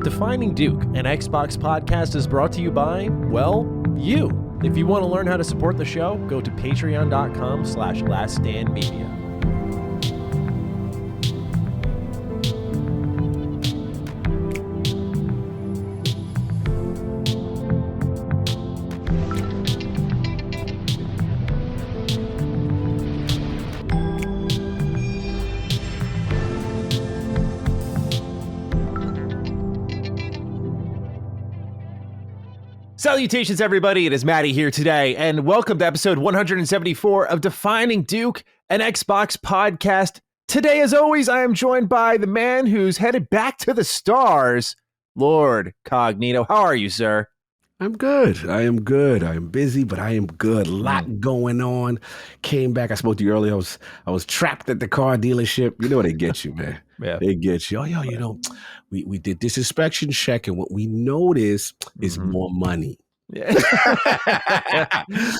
Defining Duke, an Xbox podcast, is brought to you by, well, you. If you want to learn how to support the show, go to patreon.com/laststandmedia. Salutations, everybody. It is Maddie here today, and welcome to episode 174 of Defining Duke, an Xbox podcast. Today, as always, I am joined by the man who's headed back to the stars, Lord Cognito. How are you, sir? I'm good. I am good. I am busy, but I am good. A lot going on. Came back. I spoke to you earlier. I was trapped at the car dealership. You know they get you, man. Yeah. They get you. Oh, yo, you know, we did this inspection check, and what we noticed is more money. Yeah.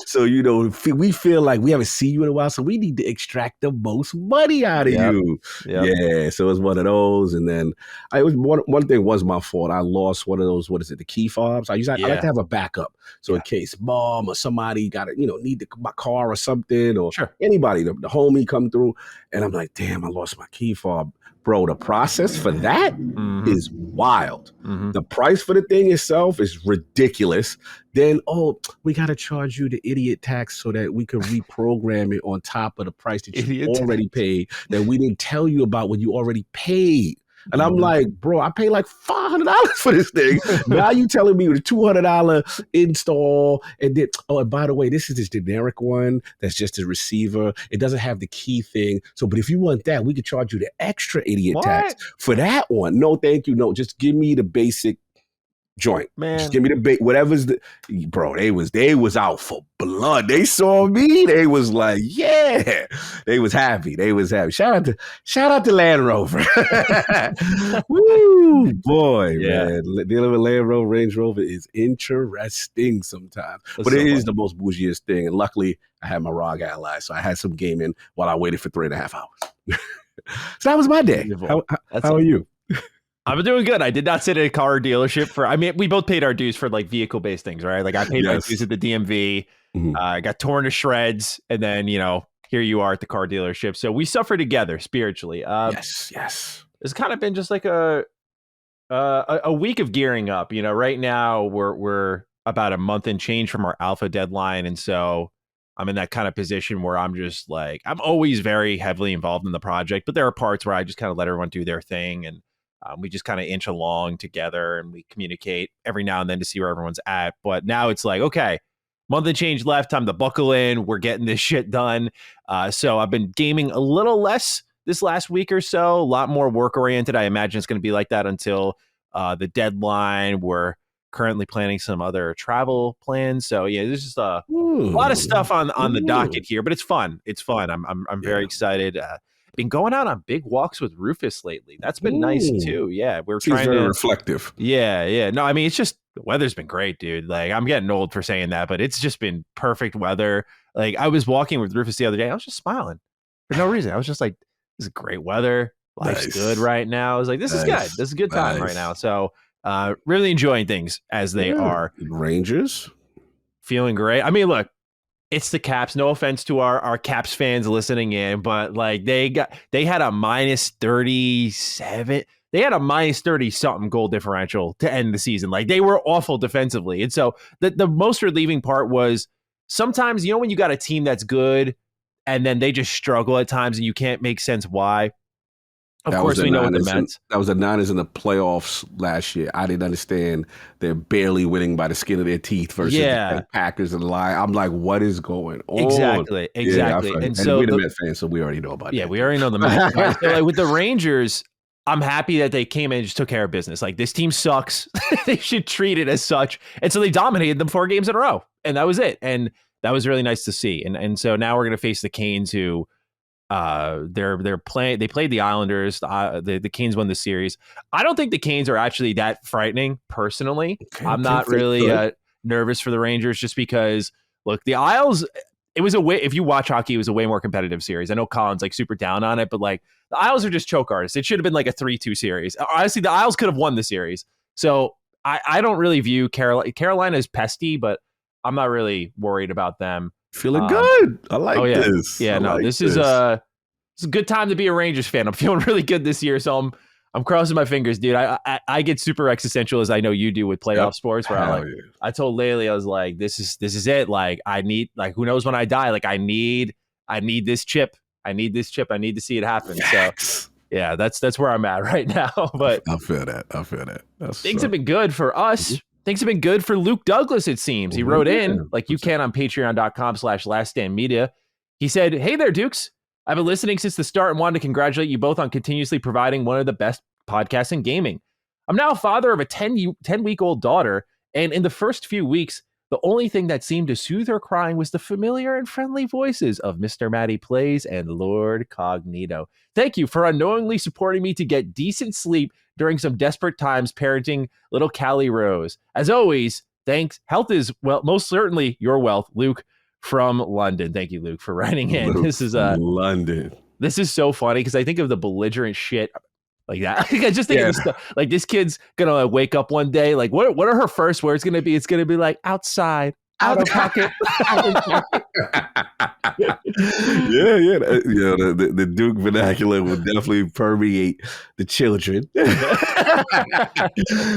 So, you know, we feel like we haven't seen you in a while, so we need to extract the most money out of you. Yep. Yeah, so it was one of those. And then one thing was my fault. I lost one of those, what is it, the key fobs? I like to have a backup. So in case mom or somebody got to, need my car or something, or anybody, the homie come through. And I'm like, damn, I lost my key fob. Bro, the process for that is wild. The price for the thing itself is ridiculous. Then, we got to charge you the idiot tax so that we can reprogram it on top of the price that you already paid, that we didn't tell you about when you already paid. And I'm like, bro, I paid like $500 for this thing. Now you telling me with a $200 install. And then, and by the way, this is this generic one that's just a receiver. It doesn't have the key thing. So, but if you want that, we could charge you the extra idiot tax for that one. No, thank you. No, just give me the basic joint, man. Just give me the whatever's bro. They was out for blood. They saw me. They was like, yeah. They was happy. Shout out to Land Rover. Woo, boy, man. Dealing with Land Rover, Range Rover is interesting sometimes, but it is the most bougiest thing. And luckily, I had my ROG ally, so I had some gaming while I waited for 3.5 hours. So that was my day. How are you? I'm doing good. I did not sit at a car dealership we both paid our dues for like vehicle-based things, right? Like I paid my dues at the DMV. I got torn to shreds, and then, here you are at the car dealership. So we suffer together spiritually. Yes. It's kind of been just like a week of gearing up. Right now we're about a month and change from our alpha deadline, and so I'm in that kind of position where I'm just like, I'm always very heavily involved in the project, but there are parts where I just kind of let everyone do their thing, and we just kind of inch along together, and we communicate every now and then to see where everyone's at. But now it's like, okay, month and change left, time to buckle in. We're getting this shit done. So I've been gaming a little less this last week or so, a lot more work oriented. I imagine it's going to be like that until the deadline. We're currently planning some other travel plans. So yeah, there's just a lot of stuff on the docket here, but it's fun. I'm very excited. Been going out on big walks with Rufus lately. That's been nice too. Yeah, we're trying very reflective. Yeah. No, I mean, it's just the weather's been great, dude. Like I'm getting old for saying that, but it's just been perfect weather. Like I was walking with Rufus the other day. I was just smiling for no reason. I was just like, this is great weather. Life's good right now. I was like, this is good. This is a good time right now. So really enjoying things as they are. Rangers feeling great. I mean, look. It's the Caps. No offense to our Caps fans listening in, but like they had a minus 37. They had a minus 30 something goal differential to end the season. Like they were awful defensively. And so the most relieving part was sometimes, when you got a team that's good and then they just struggle at times and you can't make sense why. Of course, we know what the Mets. That was the Niners in the playoffs last year. I didn't understand. They're barely winning by the skin of their teeth versus the Packers and the Lions. I'm like, what is going on? Exactly. Yeah, and so we're the Mets fans, so we already know about that. Yeah, we already know the Mets. So like with the Rangers, I'm happy that they came in and just took care of business. Like this team sucks. They should treat it as such. And so they dominated them 4 games in a row, and that was it. And that was really nice to see. And so now we're going to face the Canes, who they played the Islanders. The Canes won the series. I don't think the Canes are actually that frightening personally. I'm not really nervous for the Rangers, just because look, the Isles, it was if you watch hockey, it was a way more competitive series. I know Colin's like super down on it, but like the Isles are just choke artists. It should have been like a 3-2 series. Honestly, the Isles could have won the series. So I don't really view Carolina as pesty, but I'm not really worried about them. Feeling good. I like yeah. this. Yeah, this is a good time to be a Rangers fan. I'm feeling really good this year, so I'm crossing my fingers, dude. I get super existential, as I know you do with playoff sports, where I told Laylee, I was like, this is it. Like, I need, like, who knows when I die? Like, I need this chip. I need this chip. I need to see it happen. So yeah, that's where I'm at right now. But I feel that. Things have been good for us. Mm-hmm. Things have been good for Luke Douglas, it seems. He wrote in, like you can on patreon.com/laststandmedia. He said, "Hey there, Dukes. I've been listening since the start and wanted to congratulate you both on continuously providing one of the best podcasts in gaming. I'm now a father of a 10-week-old daughter, and in the first few weeks, the only thing that seemed to soothe her crying was the familiar and friendly voices of Mr. Matty Plays and Lord Cognito. Thank you for unknowingly supporting me to get decent sleep during some desperate times parenting little Callie Rose. As always, thanks. Health is, well, most certainly your wealth, Luke from London." Thank you, Luke, for writing in. Luke this is London. This is so funny because I think of the belligerent shit like that. I just think of this stuff. Like, this kid's gonna wake up one day. Like, what are her first words gonna be? It's gonna be like, outside, out of pocket. The Duke vernacular will definitely permeate the children.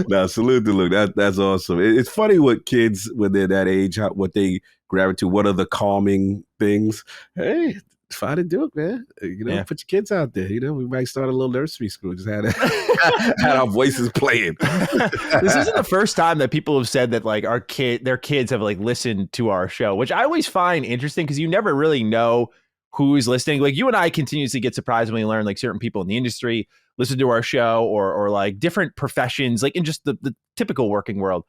Now, salute to Luke. That's awesome. It's funny what kids, when they're that age, what they gravitate to. What are the calming things? Hey, find a Duke, man. Put your kids out there. We might start a little nursery school. Just had our voices playing. This isn't the first time that people have said that, like, their kids have, like, listened to our show, which I always find interesting because you never really know who's listening. Like, you and I continuously get surprised when we learn, like, certain people in the industry listen to our show, or like different professions, like in just the typical working world.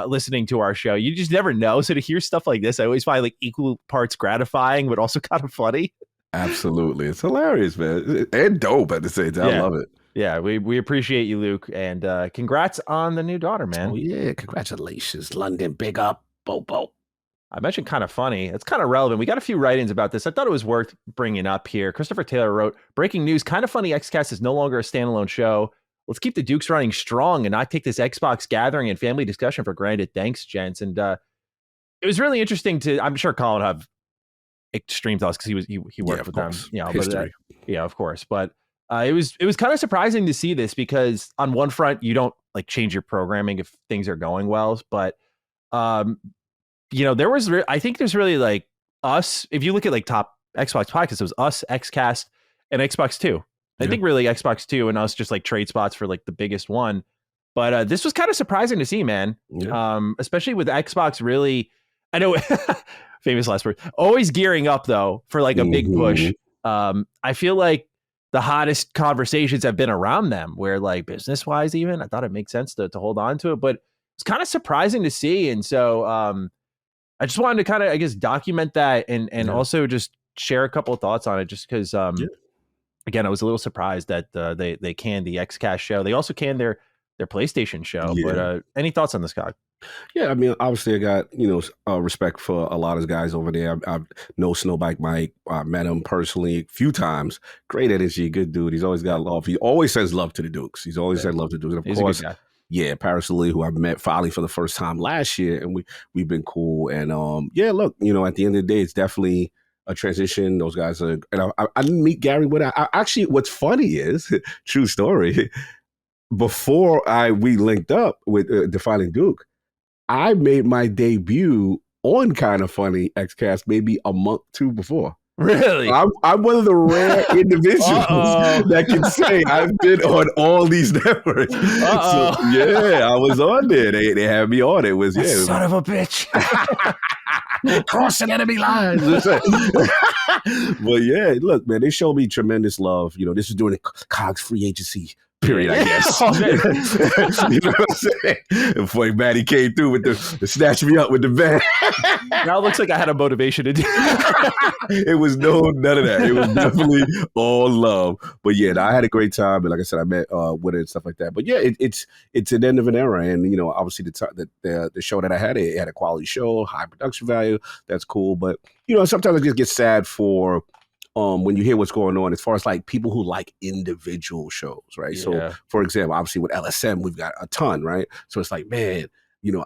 Listening to our show, you just never know. So to hear stuff like this, I always find, like, equal parts gratifying, but also kind of funny. Absolutely. It's hilarious, man. And dope at the same time. I love it. Yeah, we appreciate you, Luke. And congrats on the new daughter, man. Oh, yeah. Congratulations, London. Big up. Bobo. I mentioned kind of funny. It's kind of relevant. We got a few write-ins about this. I thought it was worth bringing up here. Christopher Taylor wrote, "Breaking news, Kind of Funny XCast is no longer a standalone show. Let's keep the Dukes running strong and not take this Xbox gathering and family discussion for granted. Thanks, gents." And it was really interesting I'm sure Colin will have extreme thoughts because he worked with them, history. Of course. But it was kind of surprising to see this because on one front, you don't, like, change your programming if things are going well, but there was I think there's really, like, us. If you look at, like, top Xbox podcasts, it was us, XCast, and Xbox 2. I think really Xbox 2 and us just, like, trade spots for, like, the biggest one. But this was kind of surprising to see, man. Especially with Xbox really, I know, famous last word, always gearing up, though, for, like, a big push. I feel like the hottest conversations have been around them, where, like, business-wise even, I thought it makes sense to hold on to it. But it's kind of surprising to see. And so I just wanted to kind of, I guess, document that and also just share a couple of thoughts on it, just because again, I was a little surprised that they canned the XCast show. They also canned their PlayStation show. But any thoughts on this, guy? Yeah, I mean, obviously I got, respect for a lot of guys over there. I know Snowbike Mike. I met him personally a few times. Great energy, good dude. He's always got love. He always says love to the Dukes. He's always said love to the Dukes. And of course, Paris Lee, who I met finally for the first time last year, and we've been cool. And look, at the end of the day, it's definitely a transition. Those guys are, and I didn't meet Gary Wood. I actually, what's funny is, true story, before we linked up with Defining Duke, I made my debut on Kind of Funny XCast maybe a month, two before. Really? I'm one of the rare individuals that can say I've been on all these networks. So, I was on there. They had me on. It was, son of a bitch. Crossing enemy lines. But look, man, they showed me tremendous love. This is during the COGS free agency period, I guess. You know what I'm saying? Before Maddie came through with the snatch me up with the van. Now it looks like I had a motivation to do it. It was none of that. It was definitely all love. But I had a great time. And like I said, I met with it and stuff like that. But it's an end of an era. And obviously the show that I had, it had a quality show, high production value. That's cool. But sometimes I just get sad for when you hear what's going on as far as like people who like individual shows, right? So for example, obviously with LSM, we've got a ton, right? So it's like, man,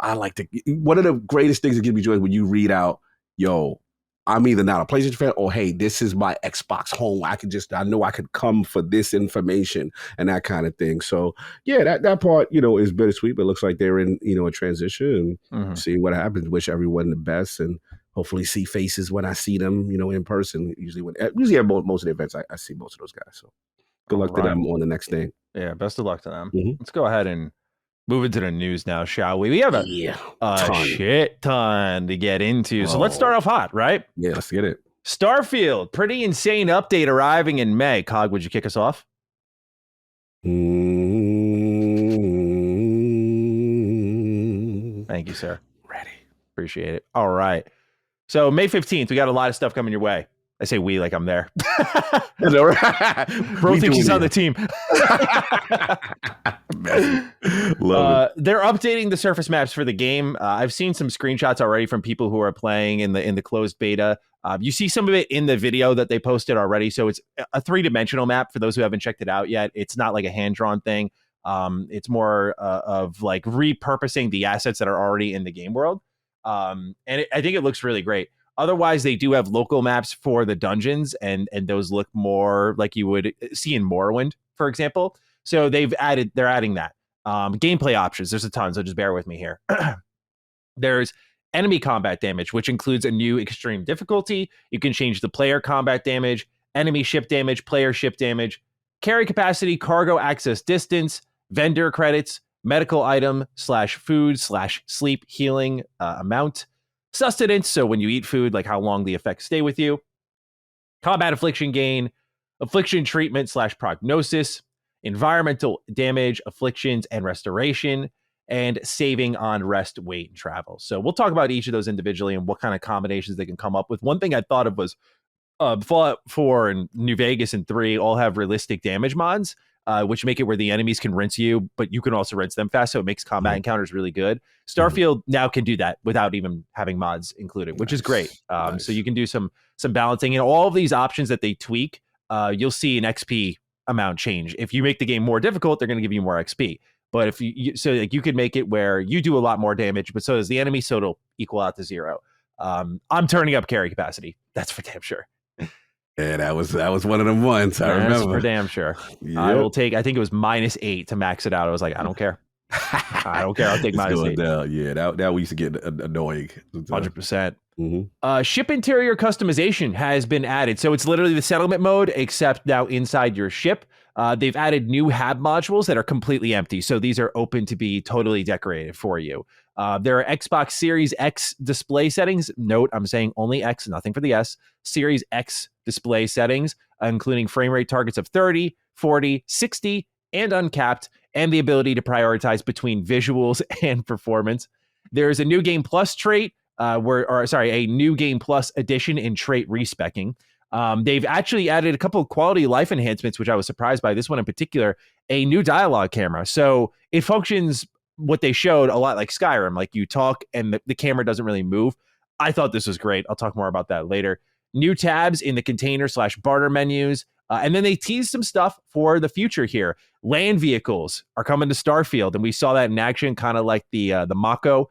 I like to, one of the greatest things that gives me joy is when you read out, yo, I'm either not a PlayStation fan or, hey, this is my Xbox home. I know I could come for this information and that kind of thing. So yeah, that part, is bittersweet, but it looks like they're in, a transition and see what happens. Wish everyone the best and hopefully see faces when I see them, in person. Usually at most of the events, I see most of those guys. So good luck to them on the next thing. Yeah, best of luck to them. Let's go ahead and move into the news now, shall we? We have a shit ton to get into. So let's start off hot, right? Yeah, let's get it. Starfield, pretty insane update arriving in May. Cog, would you kick us off? Thank you, sir. Ready. Appreciate it. All right. So May 15th, we got a lot of stuff coming your way. I say we like I'm there. Bro thinks he's on the team. They're updating the surface maps for the game. I've seen some screenshots already from people who are playing in the closed beta. You see some of it in the video that they posted already. So it's a 3-dimensional map for those who haven't checked it out yet. It's not like a hand-drawn thing. It's more of like repurposing the assets that are already in the game world. I think it looks really great. Otherwise, they do have local maps for the dungeons, and those look more like you would see in Morrowind, for example. So they're adding that. Gameplay options, there's a ton, so just bear with me here. There's enemy combat damage, which includes a new extreme difficulty. You can change the player combat damage, enemy ship damage, player ship damage, carry capacity, cargo access distance, vendor credits, medical item /food/sleep healing amount, sustenance, so when you eat food, like how long the effects stay with you, combat affliction gain, affliction treatment /prognosis, environmental damage, afflictions and restoration, and saving on rest, weight, and travel. So we'll talk about each of those individually and what kind of combinations they can come up with. One thing I thought of was Fallout 4 and New Vegas and 3 all have realistic damage mods, which make it where the enemies can rinse you, but you can also rinse them fast, so it makes combat encounters really good. Starfield now can do that without even having mods included, which is great. So you can do some balancing. And all of these options that they tweak, you'll see an XP amount change. If you make the game more difficult, they're going to give you more XP. But if you could make it where you do a lot more damage, but so does the enemy, so it'll equal out to 0. I'm turning up carry capacity. That's for damn sure. Yeah, that was one of them ones. I remember. That's for damn sure. Yep. I think it was -8 to max it out. I was like, I don't care. I don't care. I'll take -8. Down. Yeah, that we used to get annoying. 100%. Ship interior customization has been added. So it's literally the settlement mode, except now inside your ship. They've added new hab modules that are completely empty. So these are open to be totally decorated for you. There are Xbox Series X display settings. Note, I'm saying only X, nothing for the S. Series X display settings, including frame rate targets of 30, 40, 60, and uncapped, and the ability to prioritize between visuals and performance. There's a new Game Plus trait, a new Game Plus edition in trait respecking. They've actually added a couple of quality of life enhancements, which I was surprised by. This one in particular, a new dialogue camera. So it functions what they showed a lot like Skyrim, like you talk and the camera doesn't really move. I thought this was great. I'll talk more about that later. New tabs in the container /barter menus. And then they teased some stuff for the future here. Land vehicles are coming to Starfield, and we saw that in action, kind of like the Mako.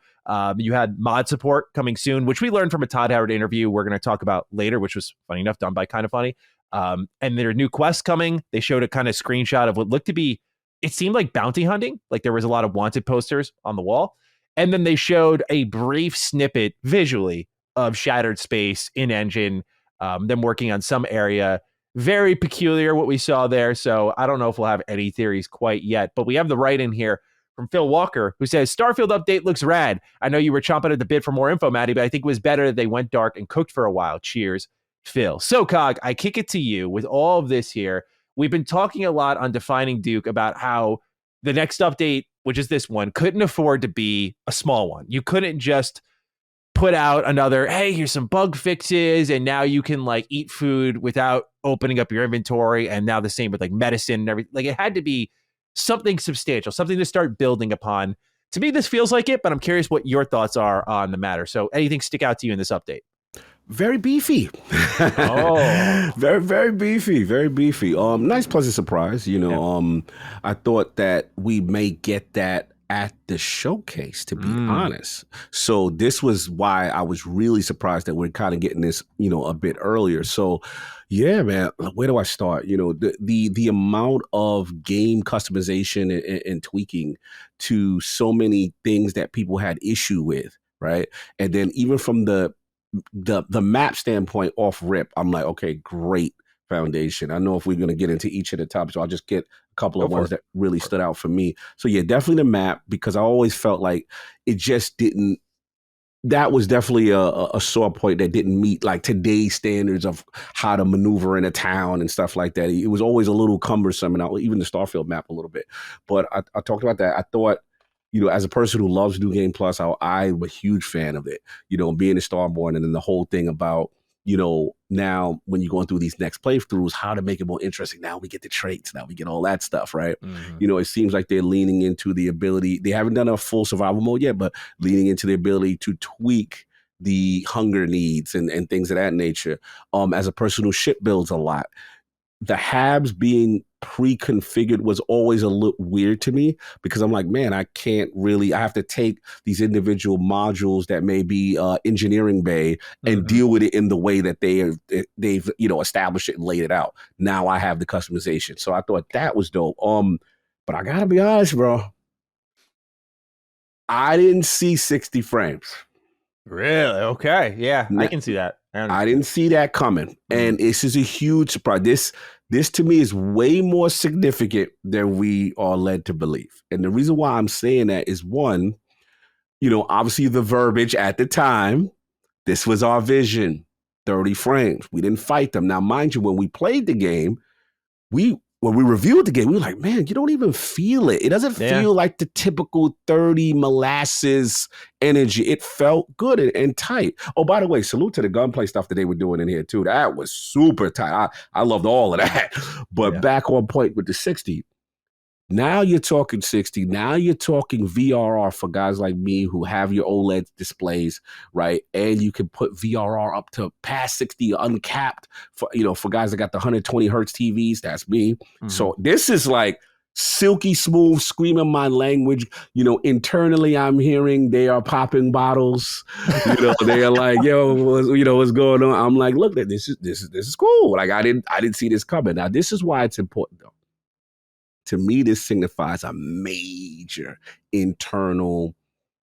You had mod support coming soon, which we learned from a Todd Howard interview we're going to talk about later, which was funny enough, done by Kind of Funny. And there are new quests coming. They showed a kind of screenshot of what looked to be, it seemed like bounty hunting, like there was a lot of wanted posters on the wall. And then they showed a brief snippet visually of Shattered Space in engine, them working on some area. Very peculiar what we saw there. So I don't know if we'll have any theories quite yet, but we have the write-in here from Phil Walker, who says, Starfield update looks rad. I know you were chomping at the bit for more info, Maddie, but I think it was better that they went dark and cooked for a while. Cheers, Phil. So, Cog, I kick it to you with all of this here. We've been talking a lot on Defining Duke about how the next update, which is this one, couldn't afford to be a small one. You couldn't just put out another, hey, here's some bug fixes, and now you can like eat food without opening up your inventory, and now the same with like medicine and everything. Like it had to be something substantial, something to start building upon. To me, this feels like it, but I'm curious what your thoughts are on the matter. So anything stick out to you in this update? Very beefy. Oh, Very, very beefy. Very beefy. Nice pleasant surprise. yeah. I thought that we may get that at the showcase, to be honest. So this was why I was really surprised that we're kind of getting this, a bit earlier. So yeah, man, where do I start? The amount of game customization and tweaking to so many things that people had issue with, right? And then even from the map standpoint off rip, I'm like, okay, great foundation. I know if we're going to get into each of the topics, so I'll just get a couple Go of for ones it. that really stood out for me. So yeah, definitely the map, because I always felt like it just didn't. That was definitely a sore point that didn't meet like today's standards of how to maneuver in a town and stuff like that. It was always a little cumbersome, and even the Starfield map a little bit. But I talked about that. I thought, as a person who loves New Game Plus, I'm a huge fan of it. Being a Starborn, and then the whole thing about, now when you're going through these next playthroughs, how to make it more interesting. Now we get the traits. Now we get all that stuff, right? Mm-hmm. It seems like they're leaning into the ability. They haven't done a full survival mode yet, but leaning into the ability to tweak the hunger needs and things of that nature. As a person who ship builds a lot, the Habs being pre-configured was always a little weird to me, because I'm like, man, I have to take these individual modules that may be engineering bay and deal with it in the way that they've established it and laid it out. Now I have the customization. So I thought that was dope. But I gotta be honest, bro, I didn't see 60 frames. Really? Okay. Yeah, I can see that. I didn't see that coming. And this is a huge surprise. This to me is way more significant than we are led to believe. And the reason why I'm saying that is, one, obviously the verbiage at the time, this was our vision, 30 frames. We didn't fight them. Now, mind you, when we played the game, when we reviewed the game, we were like, man, you don't even feel it. It doesn't feel like the typical 30 molasses energy. It felt good and tight. Oh, by the way, salute to the gunplay stuff that they were doing in here too. That was super tight. I loved all of that. But back on point with the 60, now you're talking 60. Now you're talking VRR for guys like me who have your OLED displays, right? And you can put VRR up to past 60 uncapped for guys that got the 120 hertz TVs. That's me. So this is like silky smooth, screaming my language. Internally I'm hearing they are popping bottles. They are like, yo, what's going on? I'm like, look, this is cool. Like I didn't see this coming. Now this is why it's important though. To me, this signifies a major internal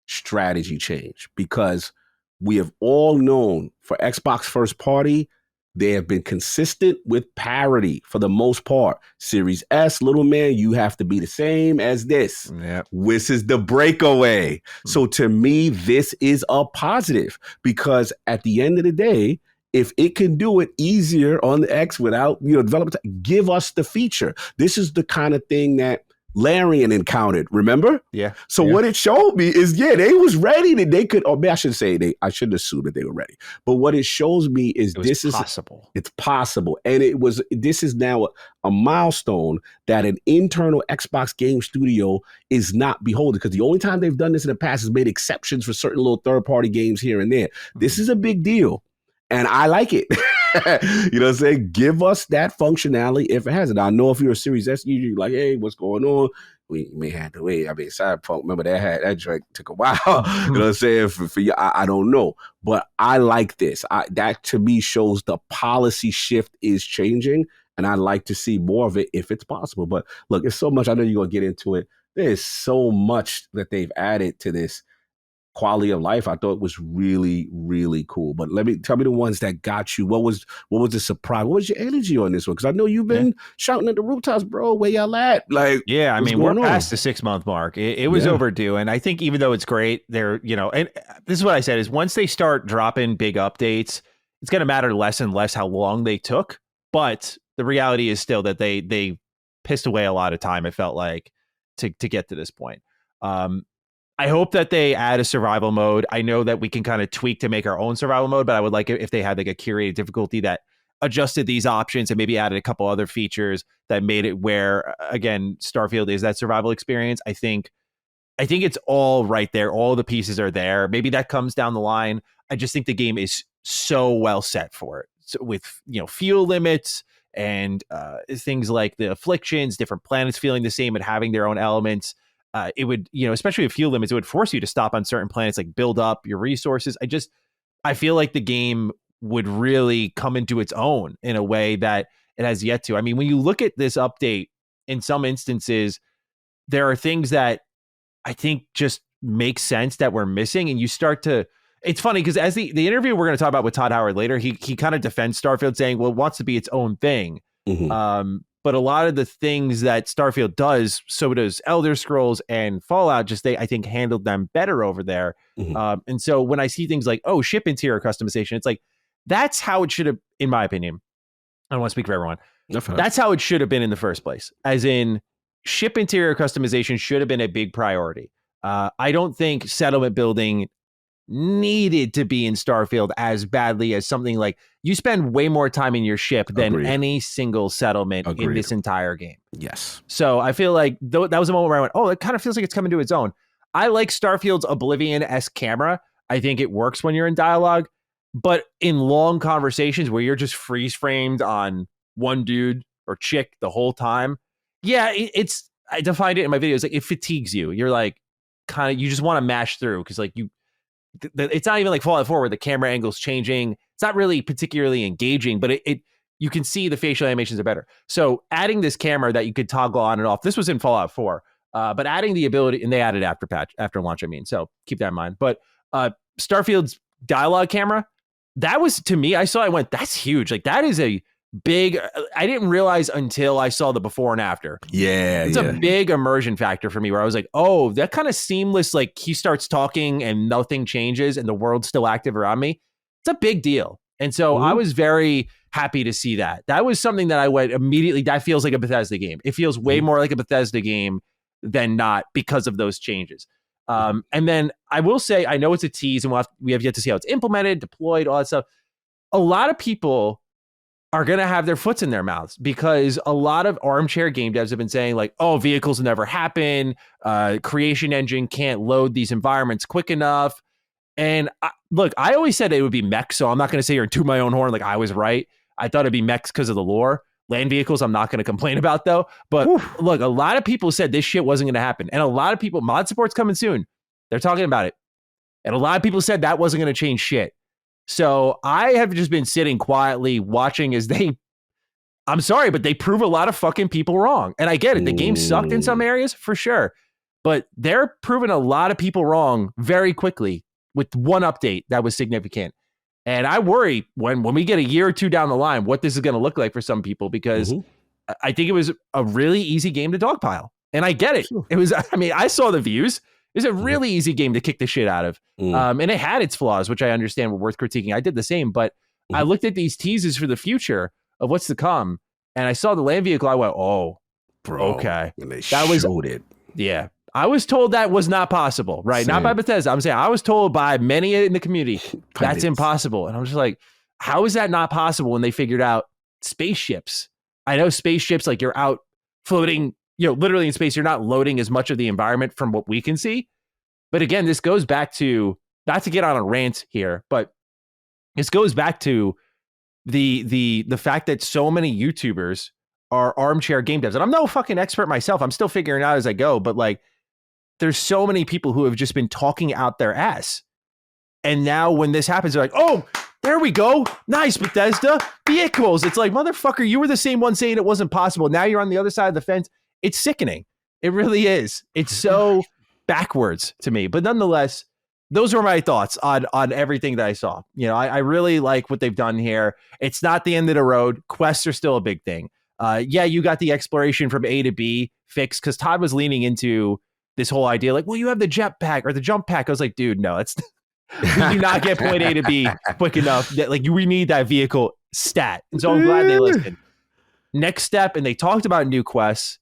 strategy change, because we have all known for Xbox first party, they have been consistent with parity for the most part. Series S, little man, you have to be the same as this. Yep. This is the breakaway. So to me, this is a positive, because at the end of the day, if it can do it easier on the X without, development, give us the feature. This is the kind of thing that Larian encountered, remember? Yeah. So what it showed me is, they was ready that they could, or I should say I shouldn't assume that they were ready. But what it shows me is this is possible. It's possible. And this is now a milestone that an internal Xbox game studio is not beholden, because the only time they've done this in the past is made exceptions for certain little third-party games here and there. This is a big deal. And I like it. You know what I'm saying? Give us that functionality if it has it. I know if you're a Series S, you're like, hey, what's going on? We may have to wait. I mean, Cyberpunk, remember that drink took a while. You know what I'm saying? For you, I don't know. But I like this. That to me shows the policy shift is changing. And I'd like to see more of it if it's possible. But look, it's so much. I know you're going to get into it. There's so much that they've added to this quality of life. I thought was really, really cool. But tell me the ones that got you. What was the surprise? What was your energy on this one? Because I know you've been shouting at the rooftops, bro. Where y'all at? Like, I mean, we're past the 6-month mark. It was overdue, and I think even though it's great, and this is what I said is, once they start dropping big updates, it's going to matter less and less how long they took. But the reality is still that they pissed away a lot of time, it felt like, to get to this point. I hope that they add a survival mode. I know that we can kind of tweak to make our own survival mode, but I would like it if they had like a curated difficulty that adjusted these options and maybe added a couple other features that made it where, again, Starfield is that survival experience. I think it's all right there. All the pieces are there. Maybe that comes down the line. I just think the game is so well set for it. So with, fuel limits and things like the afflictions, different planets feeling the same and having their own elements. It would, especially with fuel limits, it would force you to stop on certain planets, like build up your resources. I feel like the game would really come into its own in a way that it has yet to. I mean, when you look at this update, in some instances, there are things that I think just make sense that we're missing. And you start to, it's funny because as the interview we're going to talk about with Todd Howard later, he kind of defends Starfield saying, well, it wants to be its own thing. Mm-hmm. But a lot of the things that Starfield does, so does Elder Scrolls and Fallout, I think handled them better over there. Mm-hmm. And so when I see things like, ship interior customization, it's like, that's how it should have, in my opinion. I don't want to speak for everyone. That's how it should have been in the first place. As in, ship interior customization should have been a big priority. I don't think settlement building needed to be in Starfield as badly as something like you spend way more time in your ship than any single settlement in this entire game. Yes. So I feel like that was a moment where I went, it kind of feels like it's coming to its own. I like Starfield's Oblivion-esque camera. I think it works when you're in dialogue, but in long conversations where you're just freeze framed on one dude or chick the whole time. Yeah, I defined it in my videos. Like, it fatigues you. You're like, you just want to mash through because like it's not even like Fallout 4 where the camera angle's changing. It's not really particularly engaging, but you can see the facial animations are better. So adding this camera that you could toggle on and off, this was in Fallout 4, but adding the ability, and they added after launch, so keep that in mind. But Starfield's dialogue camera, that was, to me, I went, that's huge. Like, that is a big, I didn't realize until I saw the before and after. Yeah. It's a big immersion factor for me where I was like, that kind of seamless, like he starts talking and nothing changes and the world's still active around me. It's a big deal. And so I was very happy to see that. That was something that I went immediately, that feels like a Bethesda game. It feels way more like a Bethesda game than not because of those changes. And then I will say, I know it's a tease and we have yet to see how it's implemented, deployed, all that stuff. A lot of people are going to have their foots in their mouths because a lot of armchair game devs have been saying like, vehicles will never happen. Creation engine can't load these environments quick enough. And I always said it would be mechs. So I'm not going to say you're to my own horn. Like, I was right. I thought it'd be mechs because of the lore. Land vehicles, I'm not going to complain about though. But look, a lot of people said this shit wasn't going to happen. And a lot of people, mod support's coming soon. They're talking about it. And a lot of people said that wasn't going to change shit. So I have just been sitting quietly watching as I'm sorry, but they prove a lot of fucking people wrong. And I get it. The game sucked in some areas for sure, but they're proving a lot of people wrong very quickly with one update that was significant. And I worry when we get a year or two down the line, what this is going to look like for some people, because I think it was a really easy game to dogpile. And I get it. Sure. It was, I saw the views. It was a really easy game to kick the shit out of. And it had its flaws, which I understand were worth critiquing. I did the same, but I looked at these teases for the future of what's to come, and I saw the land vehicle. I went, bro, okay. When they showed it. Yeah. I was told that was not possible, right? Same. Not by Bethesda. I'm saying I was told by many in the community that's impossible. And I was just like, how is that not possible when they figured out spaceships? I know spaceships, like you're out floating, literally in space, you're not loading as much of the environment from what we can see. But again, this goes back to, not to get on a rant here, but this goes back to the fact that so many YouTubers are armchair game devs. And I'm no fucking expert myself. I'm still figuring it out as I go, but like, there's so many people who have just been talking out their ass. And now when this happens, they're like, there we go. Nice, Bethesda. Vehicles. It's like, motherfucker, you were the same one saying it wasn't possible. Now you're on the other side of the fence. It's sickening. It really is. It's so backwards to me. But nonetheless, those were my thoughts on everything that I saw. I really like what they've done here. It's not the end of the road. Quests are still a big thing. You got the exploration from A to B fixed because Todd was leaning into this whole idea like, well, you have the jetpack or the jump pack. I was like, dude, no, it's we do not get point A to B quick enough. That we need that vehicle stat. And so I'm glad they listened. Next step, and they talked about new quests.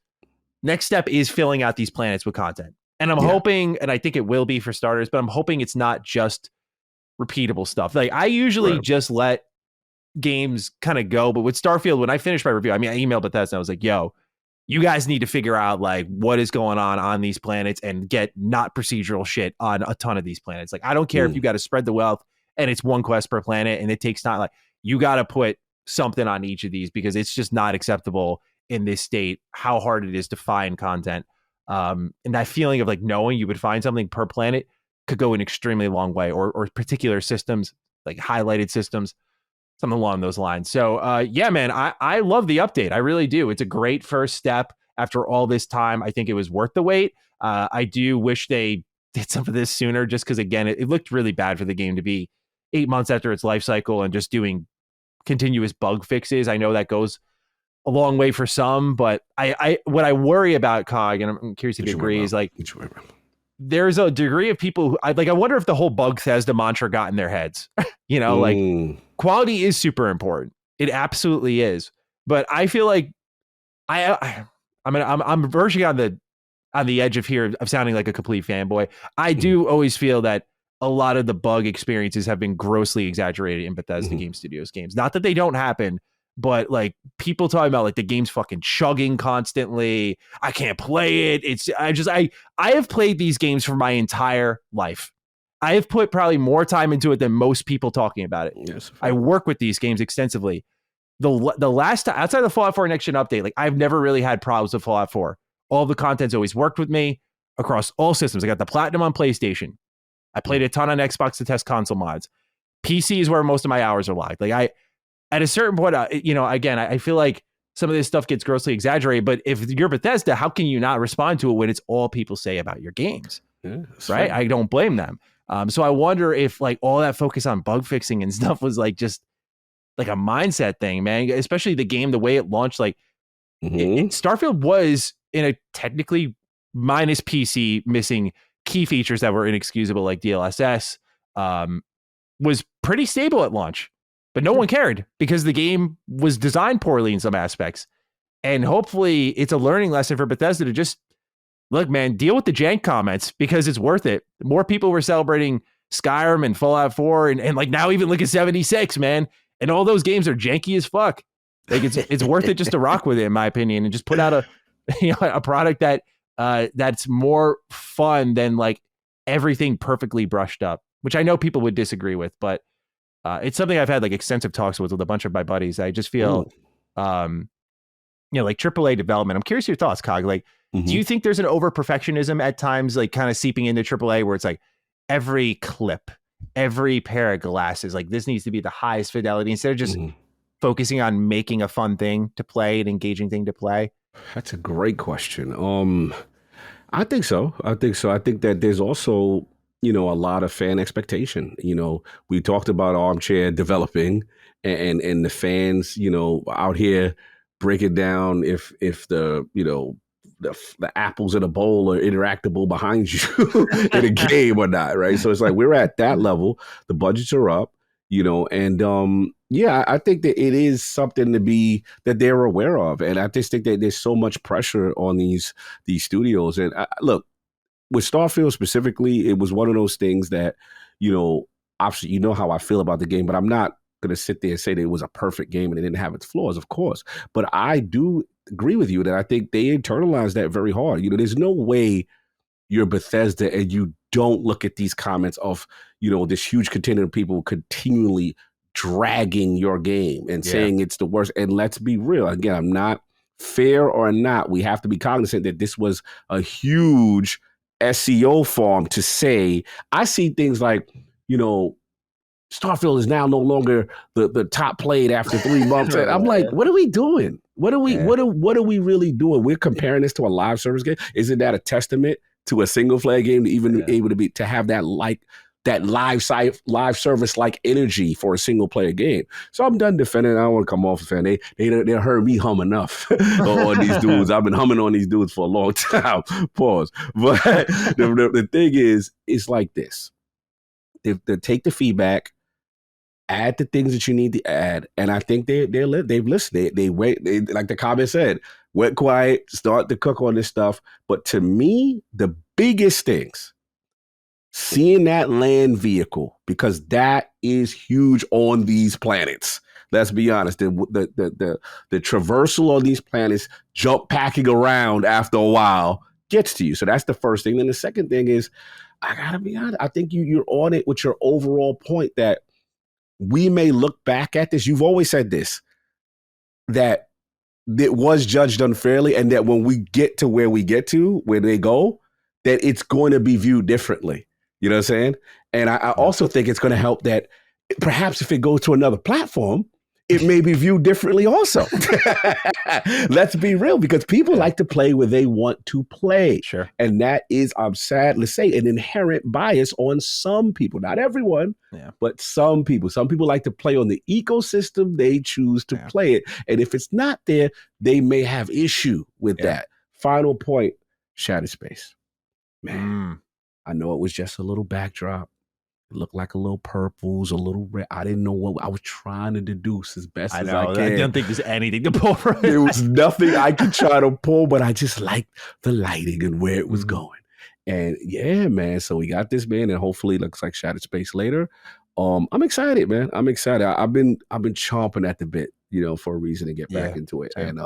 Next step is filling out these planets with content. And I'm hoping, and I think it will be for starters, but I'm hoping it's not just repeatable stuff. Like, I usually just let games kind of go. But with Starfield, when I finished my review, I emailed Bethesda. I was like, yo, you guys need to figure out like what is going on these planets and get not procedural shit on a ton of these planets. Like, I don't care if you got to spread the wealth and it's one quest per planet, and it takes time. Like, you got to put something on each of these because it's just not acceptable in this state how hard it is to find content. And that feeling of like knowing you would find something per planet could go an extremely long way, or particular systems, like highlighted systems, something along those lines. So yeah, man, I love the update. I really do. It's a great first step after all this time. I think it was worth the wait. I do wish they did some of this sooner, just because, again, it looked really bad for the game to be 8 months after its life cycle and just doing continuous bug fixes. I know that goes a long way for some, but I what I worry about, Cog, and I'm curious if you agree, is like there's a degree of people who I wonder if the whole Bethesda mantra got in their heads. Like, quality is super important. It absolutely is. But I feel like I'm verging on the edge of sounding like a complete fanboy. I do always feel that a lot of the bug experiences have been grossly exaggerated in Bethesda Game Studios games. Not that they don't happen, but like people talking about like the game's fucking chugging constantly. I can't play it. I have played these games for my entire life. I have put probably more time into it than most people talking about it. Yes, I work with these games extensively. The last time outside of the Fallout 4 Next Gen update, like I've never really had problems with Fallout 4. All the content's always worked with me across all systems. I got the Platinum on PlayStation. I played a ton on Xbox to test console mods. PC is where most of my hours are logged. Like at a certain point, again, I feel like some of this stuff gets grossly exaggerated, but if you're Bethesda, how can you not respond to it when it's all people say about your games? Yeah, right? I don't blame them. So I wonder if like all that focus on bug fixing and stuff was like just like a mindset thing, man, especially the game, the way it launched, like Starfield was in a technically minus PC missing key features that were inexcusable, like DLSS, was pretty stable at launch, but no one cared because the game was designed poorly in some aspects. And hopefully it's a learning lesson for Bethesda to just look, man, deal with the jank comments because it's worth it. More people were celebrating Skyrim and Fallout 4 and like now even look at 76, man. And all those games are janky as fuck. Like it's worth it just to rock with it, in my opinion, and just put out a product that that's more fun than like everything perfectly brushed up, which I know people would disagree with, but it's something I've had like extensive talks with a bunch of my buddies. I just feel, like AAA development. I'm curious your thoughts, Cog. Like, do you think there's an over perfectionism at times, like kind of seeping into AAA, where it's like every clip, every pair of glasses, like this needs to be the highest fidelity instead of just focusing on making a fun thing to play, an engaging thing to play? That's a great question. I think so. I think that there's also, a lot of fan expectation. We talked about armchair developing and the fans, out here break it down if the, the apples in a bowl are interactable behind you in a game or not, right? So it's like we're at that level. The budgets are up, and I think that it is something to be that they're aware of, and I just think that there's so much pressure on these studios. And look, with Starfield specifically, it was one of those things that, obviously, how I feel about the game, but I'm not going to sit there and say that it was a perfect game and it didn't have its flaws, of course. But I do agree with you that I think they internalized that very hard. There's no way you're Bethesda and you don't look at these comments of, this huge contingent of people continually dragging your game and saying it's the worst. And let's be real. Again, I'm not fair or not. We have to be cognizant that this was a huge SEO farm to say. I see things like, Starfield is now no longer the top played after 3 months. And I'm like, what are we doing? What are we really doing? We're comparing this to a live service game. Isn't that a testament to a single player game to even able to have that live service like energy for a single player game? So I'm done defending. I don't want to come off a fan. They heard me hum enough on these dudes. I've been humming on these dudes for a long time. Pause. But the thing is, it's like this. They take the feedback, add the things that you need to add, and I think they've listened. They wait. They, like the comment said, went quiet, start to cook on this stuff. But to me, the biggest things, seeing that land vehicle, because that is huge on these planets. Let's be honest. The traversal on these planets, jump packing around after a while, gets to you. So that's the first thing. Then the second thing is, I gotta be honest. I think you're on it with your overall point that we may look back at this. You've always said this, that it was judged unfairly, and that when we get to where we get to, where they go, that it's going to be viewed differently. You know what I'm saying? And I also think it's going to help that perhaps if it goes to another platform, it may be viewed differently also. Let's be real, because people like to play where they want to play. Sure. And that is, I'm sad to say, an inherent bias on some people. Not everyone, but some people. Some people like to play on the ecosystem they choose to play it. And if it's not there, they may have issue with that. Final point, Shattered Space. Man, I know it was just a little backdrop. It looked like a little purples, a little red. I didn't know what I was trying to deduce as best as I can. I don't think there's anything to pull from it. There was nothing I could try to pull, but I just liked the lighting and where it was going. And yeah, man. So we got this, man, and hopefully it looks like Shattered Space later. I'm excited, man. I'm excited. I've been chomping at the bit, for a reason to get back into it. And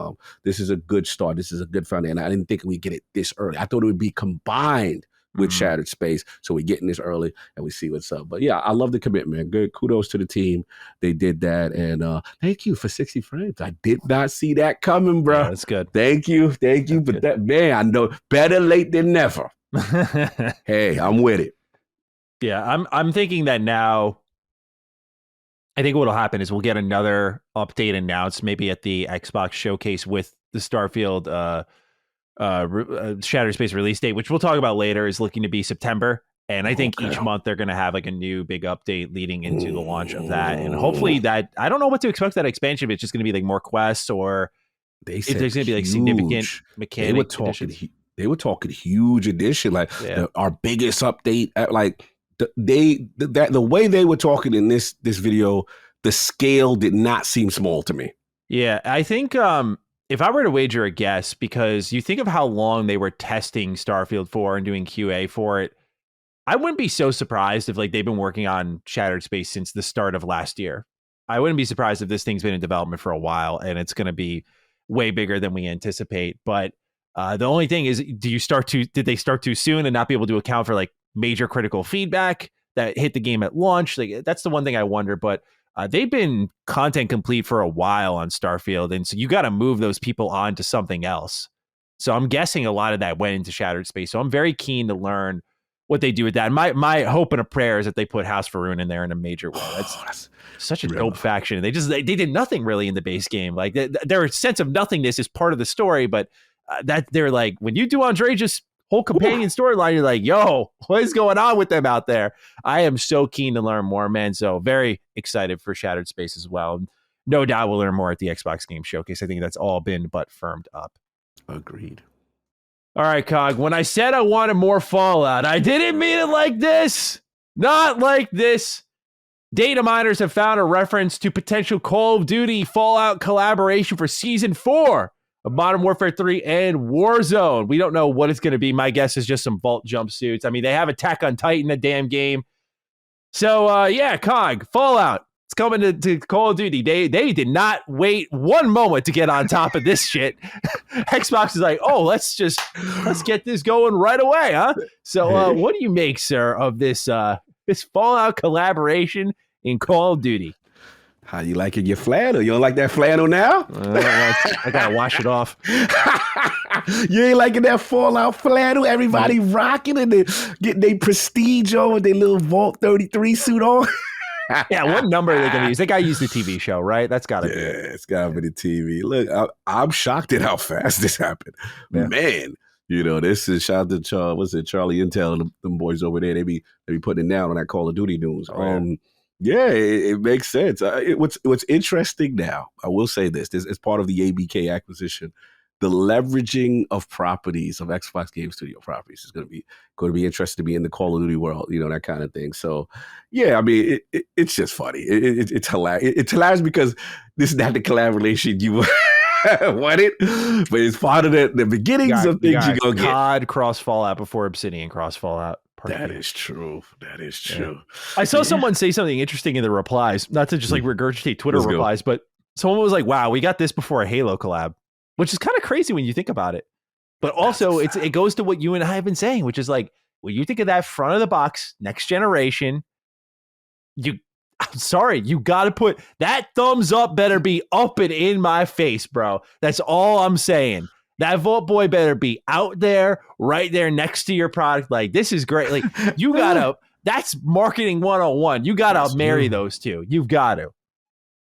this is a good start. This is a good foundation. I didn't think we'd get it this early. I thought it would be combined with Shattered Space. So we're getting this early and we see what's up. But yeah, I love the commitment. Good. Kudos to the team. They did that. And thank you for 60 frames. I did not see that coming, bro. Yeah, that's good. Thank you. That's but good. That, man, I know better late than never. Hey, I'm with it. Yeah, I'm thinking that now. I think what'll happen is we'll get another update announced maybe at the Xbox showcase with the Starfield Shattered Space release date, which we'll talk about later, is looking to be September. And I think each month they're going to have like a new big update leading into the launch of that. And hopefully that, I don't know what to expect that expansion, but it's just going to be like more quests, or if there's going to be like significant mechanic additions. They were talking huge edition, like our biggest update. Like the way they were talking in this video, the scale did not seem small to me. Yeah, I think if I were to wager a guess, because you think of how long they were testing Starfield for and doing QA for it, I wouldn't be so surprised if like they've been working on Shattered Space since the start of last year. I wouldn't be surprised if this thing's been in development for a while and it's going to be way bigger than we anticipate. But the only thing is, did they start too soon and not be able to account for like major critical feedback that hit the game at launch? Like that's the one thing I wonder. But they've been content complete for a while on Starfield, and so you got to move those people on to something else. So I'm guessing a lot of that went into Shattered Space. So I'm very keen to learn what they do with that. And my hope and a prayer is that they put House Faroon in there in a major way. That's such a dope faction. They did nothing really in the base game. Like their sense of nothingness is part of the story, but that they're like, when you do Andreja's whole companion storyline, you're like, yo, what is going on with them out there? I am so keen to learn more, man. So very excited for Shattered Space as well. No doubt we'll learn more at the Xbox Game Showcase. I think that's all been but firmed up. Agreed. All right, Cog. When I said I wanted more Fallout, I didn't mean it like this. Not like this. Data miners have found a reference to potential Call of Duty Fallout collaboration for Season 4 of Modern Warfare 3 and Warzone. We don't know what it's going to be. My guess is just some Vault jumpsuits. I mean, they have Attack on Titan, a damn game. So, yeah, Cog, Fallout. It's coming to Call of Duty. They did not wait one moment to get on top of this shit. Xbox is like, oh, let's get this going right away, huh? So, what do you make, sir, of this Fallout collaboration in Call of Duty? How you liking your flannel? You don't like that flannel now? I gotta wash it off. You ain't liking that Fallout flannel? Everybody rocking and they getting their prestige on with their little Vault 33 suit on. Yeah, what number are they going to use? They got to use the TV show, right? That's got to be. Yeah, it's got to be the TV. Look, I'm shocked at how fast this happened. Yeah. Man, this is shout out to Charlie Intel and them boys over there. They be putting it down on that Call of Duty news. Yeah, it makes sense. What's interesting now, I will say this is part of the ABK acquisition. The leveraging of properties of Xbox Game Studio properties is going to be interesting to be in the Call of Duty world, that kind of thing. So, yeah, I mean, it's just funny. It's hilarious. It's hilarious because this is not the collaboration you wanted, but it's part of the beginnings of things you're going to get. COD cross Fallout before Obsidian cross Fallout. That is true. Yeah. I saw someone say something interesting in the replies, not to just like regurgitate Twitter replies, but someone was like, wow, we got this before a Halo collab. Which is kind of crazy when you think about it. But also, it goes to what you and I have been saying, which is like, when you think of that front of the box, next generation, I'm sorry. You got to put that thumbs up better be up and in my face, bro. That's all I'm saying. That Vault Boy better be out there, right there next to your product. Like, this is great. Like, you got to, that's marketing 101. You got to marry those two. You've got to.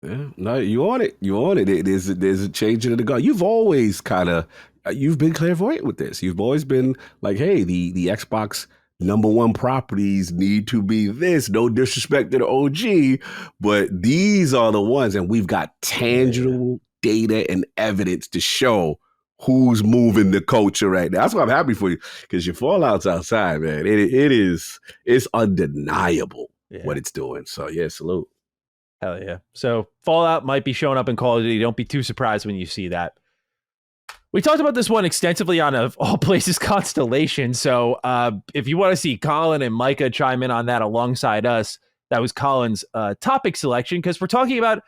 Yeah, no, you on it. You on it. There's a change in the guard. You've always kind of, you've been clairvoyant with this. You've always been like, hey, the Xbox #1 properties need to be this. No disrespect to the OG, but these are the ones, and we've got tangible data and evidence to show who's moving the culture right now. That's why I'm happy for you, because your Fallout's outside, man. It's undeniable what it's doing. So yeah, salute. Hell yeah. So Fallout might be showing up in Call of Duty. Don't be too surprised when you see that. We talked about this one extensively on Of All Places Constellation. So if you want to see Colin and Micah chime in on that alongside us, that was Colin's topic selection, because we're talking about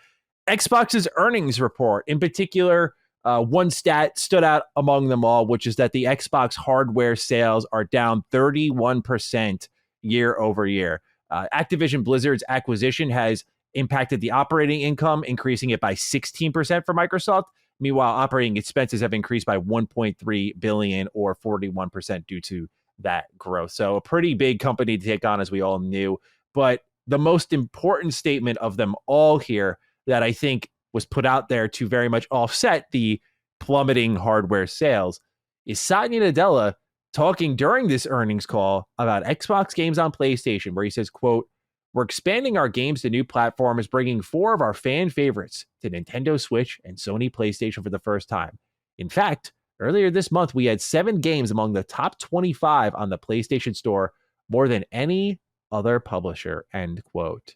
Xbox's earnings report. In particular, one stat stood out among them all, which is that the Xbox hardware sales are down 31% year over year. Activision Blizzard's acquisition has impacted the operating income, increasing it by 16% for Microsoft. Meanwhile, operating expenses have increased by 1.3 billion or 41% due to that growth. So a pretty big company to take on, as we all knew. But the most important statement of them all here that I think was put out there to very much offset the plummeting hardware sales is Satya Nadella talking during this earnings call about Xbox games on PlayStation, where he says, quote, "We're expanding our games to new platforms, bringing 4 of our fan favorites to Nintendo Switch and Sony PlayStation for the first time. In fact, earlier this month, we had 7 games among the top 25 on the PlayStation Store, more than any other publisher," end quote.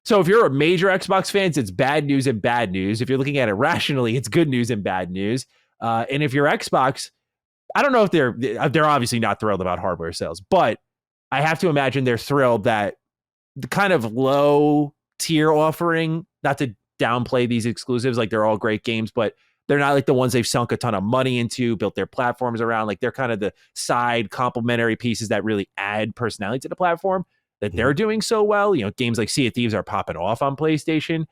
So if you're a major Xbox fan, it's bad news and bad news. If you're looking at it rationally, it's good news and bad news. And if you're Xbox, I don't know if they're obviously not thrilled about hardware sales, but I have to imagine they're thrilled that the kind of low tier offering, not to downplay these exclusives, like they're all great games, but they're not like the ones they've sunk a ton of money into, built their platforms around. Like they're kind of the side complementary pieces that really add personality to the platform, that they're doing so well. You know, games like Sea of Thieves are popping off on PlayStation.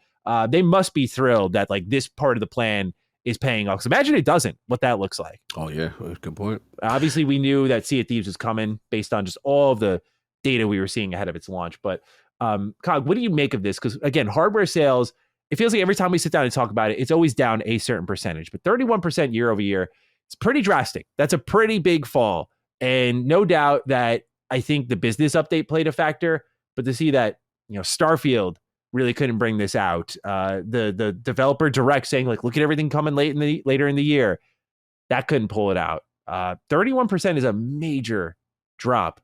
They must be thrilled that like this part of the plan is paying off. So imagine it doesn't, what that looks like. Oh yeah, good point. Obviously we knew that Sea of Thieves was coming based on just all of the data we were seeing ahead of its launch. But Cog, what do you make of this? Because again, hardware sales, it feels like every time we sit down and talk about it, it's always down a certain percentage, but 31% year over year, it's pretty drastic. That's a pretty big fall. And no doubt that I think the business update played a factor, but to see that, you know, Starfield really couldn't bring this out. The developer direct saying like, look at everything coming later in the year, that couldn't pull it out. 31% is a major drop.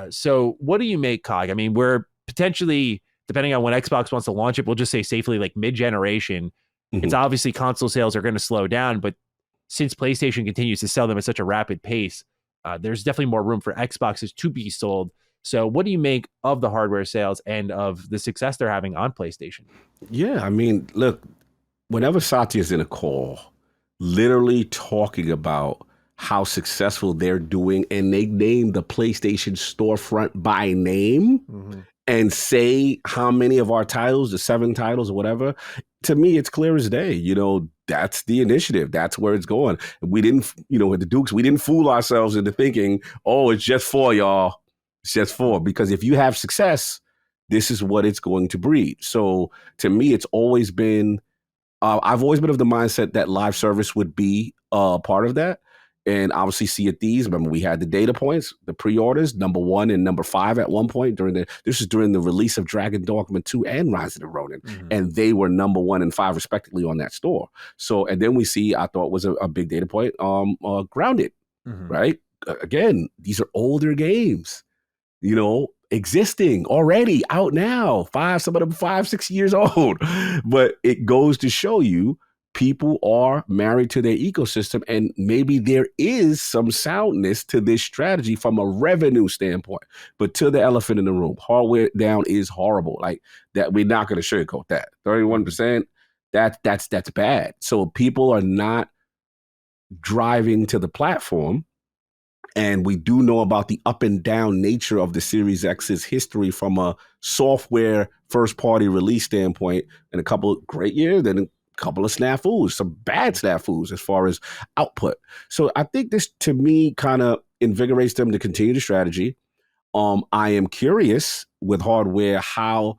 So what do you make, Cog? I mean, we're potentially, depending on when Xbox wants to launch it, we'll just say safely like mid-generation. Mm-hmm. It's obviously console sales are going to slow down, but since PlayStation continues to sell them at such a rapid pace, there's definitely more room for Xboxes to be sold. So what do you make of the hardware sales and of the success they're having on PlayStation? Yeah, I mean, look, whenever Satya's in a call, literally talking about how successful they're doing, and they name the PlayStation storefront by name, and say how many of our titles, the 7 titles or whatever, to me, it's clear as day. You know, that's the initiative. That's where it's going. We didn't, you know, with the Dukes, we didn't fool ourselves into thinking, oh, it's just 4, y'all. It's just 4. Because if you have success, this is what it's going to breed. So to me, it's always been, I've always been of the mindset that live service would be part of that. And obviously Sea of Thieves, remember we had the data points, the pre-orders, #1 and #5 at one point this is during the release of Dragon Dogma 2 and Rise of the Ronin. And they were #1 and 5 respectively on that store. So, and then we see, I thought was a big data point, Grounded, right? Again, these are older games, you know, existing already out now, some of them 5-6 years old. But it goes to show you, people are married to their ecosystem, and maybe there is some soundness to this strategy from a revenue standpoint. But to the elephant in the room, hardware down is horrible. Like that, we're not going to sugarcoat that. 31%, that's bad. So people are not driving to the platform And we do know about the up and down nature of the Series X's history from a software first-party release standpoint, and a couple of great years, then a couple of snafus, some bad snafus as far as output. So I think this, to me, kind of invigorates them to continue the strategy. I am curious with hardware how,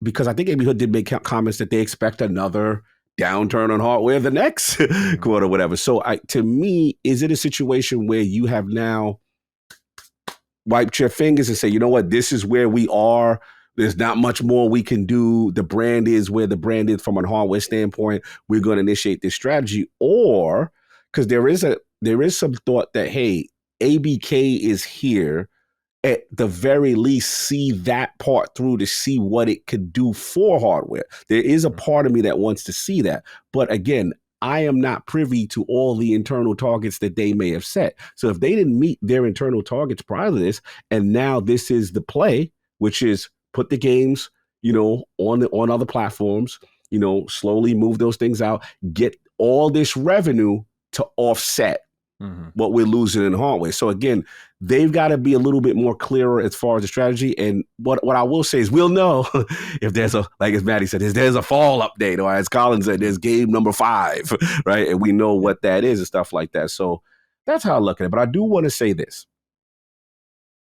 because I think Amy Hood did make comments that they expect another downturn on hardware the next quarter, whatever. So to me, is it a situation where you have now wiped your fingers and say, you know what, this is where we are. There's not much more we can do. The brand is where the brand is from a hardware standpoint. We're going to initiate this strategy. Or because there is some thought that, hey, ABK is here, at the very least, see that part through to see what it could do for hardware. There is a part of me that wants to see that. But again, I am not privy to all the internal targets that they may have set. So if they didn't meet their internal targets prior to this, and now this is the play, which is put the games, on other platforms, slowly move those things out, get all this revenue to offset what we're losing in hardware. So again, they've got to be a little bit more clearer as far as the strategy. And what I will say is we'll know if there's like as Maddie said, there's a fall update, or as Colin said, there's game number 5, right? And we know what that is and stuff like that. So that's how I look at it. But I do want to say this.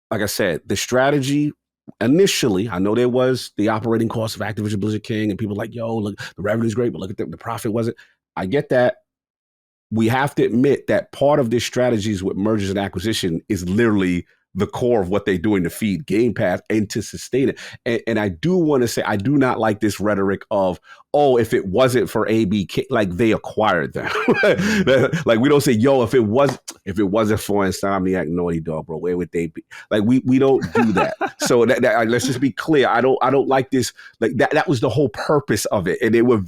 Like I said, the strategy initially, I know there was the operating cost of Activision Blizzard King, and people like, yo, look, the revenue's great, but look at the profit wasn't. I get that. We have to admit that part of this strategies with mergers and acquisition is literally the core of what they're doing to feed Game Pass and to sustain it. And I do want to say, I do not like this rhetoric of, oh, if it wasn't for ABK, like they acquired them. Like we don't say, yo, if it wasn't for Insomniac, Naughty Dog, bro, where would they be? Like we don't do that. So let's just be clear. I don't like this. Like that was the whole purpose of it. And they were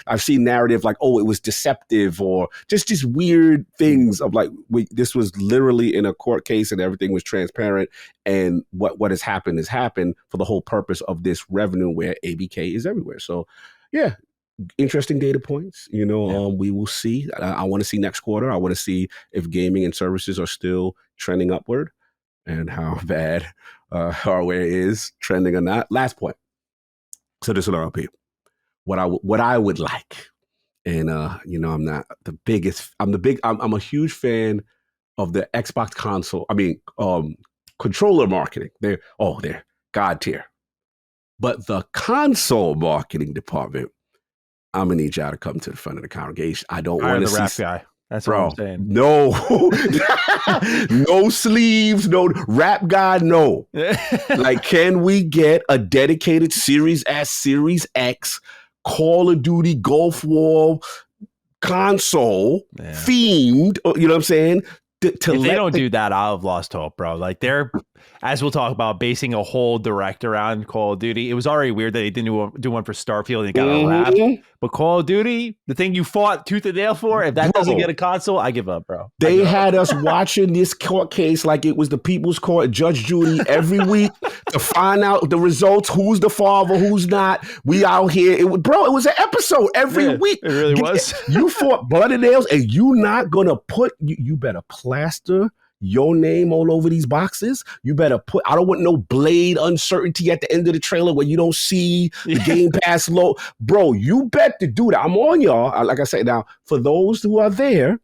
I've seen narrative like, oh, it was deceptive, or just weird things of like, this was literally in a court case and everything was transparent. And what has happened for the whole purpose of this revenue where ABK is everywhere. So yeah, interesting data points. We will see. I want to see next quarter. I want to see if gaming and services are still trending upward and how bad hardware is trending or not. Last point. So this is an RP. What I would like, and I'm not the biggest. I'm a huge fan of the Xbox console. I mean, controller marketing. They're God tier. But the console marketing department, I'm gonna need y'all to come to the front of the congregation. I don't want to see rap guy. That's what I'm saying. No, no sleeves, no rap guy. No, like, can we get a dedicated Series S, Series X, Call of Duty, Gulf War console themed? You know what I'm saying? If they don't do that, I'll have lost hope, bro. Like they're, as we'll talk about, basing a whole direct around Call of Duty. It was already weird that they didn't do one for Starfield and it got a laugh. But Call of Duty, the thing you fought tooth and nail for, if that doesn't get a console, I give up, bro. They had us watching this court case like it was the People's Court, Judge Judy, every week to find out the results, who's the father, who's not. We out here. It was an episode every week. It really was. You fought blood and nails, and you not going to put, you better plaster your name all over these boxes. You better put, I don't want no Blade uncertainty at the end of the trailer where you don't see the Game Pass low. Bro, you bet to do that. I'm on y'all. Like I said, now, for those who are there,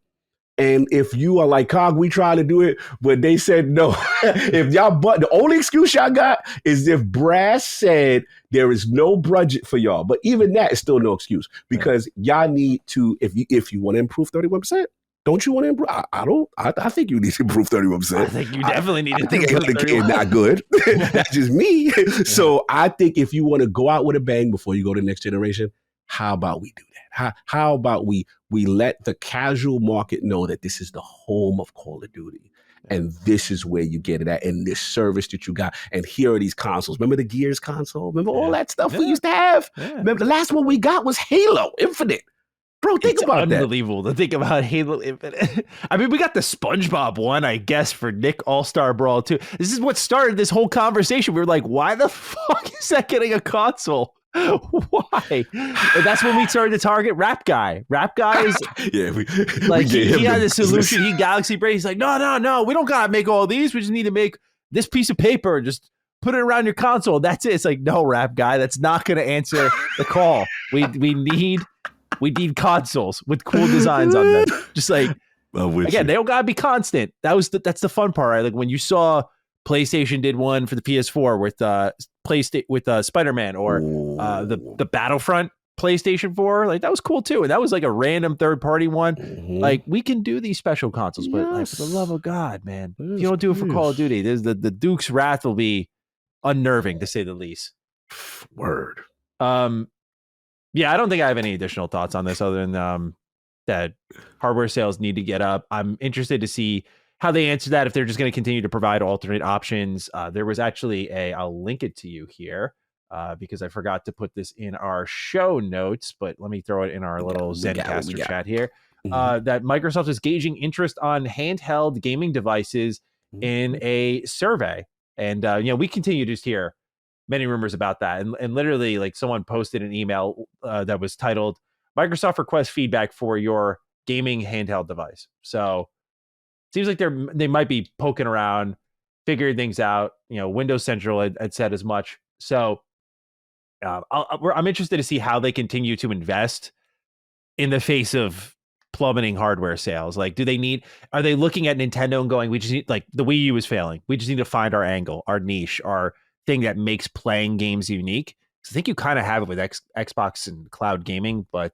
and if you are like, Cog, we tried to do it, but they said no. If y'all, but the only excuse y'all got is if Brass said there is no budget for y'all. But even that is still no excuse, because y'all need to, if you want to improve 31%, don't you want to improve? I think you need to improve 31%. I think you definitely need to improve. I think it's not good. That's just me. So I think if you want to go out with a bang before you go to the next generation, how about we do that? How about we let the casual market know that this is the home of Call of Duty, and this is where you get it at, and this service that you got, and here are these consoles. Remember the Gears console? Remember all that stuff we used to have? Yeah. Remember the last one we got was Halo Infinite. Bro, think about that. Unbelievable to think about Halo Infinite. I mean, we got the SpongeBob one, I guess, for Nick All-Star Brawl 2. This is what started this whole conversation. We were like, why the fuck is that getting a console? Why? That's when we started to target Rap Guy. Rap Guy is we he had a solution. business. He Galaxy Brain. He's like, no, we don't gotta make all these. We just need to make this piece of paper. Just put it around your console. That's it. It's like, no, Rap Guy, that's not gonna answer the call. We need consoles with cool designs on them. Just like again, they don't gotta be constant. That's the fun part, right? Like when you saw PlayStation did one for the PS4 with Spider-Man or the Battlefront PlayStation 4, like that was cool too. And that was like a random third-party one. Mm-hmm. Like we can do these special consoles, but like, for the love of God, man, if you don't do it for Call of Duty, there's the Duke's wrath will be unnerving to say the least. Word. Yeah, I don't think I have any additional thoughts on this other than that hardware sales need to get up. I'm interested to see how they answer that, if they're just going to continue to provide alternate options. There was actually I'll link it to you here because I forgot to put this in our show notes, but let me throw it in our little Zencaster chat here. That Microsoft is gauging interest on handheld gaming devices in a survey. And, we continue to just hear many rumors about that. And literally, like, someone posted an email that was titled, Microsoft requests feedback for your gaming handheld device. So seems like they might be poking around, figuring things out. Windows Central had said as much. So I'm interested to see how they continue to invest in the face of plummeting hardware sales. Like, are they looking at Nintendo and going, we just need, like, the Wii U is failing. We just need to find our angle, our niche, our thing that makes playing games unique. So I think you kind of have it with Xbox and cloud gaming, but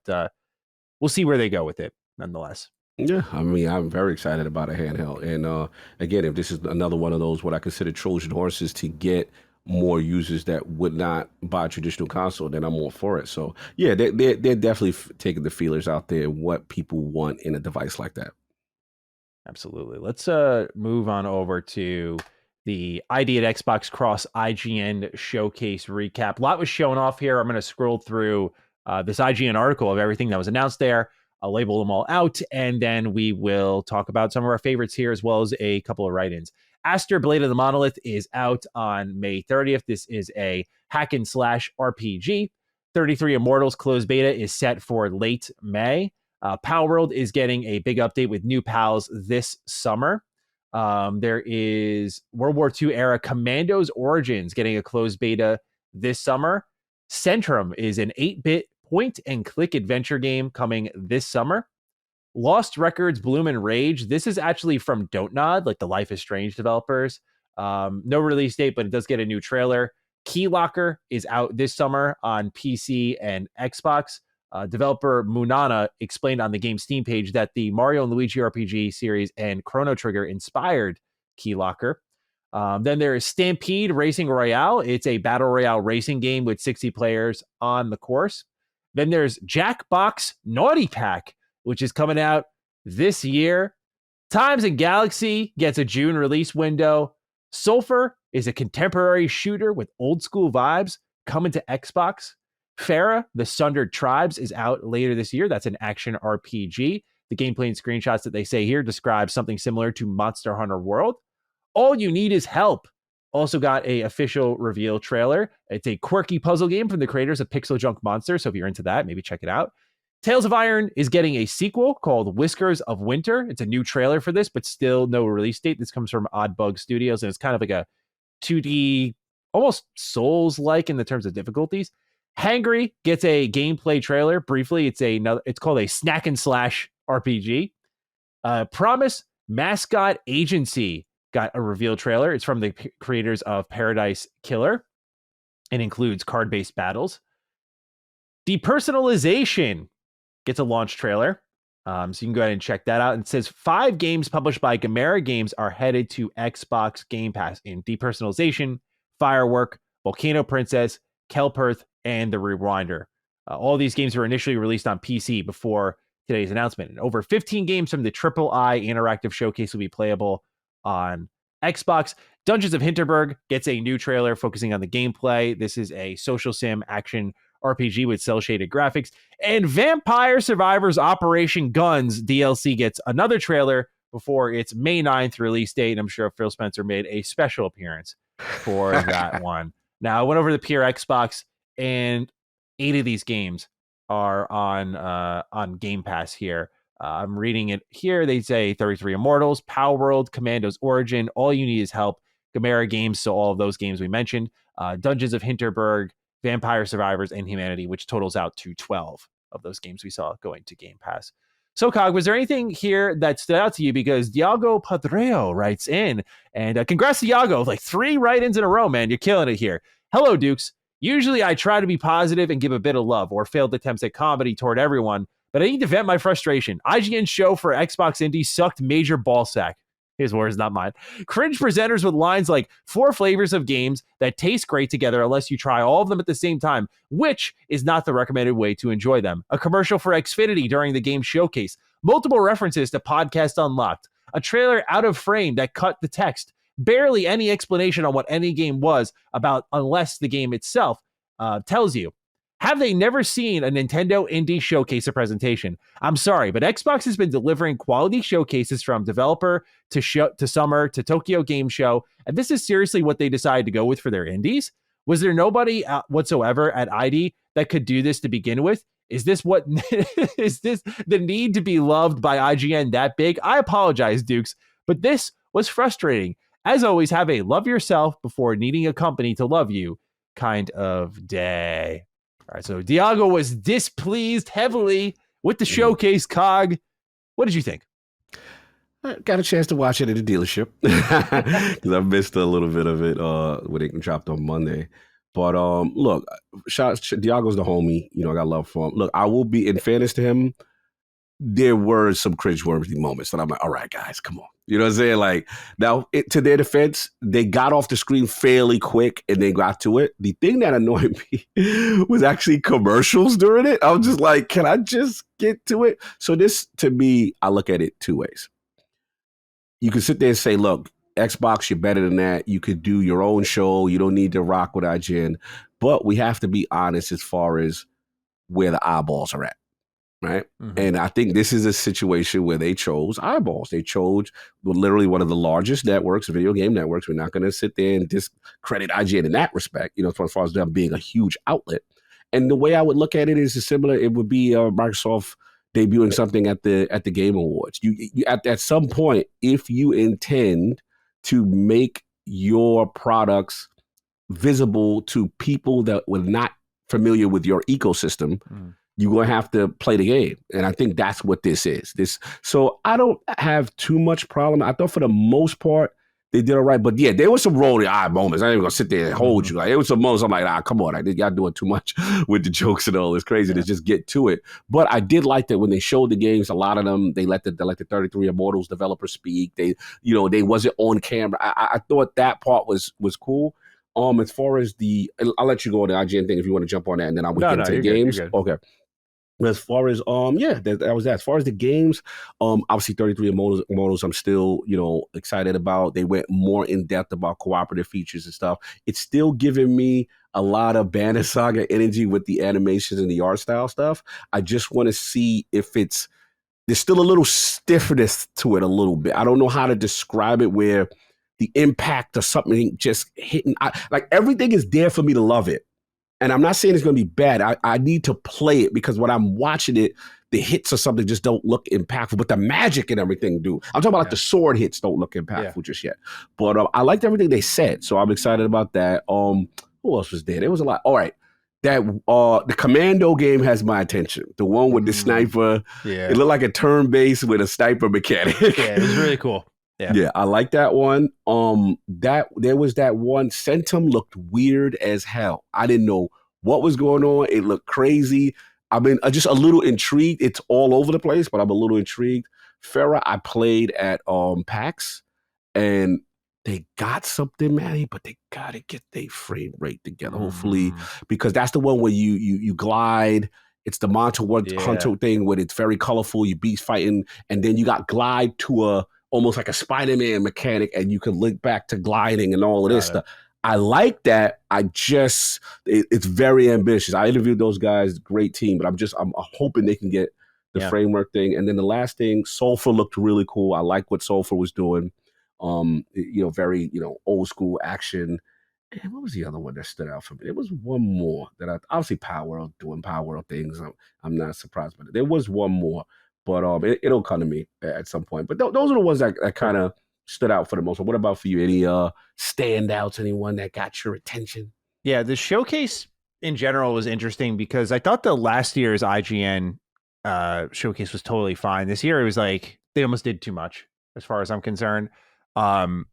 we'll see where they go with it nonetheless. Yeah, I mean, I'm very excited about a handheld. And again, if this is another one of those what I consider Trojan horses to get more users that would not buy a traditional console, then I'm all for it. So yeah, they're definitely taking the feelers out there, what people want in a device like that. Absolutely. Let's move on over to the ID at Xbox Cross IGN showcase recap. A lot was shown off here. I'm going to scroll through this IGN article of everything that was announced there. I'll label them all out, and then we will talk about some of our favorites here, as well as a couple of write-ins. Aster Blade of the Monolith is out on May 30th. This is a hack and slash RPG. 33 Immortals closed beta is set for late May. Palworld is getting a big update with new pals this summer. There is World War II era Commandos Origins getting a closed beta this summer. Centrum is an 8-bit point-and-click adventure game coming this summer. Lost Records Bloom and Rage. This is actually from Don't Nod, like the Life is Strange developers. No release date, but it does get a new trailer. Keylocker is out this summer on PC and Xbox. Developer Munana explained on the game Steam page that the Mario and Luigi RPG series and Chrono Trigger inspired Keylocker. Then there is Stampede Racing Royale. It's a battle royale racing game with 60 players on the course. Then there's Jackbox Naughty Pack, which is coming out this year. Times and Galaxy gets a June release window. Sulfur is a contemporary shooter with old school vibes coming to Xbox. Farah, The Sundered Tribes, is out later this year. That's an action RPG. The gameplay and screenshots that they say here describe something similar to Monster Hunter World. All You Need Is Help also got a official reveal trailer. It's a quirky puzzle game from the creators of Pixel Junk Monster, so if you're into that, maybe check it out. Tales of Iron is getting a sequel called Whiskers of Winter. It's a new trailer for this, but still no release date. This comes from Oddbug Studios, and it's kind of like a 2D, almost Souls-like in the terms of difficulties. Hangry gets a gameplay trailer. Briefly, it's called a snack and slash RPG. Promise Mascot Agency got a reveal trailer. It's from the creators of Paradise Killer and includes card-based battles. Depersonalization gets a launch trailer. So you can go ahead and check that out. And it says 5 games published by Gamera Games are headed to Xbox Game Pass in Depersonalization, Firework, Volcano Princess, Kelperth, and The Rewinder. All these games were initially released on PC before today's announcement. And over 15 games from the Triple I Interactive Showcase will be playable on Xbox. Dungeons of Hinterberg gets a new trailer focusing on the gameplay. This is a social sim action RPG with cel-shaded graphics. And Vampire Survivors Operation Guns DLC gets another trailer before its May 9th release date. And I'm sure Phil Spencer made a special appearance for that one. Now, I went over to the Pure Xbox, and 8 of these games are on Game Pass here. I'm reading it here. They say 33 Immortals, Power World, Commandos Origin, All You Need Is Help, Gamera Games, so all of those games we mentioned, Dungeons of Hinterberg, Vampire Survivors, and Humanity, which totals out to 12 of those games we saw going to Game Pass. So, Cog, was there anything here that stood out to you? Because Diago Padreo writes in, and congrats to Diago, like 3 write-ins in a row, man. You're killing it here. Hello, Dukes. Usually I try to be positive and give a bit of love or failed attempts at comedy toward everyone, but I need to vent my frustration. IGN's show for Xbox Indie sucked major ballsack. His words, not mine. Cringe presenters with lines like 4 flavors of games that taste great together unless you try all of them at the same time, which is not the recommended way to enjoy them. A commercial for Xfinity during the game showcase. Multiple references to Podcast Unlocked. A trailer out of frame that cut the text. Barely any explanation on what any game was about unless the game itself tells you. Have they never seen a Nintendo Indie Showcase or presentation? I'm sorry, but Xbox has been delivering quality showcases from developer to summer to Tokyo Game Show, and this is seriously what they decided to go with for their indies? Was there nobody whatsoever at ID that could do this to begin with? Is this the need to be loved by IGN that big? I apologize, Dukes, but this was frustrating. As always, have a love yourself before needing a company to love you kind of day. All right, so Diago was displeased heavily with the showcase, Cog. What did you think? I got a chance to watch it at the dealership because I missed a little bit of it when it dropped on Monday. But look, Diago's the homie. You know, I got love for him. Look, I will be, in fairness to him, there were some cringeworthy moments that I'm like, all right, guys, come on. You know what I'm saying? Like, now, to their defense, they got off the screen fairly quick and they got to it. The thing that annoyed me was actually commercials during it. I was just like, can I just get to it? So this, to me, I look at it 2 ways. You can sit there and say, look, Xbox, you're better than that. You could do your own show. You don't need to rock with IGN. But we have to be honest as far as where the eyeballs are at. Right. Mm-hmm. And I think this is a situation where they chose eyeballs. They chose literally one of the largest networks, video game networks. We're not going to sit there and discredit IGN in that respect, you know, as far as them being a huge outlet. And the way I would look at it is similar. It would be Microsoft debuting something at the Game Awards. You at some point, if you intend to make your products visible to people that were not familiar with your ecosystem, you're going to have to play the game. And I think that's what this is. So I don't have too much problem. I thought for the most part, they did all right. But yeah, there was some roll the eye moments. I ain't even going to sit there and hold you. Like, there was some moments I'm like, come on. Y'all doing too much with the jokes and all. It's crazy to just get to it. But I did like that when they showed the games, a lot of them, they let the 33 Immortals developers speak. They wasn't on camera. I thought that part was cool. As far as I'll let you go on the IGN thing if you want to jump on that, and then I'll get into the games. Okay. As far as that was that. As far as the games, obviously 33 Immortals, I'm still excited about. They went more in depth about cooperative features and stuff. It's still giving me a lot of Banner Saga energy with the animations and the art style stuff. I just want to see if there's still a little stiffness to it a little bit. I don't know how to describe it where the impact or something just hitting. Like everything is there for me to love it. And I'm not saying it's going to be bad. I need to play it because when I'm watching it, the hits or something just don't look impactful. But the magic and everything do. I'm talking about like the sword hits don't look impactful just yet. But I liked everything they said. So I'm excited about that. Who else was there? There was a lot. All right. That the Commando game has my attention. The one with the sniper. Yeah. It looked like a turn-based with a sniper mechanic. Yeah, it was really cool. Yeah, I like that one. There was that one. Centum looked weird as hell. I didn't know what was going on. It looked crazy. I mean, just a little intrigued. It's all over the place, but I'm a little intrigued. Farah, I played at PAX, and they got something, man, but they gotta get their frame rate together. Hopefully, because that's the one where you glide. It's the Monster Hunter thing where it's very colorful. You beast fighting, and then you got glide to almost like a Spider-Man mechanic, and you can link back to gliding and all of this stuff. I like that. It's very ambitious. I interviewed those guys, great team, but I'm hoping they can get the framework thing. And then the last thing, Sulfur looked really cool. I like what Sulfur was doing. Very, old school action. And what was the other one that stood out for me? There was one more that I obviously Power World doing Power World things. I'm not surprised, but there was one more. But it'll come to me at some point. But those are the ones that kind of stood out for the most. What about for you? Any standouts? Anyone that got your attention? Yeah, the showcase in general was interesting because I thought the last year's IGN showcase was totally fine. This year it was like they almost did too much as far as I'm concerned. But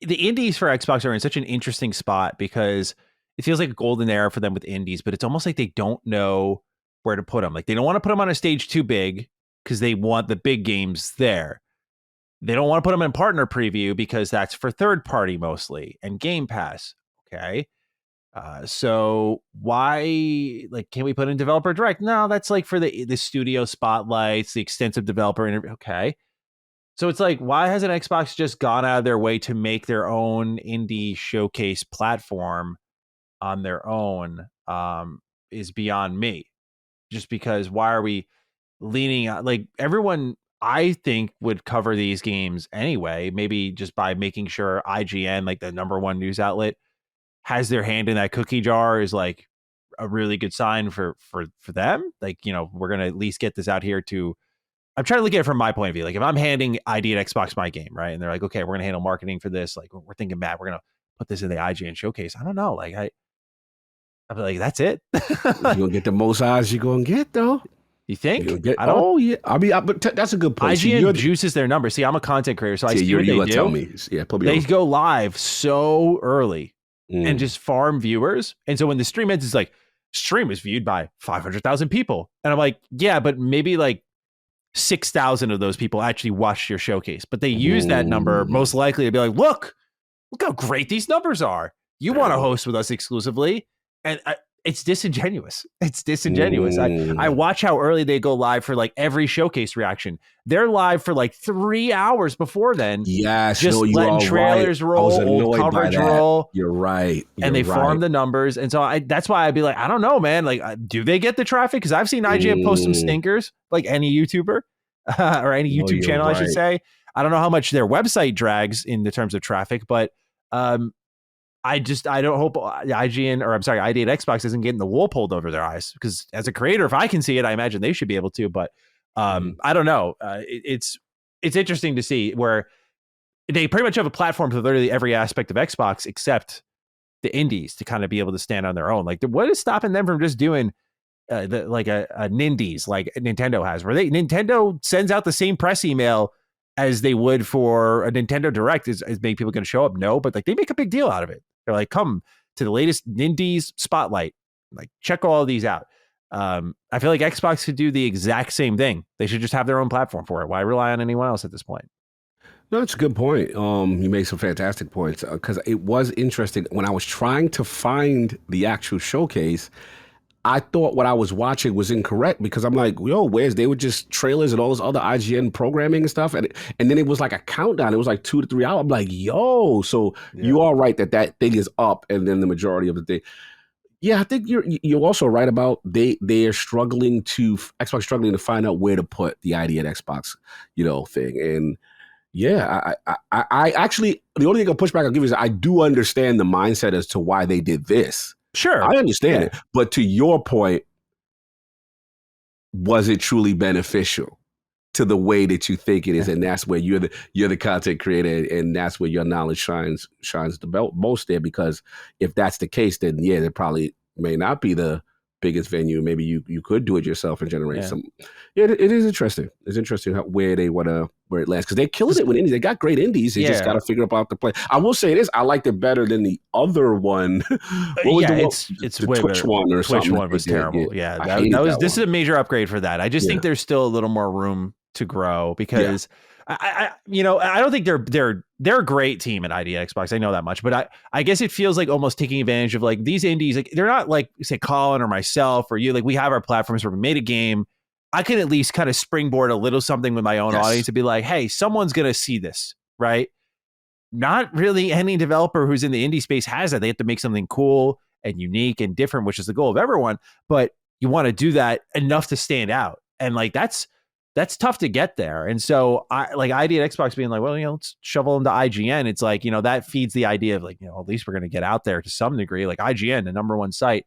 the indies for Xbox are in such an interesting spot because it feels like a golden era for them with indies, but it's almost like they don't know where to put them. Like they don't want to put them on a stage too big because they want the big games there. They don't want to put them in partner preview because that's for third party mostly and Game Pass. Okay. So why, like, can we put in developer direct? No, that's like for the studio spotlights, the extensive developer interview. Okay. So it's like, why hasn't Xbox just gone out of their way to make their own indie showcase platform on their own? Is beyond me. Just because why are we leaning on, like, everyone I think would cover these games anyway, maybe just by making sure IGN, like the number one news outlet, has their hand in that cookie jar is like a really good sign for them. Like, you know, we're gonna at least get this out here to. I'm trying to look at it from my point of view. Like if I'm handing ID at Xbox my game, right, and they're like, okay, we're gonna handle marketing for this. Like we're thinking, Matt, we're gonna put this in the IGN showcase. I don't know. Like I'm like, that's it. You're gonna get the most eyes you're gonna get, though. You think? I don't. Oh yeah. I mean, but that's a good point. IGN juices their numbers. See, I'm a content creator, so I see what they do. Tell me. Yeah, they go live so early and just farm viewers. And so when the stream ends, it's like stream is viewed by 500,000 people, and I'm like, yeah, but maybe like 6,000 of those people actually watched your showcase. But they use that number most likely to be like, look how great these numbers are. You want to host with us exclusively, and it's disingenuous. It's disingenuous. I watch how early they go live for like every showcase reaction. They're live for like 3 hours before then. Yes, just letting trailers roll, old coverage roll. You're right. And they farm the numbers. And so that's why I'd be like, I don't know, man. Like, do they get the traffic? Because I've seen IGN post some stinkers, like any YouTuber or any YouTube channel, I should say. I don't know how much their website drags in the terms of traffic, but I don't hope IGN, or I'm sorry, ID at Xbox isn't getting the wool pulled over their eyes, because as a creator, if I can see it, I imagine they should be able to, but I don't know. It's interesting to see where they pretty much have a platform for literally every aspect of Xbox except the indies to kind of be able to stand on their own. Like, what is stopping them from just doing like a Nindies like Nintendo has, where Nintendo sends out the same press email as they would for a Nintendo Direct? Is many people going to show up? No, but like they make a big deal out of it. They're like, come to the latest Nindies spotlight, like check all of these out. I feel like Xbox could do the exact same thing. They should just have their own platform for it. Why rely on anyone else at this point? No, that's a good point. You made some fantastic points, because it was interesting when I was trying to find the actual showcase. I thought what I was watching was incorrect, because I'm like, yo, they were just trailers and all this other IGN programming and stuff. And then it was like a countdown. It was like 2 to 3 hours. I'm like, yo, so you are right that thing is up. And then the majority of the thing. Yeah, I think you're also right about Xbox struggling to find out where to put the ID at Xbox, thing. And yeah, I actually, the only thing I'll push back I'll give is I do understand the mindset as to why they did this. Sure. I understand it. But to your point, was it truly beneficial to the way that you think it is? And that's where you're the content creator, and that's where your knowledge shines the most there. Because if that's the case, then yeah, there probably may not be the biggest venue. Maybe you could do it yourself and generate some. Yeah, it is interesting. It's interesting where it lands, because they're killing it with indies. They got great indies. They just got to figure out the play. I will say this: I liked it better than the other one. It's the way Twitch better. one or Twitch something. one was terrible. Yeah, this is a major upgrade for that. I just think there's still a little more room to grow, because I don't think they're a great team at ID Xbox. I know that much, but I guess it feels like almost taking advantage of like these indies. Like they're not like, say, Colin or myself or you. Like we have our platforms where we made a game. I can at least kind of springboard a little something with my own audience to be like, hey, someone's going to see this, right? Not really any developer who's in the indie space has that. They have to make something cool and unique and different, which is the goal of everyone. But you want to do that enough to stand out. And like, that's that's tough to get there. And so I like idea at Xbox being like, well, let's shovel into IGN. It's like, that feeds the idea of like, at least we're going to get out there to some degree, like IGN, the number one site,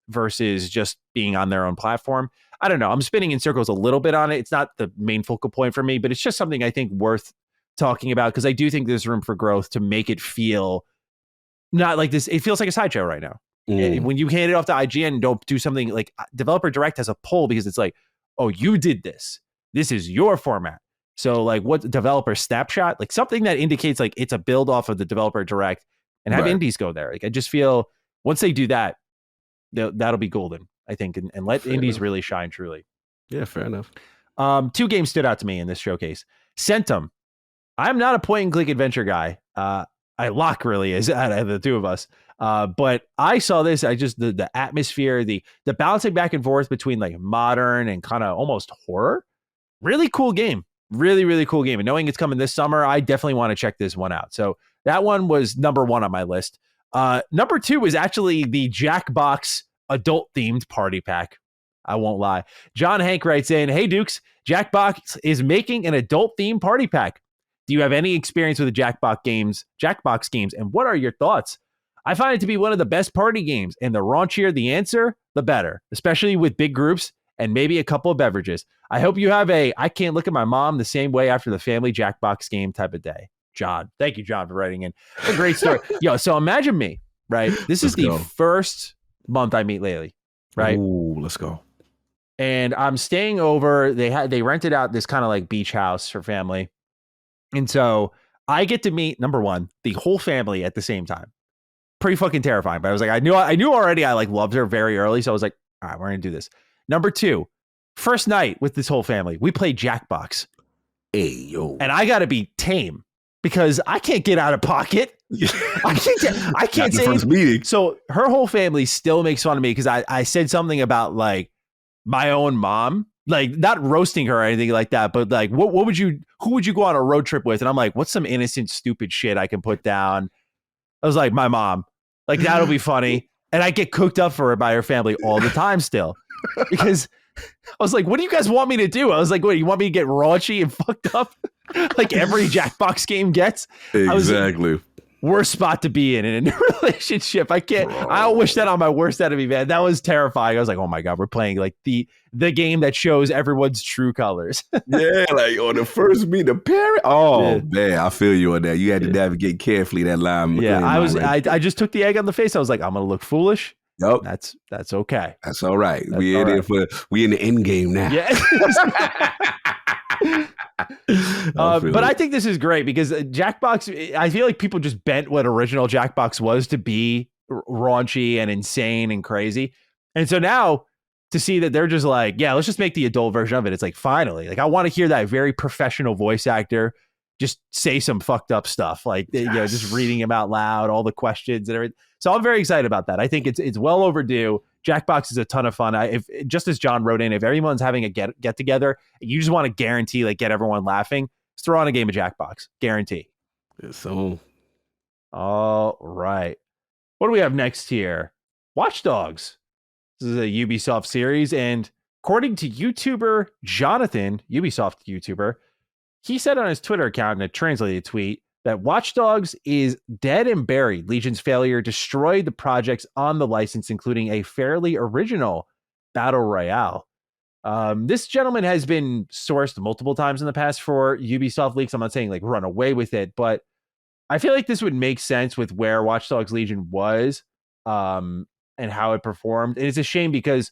versus just being on their own platform. I don't know. I'm spinning in circles a little bit on it. It's not the main focal point for me, but it's just something I think worth talking about because I do think there's room for growth to make it feel not like this. It feels like a sideshow right now. When you hand it off to IGN and don't do something like Developer Direct has a poll because it's like, oh, you did this. This is your format. So like what developer snapshot, like something that indicates like it's a build off of the Developer Direct and have indies go there. Like I just feel once they do that, that'll be golden, I think, and let fair indies enough. Really shine truly. Yeah, fair enough. 2 games stood out to me in this showcase. Centum. I'm not a point and click adventure guy. Locke really is out of the two of us. But I saw this. I just the atmosphere, the bouncing back and forth between like modern and kind of almost horror. Really cool game. Really, really cool game. And knowing it's coming this summer, I definitely want to check this one out. So that one was number 1 on my list. Number 2 was actually the Jackbox adult themed party pack. I won't lie. John Hank writes in, "Hey Dukes, Jackbox is making an adult themed party pack. Do you have any experience with the Jackbox games, and what are your thoughts? I find it to be one of the best party games, and the raunchier the answer, the better, especially with big groups and maybe a couple of beverages. I hope you have I can't look at my mom the same way after the family Jackbox game type of day." John, thank you, John, for writing in. A great story. Yo, so imagine me, right? This is the first month I meet Laylee, right? Ooh, let's go. And I'm staying over. They rented out this kind of like beach house for family. And so I get to meet, number 1, the whole family at the same time. Pretty fucking terrifying. But I was like, I knew already I like loved her very early. So I was like, all right, we're going to do this. Number 2, first night with this whole family, we played Jackbox. Hey, yo. And I got to be tame because I can't get out of pocket. I can't say first meeting. So her whole family still makes fun of me because I said something about like my own mom. Like not roasting her or anything like that, but like, who would you go on a road trip with? And I'm like, what's some innocent, stupid shit I can put down? I was like, my mom, like that'll be funny. And I get cooked up for her by her family all the time still, because I was like, what do you guys want me to do? I was like, what, you want me to get raunchy and fucked up? Like every Jackbox game gets? Exactly. Worst spot to be in a relationship. I can't. Bro. I don't wish that on my worst enemy, man. That was terrifying. I was like, oh my God, we're playing like the game that shows everyone's true colors. Yeah, like on the first meet, the parent. Oh man, I feel you on that. You had to navigate carefully that line. Yeah, I just took the egg on the face. I was like, I'm gonna look foolish. Yep, that's okay. That's all right. We in the end game now. Yeah. But I think this is great because Jackbox, I feel like people just bent what original Jackbox was to be raunchy and insane and crazy. And so now to see that they're just like, yeah, let's just make the adult version of it. It's like, finally, like I want to hear that very professional voice actor just say some fucked up stuff. Like, just reading him out loud, all the questions and everything. So I'm very excited about that. I think it's well overdue. Jackbox is a ton of fun. If just as John wrote in, if everyone's having a get together, you just want to guarantee like get everyone laughing, just throw on a game of Jackbox. Guarantee. So, all right. What do we have next here? Watch Dogs. This is a Ubisoft series, and according to YouTuber Jonathan, Ubisoft YouTuber, he said on his Twitter account in a translated tweet that Watch Dogs is dead and buried. Legion's failure destroyed the projects on the license, including a fairly original battle royale. This gentleman has been sourced multiple times in the past for Ubisoft leaks. I'm not saying like run away with it, but I feel like this would make sense with where Watch Dogs Legion was and how it performed. And it's a shame because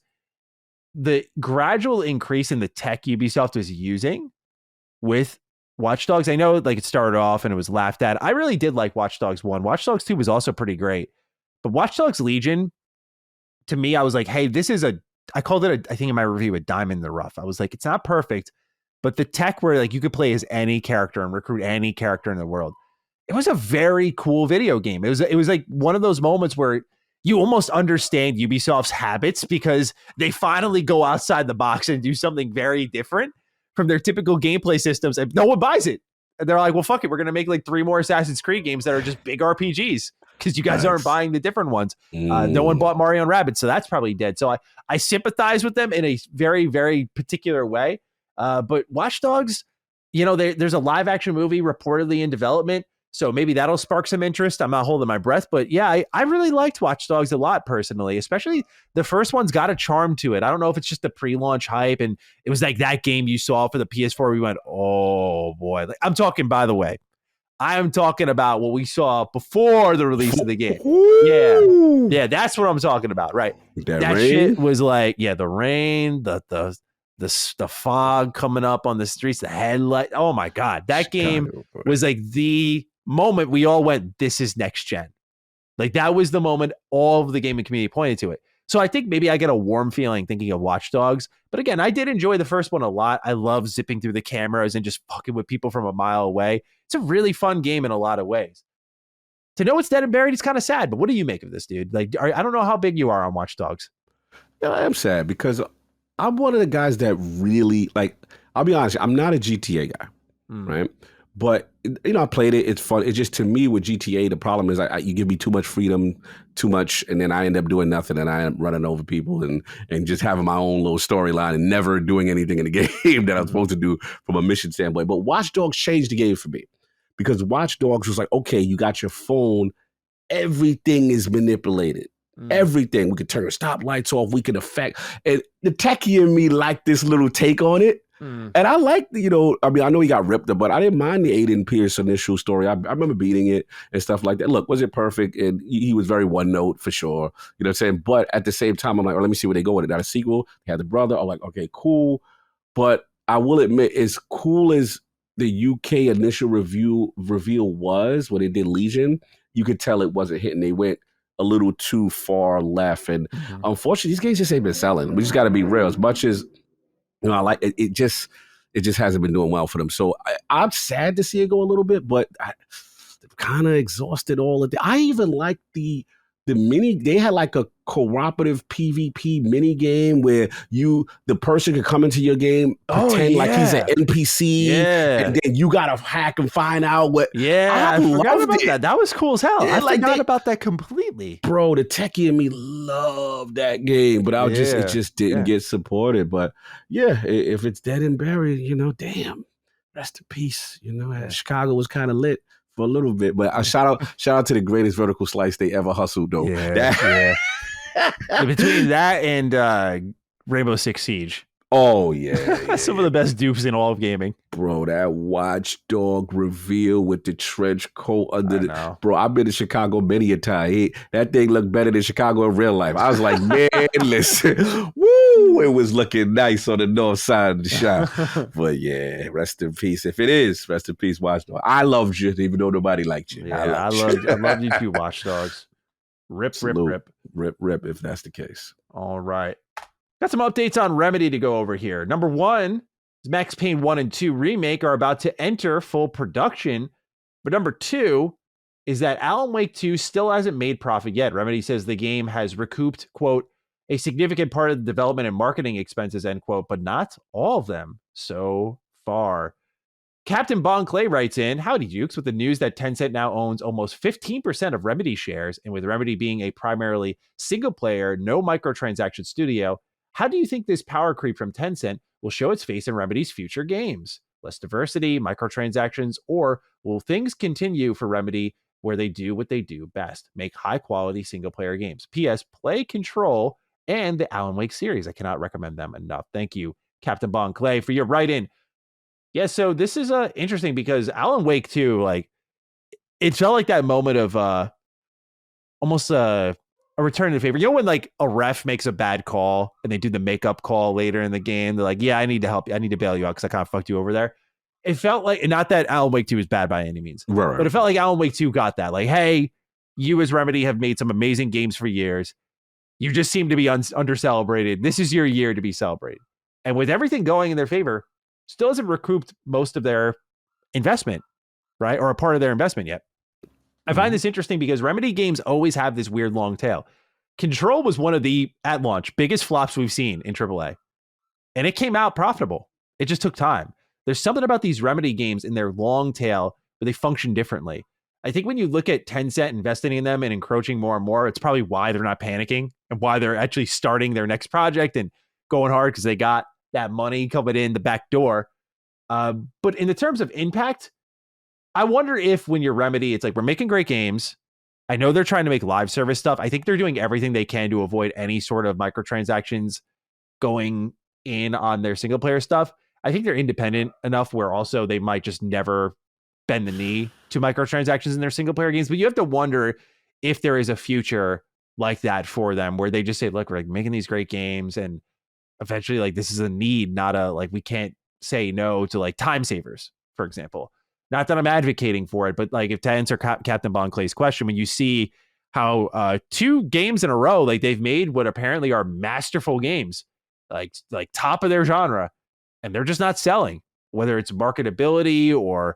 the gradual increase in the tech Ubisoft was using with Watch Dogs, I know like it started off and it was laughed at. I really did like Watch Dogs 1. Watch Dogs 2 was also pretty great. But Watch Dogs Legion, to me, I was like, hey, this is I called it, I think in my review, a diamond in the rough. I was like, it's not perfect, but the tech where like you could play as any character and recruit any character in the world. It was a very cool video game. It was like one of those moments where you almost understand Ubisoft's habits because they finally go outside the box and do something very different from their typical gameplay systems, and no one buys it. And they're like, well, fuck it. We're going to make like 3 more Assassin's Creed games that are just big RPGs because you guys aren't buying the different ones. No one bought Mario and Rabbids, so that's probably dead. So I sympathize with them in a very, very particular way. But Watch Dogs, there's a live action movie reportedly in development. So maybe that'll spark some interest. I'm not holding my breath, but yeah, I really liked Watch Dogs a lot personally, especially the first one's got a charm to it. I don't know if it's just the pre-launch hype, and it was like that game you saw for the PS4. We went, oh boy. Like, I'm talking, by the way, I am talking about what we saw before the release of the game. Yeah, that's what I'm talking about, right? That shit was like, the rain, the fog coming up on the streets, the headlight. Oh my God, that game was like the moment we all went, this is next gen. Like that was the moment all of the gaming community pointed to it. So I think maybe I get a warm feeling thinking of Watch Dogs. But again, I did enjoy the first one a lot. I love zipping through the cameras and just fucking with people from a mile away. It's a really fun game in a lot of ways. To know it's dead and buried is kind of sad, but what do you make of this, dude? Like, I don't know how big you are on Watch Dogs. Yeah, I am sad because I'm one of the guys that really, like, I'll be honest, I'm not a GTA guy, right? But, I played it. It's fun. It's just, to me, with GTA, the problem is you give me too much freedom, too much, and then I end up doing nothing, and I end up running over people and just having my own little storyline and never doing anything in the game that I'm supposed to do from a mission standpoint. But Watch Dogs changed the game for me because Watch Dogs was like, okay, you got your phone. Everything is manipulated. Everything. We could turn stoplights off. We could affect. And the techie in me liked this little take on it. And I liked, I know he got ripped up, but I didn't mind the Aiden Pierce initial story. I remember beating it and stuff like that. Look, was it perfect? And he was very one note for sure. You know what I'm saying? But at the same time, I'm like, let me see where they go with it. Not a sequel. They had the brother. I'm like, okay, cool. But I will admit, as cool as the UK initial reveal was when they did Legion, you could tell it wasn't hitting. They went a little too far left. And unfortunately, these games just ain't been selling. We just got to be real. As much as, I like it, it just hasn't been doing well for them. So I'm sad to see it go a little bit, but they've kind of exhausted all of it. I even like the mini. They had like a cooperative PvP mini game where the person could come into your game, pretend like he's an NPC, and then you gotta hack and find out what. I forgot about that. That was cool as hell. I forgot about that completely, bro. The techie in me loved that game, but it just didn't get supported. But yeah, if it's dead and buried, damn, rest in peace. Chicago was kind of lit for a little bit, but shout out to the greatest vertical slice they ever hustled, though. Between that and Rainbow Six Siege. Oh, yeah. Some of the best dupes in all of gaming. Bro, that Watchdog reveal with the trench coat under the... Bro, I've been to Chicago many a time. That thing looked better than Chicago in real life. I was like, man, listen. Woo! It was looking nice on the north side of the shop. But yeah, rest in peace. If it is, rest in peace, Watchdog. I loved you, even though nobody liked you. Yeah, I loved you too, Watchdogs. Rip, if that's the case. All right. Got some updates on Remedy to go over here. Number one, Max Payne 1 and 2 Remake are about to enter full production. But number two is that Alan Wake 2 still hasn't made profit yet. Remedy says the game has recouped, quote, a significant part of the development and marketing expenses, end quote, but not all of them so far. Captain Bon Clay writes in, howdy Dukes, with the news that Tencent now owns almost 15% of Remedy shares, and with Remedy being a primarily single-player, no microtransaction studio, how do you think this power creep from Tencent will show its face in Remedy's future games? Less diversity, microtransactions, or will things continue for Remedy where they do what they do best, make high-quality single-player games? P.S. Play Control and the Alan Wake series. I cannot recommend them enough. Thank you, Captain Bon Clay, for your write-in. Yeah, so this is interesting because Alan Wake 2, like, it felt like that moment of almost a return to favor. You know when like a ref makes a bad call and they do the makeup call later in the game? They're like, yeah, I need to help you. I need to bail you out because I kind of fucked you over there. It felt like, and not that Alan Wake 2 is bad by any means, right. But it felt like Alan Wake 2 got that. Like, hey, you as Remedy have made some amazing games for years. You just seem to be under-celebrated. This is your year to be celebrated. And with everything going in their favor, still hasn't recouped most of their investment, right? Or a part of their investment yet. I find this interesting because Remedy games always have this weird long tail. Control was one of the, at launch, biggest flops we've seen in AAA. And it came out profitable. It just took time. There's something about these Remedy games in their long tail where they function differently. I think when you look at Tencent investing in them and encroaching more and more, it's probably why they're not panicking and why they're actually starting their next project and going hard because they got that money coming in the back door. But in the terms of impact, I wonder if when you're Remedy, it's like, we're making great games. I know they're trying to make live service stuff. I think they're doing everything they can to avoid any sort of microtransactions going in on their single player stuff. I think they're independent enough where also they might just never bend the knee to microtransactions in their single player games. But you have to wonder if there is a future like that for them where they just say, look, we're like making these great games, and eventually like this is a need, not a like we can't say no to like time savers, for example. Not that I'm advocating for it, but like if to answer Captain Bon Clay's question, when you see how 2 games in a row, like they've made what apparently are masterful games, like top of their genre, and they're just not selling, whether it's marketability or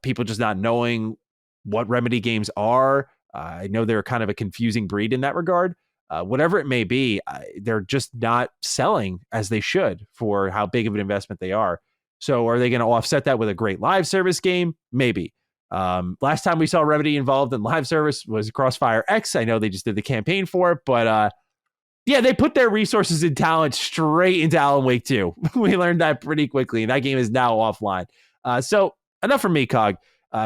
people just not knowing what Remedy games are. I know they're kind of a confusing breed in that regard. Whatever it may be, they're just not selling as they should for how big of an investment they are. So are they going to offset that with a great live service game? Maybe. Last time we saw Remedy involved in live service was Crossfire X. I know they just did the campaign for it, but yeah, they put their resources and talent straight into Alan Wake 2. We learned that pretty quickly, and that game is now offline. So enough from me, Cog.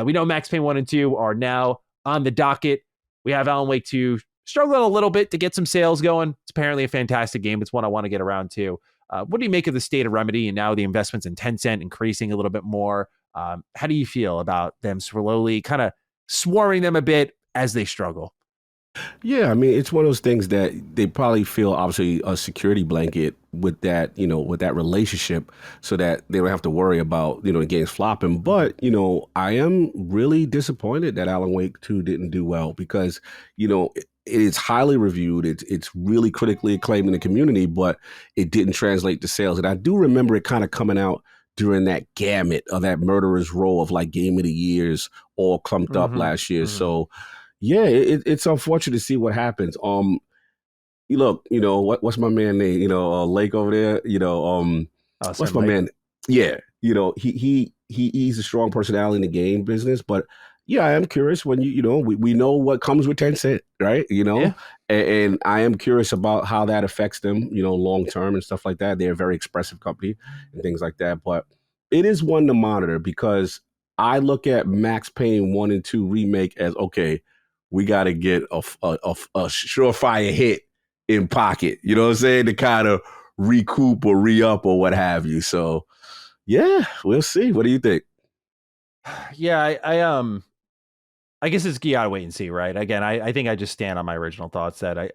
We know Max Payne 1 and 2 are now on the docket. We have Alan Wake 2 struggling a little bit to get some sales going. It's apparently a fantastic game. It's one I want to get around to. What do you make of the state of Remedy and now the investments in Tencent increasing a little bit more? How do you feel about them slowly kind of swarming them a bit as they struggle? Yeah, I mean, it's one of those things that they probably feel obviously a security blanket with that, with that relationship so that they don't have to worry about, the games flopping. But, I am really disappointed that Alan Wake 2 didn't do well because, it is highly reviewed. It's really critically acclaimed in the community, but it didn't translate to sales. And I do remember it kind of coming out during that gamut of that murderer's row of like Game of the Years all clumped up last year. So, yeah, it's unfortunate to see what happens. You look, what's my man name? Lake over there. What's my Lake. man? Yeah, he's a strong personality in the game business. But yeah, I am curious when we know what comes with Tencent, right? Yeah. And I am curious about how that affects them, long term and stuff like that. They're a very expressive company and things like that. But it is one to monitor because I look at Max Payne 1 and 2 remake as okay. We got to get a surefire hit in pocket, you know what I'm saying, to kind of recoup or re-up or what have you. So, yeah, we'll see. What do you think? Yeah, I guess it's you gotta wait and see, right? Again, I think I just stand on my original thoughts that